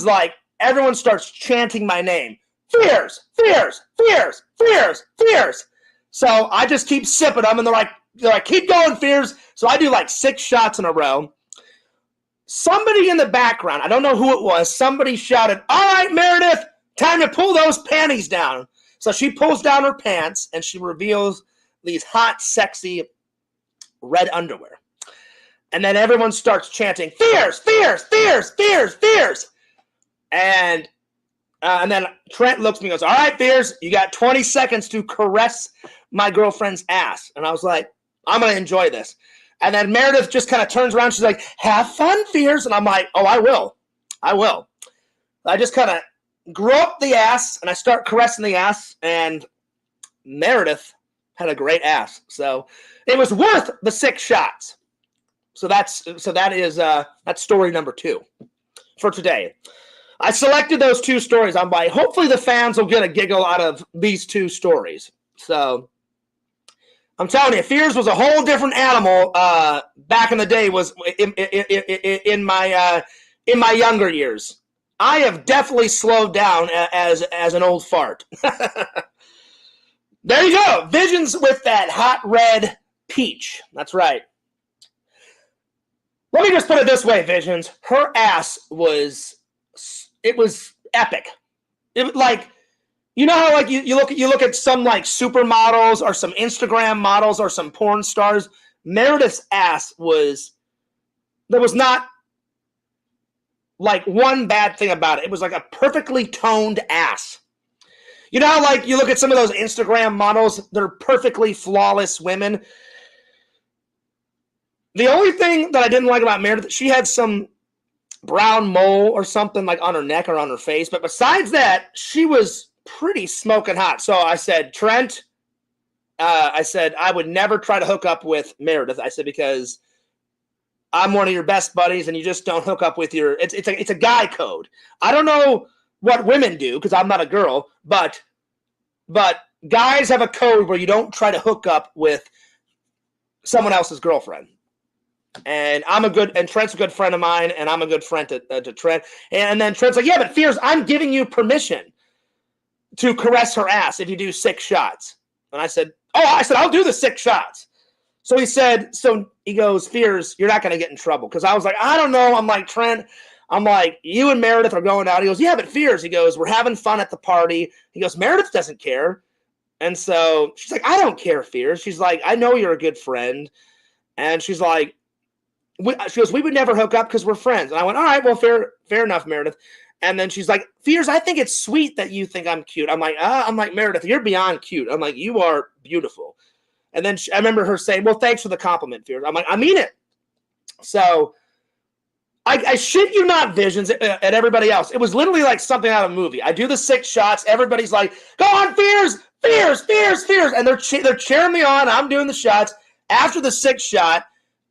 starts chanting my name. Fears, Fears, Fears, Fears, Fears. So I just keep sipping them, and they're like, keep going, Fears. So I do like 6 shots in a row. Somebody in the background, I don't know who it was, somebody shouted, all right, Meredith, time to pull those panties down. So she pulls down her pants, and she reveals these hot, sexy red underwear. And then everyone starts chanting, "Fierce, fierce, fierce, fierce, fierce." And then Trent looks at me and goes, "All right, Fierce, you got 20 seconds to caress my girlfriend's ass." And I was like, I'm going to enjoy this. And then Meredith just kind of turns around. She's like, "Have fun, Fierce." And I'm like, "Oh, I will. I will." I just kind of grope the ass, and I start caressing the ass, and Meredith had a great ass. So it was worth the 6 shots. So that is that's story number 2 for today. I selected those 2 stories. I'm like, hopefully the fans will get a giggle out of these 2 stories. So I'm telling you, Fears was a whole different animal back in the day. Was in my younger years. I have definitely slowed down as an old fart. There you go, Visions with that hot red peach. That's right. Let me just put it this way, Visions. Her ass was epic. It was like, you know how like you look at some like supermodels or some Instagram models or some porn stars. Meredith's ass there was not like one bad thing about it. It was like a perfectly toned ass. You know how like you look at some of those Instagram models, they're perfectly flawless women. The only thing that I didn't like about Meredith, she had some brown mole or something like on her neck or on her face. But besides that, she was pretty smoking hot. So I said, Trent, I would never try to hook up with Meredith. I said, because I'm one of your best buddies and you just don't hook up with it's a guy code. I don't know what women do because I'm not a girl, but guys have a code where you don't try to hook up with someone else's girlfriend. And Trent's a good friend of mine, and I'm a good friend to Trent. And then Trent's like, "Yeah, but Fears, I'm giving you permission to caress her ass if you do 6 shots." And I said, "I'll do the 6 shots." So he goes, "Fears, you're not going to get in trouble." Because I was like, I don't know. I'm like, Trent, you and Meredith are going out. He goes, "Yeah, but Fears," he goes, "we're having fun at the party." He goes, "Meredith doesn't care." And so she's like, "I don't care, Fears." She's like, "I know you're a good friend." And she's like, she goes, "We would never hook up because we're friends." And I went, "All right, well, fair enough, Meredith." And then she's like, "Fears, I think it's sweet that you think I'm cute." I'm like, "Meredith, you're beyond cute." I'm like, "You are beautiful." And then I remember her saying, "Well, thanks for the compliment, Fears." I'm like, "I mean it." So I shit you not, Visions, at everybody else. It was literally like something out of a movie. I do the 6 shots. Everybody's like, "Go on, Fears, Fears, Fears, Fears." And they're cheering me on. I'm doing the shots. After the 6th shot,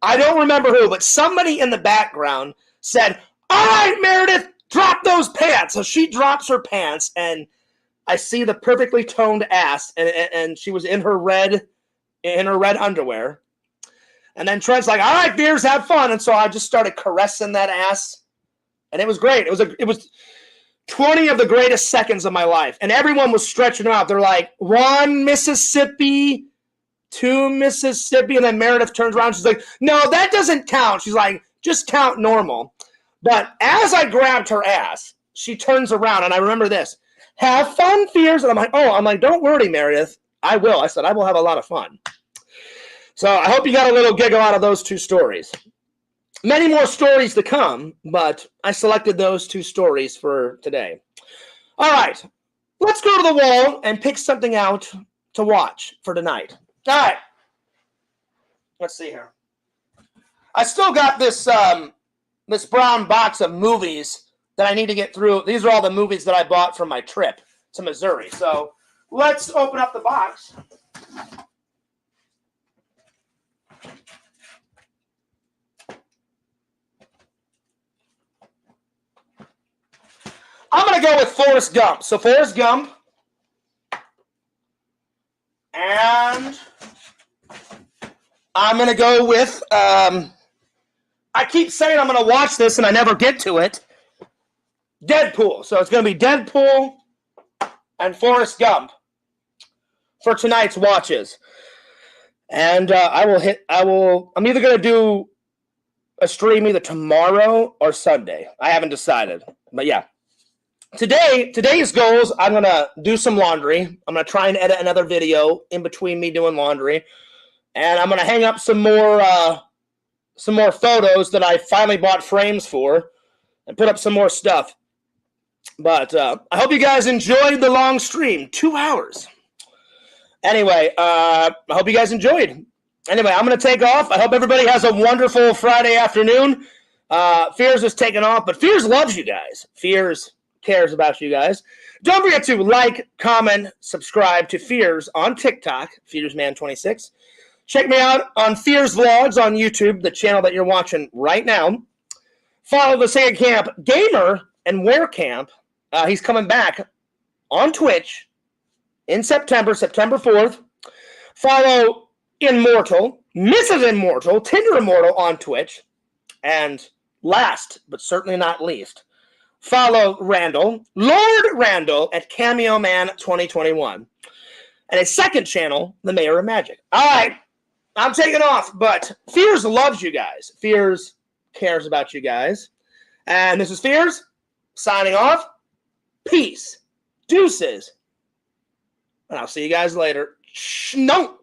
I don't remember who, but somebody in the background said, "All right, Meredith, drop those pants." So she drops her pants, and I see the perfectly toned ass, and she was in her red underwear. And then Trent's like, "All right, Fears, have fun." And so I just started caressing that ass, and it was great. It was 20 of the greatest seconds of my life, and everyone was stretching out. They're like, 1 Mississippi. 2 Mississippi, and then Meredith turns around. She's like, "No, that doesn't count." She's like, "Just count normal." But as I grabbed her ass, she turns around, and I remember this: "Have fun, Fears." And I'm like, "Don't worry, Meredith. I will." I said, "I will have a lot of fun." So I hope you got a little giggle out of those 2 stories. Many more stories to come, but I selected those 2 stories for today. All right, let's go to the wall and pick something out to watch for tonight. All right. Let's see here. I still got this this brown box of movies that I need to get through. These are all the movies that I bought from my trip to Missouri. So let's open up the box. I'm going to go with Forrest Gump. So Forrest Gump. And I'm going to go with, I keep saying I'm going to watch this and I never get to it. Deadpool. So it's going to be Deadpool and Forrest Gump for tonight's watches. And I'm either going to do a stream either tomorrow or Sunday. I haven't decided. But yeah. Today's goals, I'm going to do some laundry. I'm going to try and edit another video in between me doing laundry. And I'm going to hang up some more some more photos that I finally bought frames for and put up some more stuff. But I hope you guys enjoyed the long stream, 2 hours. Anyway, I hope you guys enjoyed. Anyway, I'm going to take off. I hope everybody has a wonderful Friday afternoon. Fears is taking off, but Fears loves you guys. Fears cares about you guys. Don't forget to like, comment, subscribe to Fears on TikTok, FearsMan26. Check me out on Fears Vlogs on YouTube, the channel that you're watching right now. Follow the Sega Camp Gamer and Werecamp. He's coming back on Twitch in September 4th. Follow Immortal, Mrs. Immortal, Tinder Immortal on Twitch. And last, but certainly not least, follow Randall, Lord Randall, at Cameo Man 2021. And his second channel, The Mayor of Magic. All right, I'm taking off, but Fears loves you guys. Fears cares about you guys. And this is Fears, signing off. Peace. Deuces. And I'll see you guys later. Schnunk.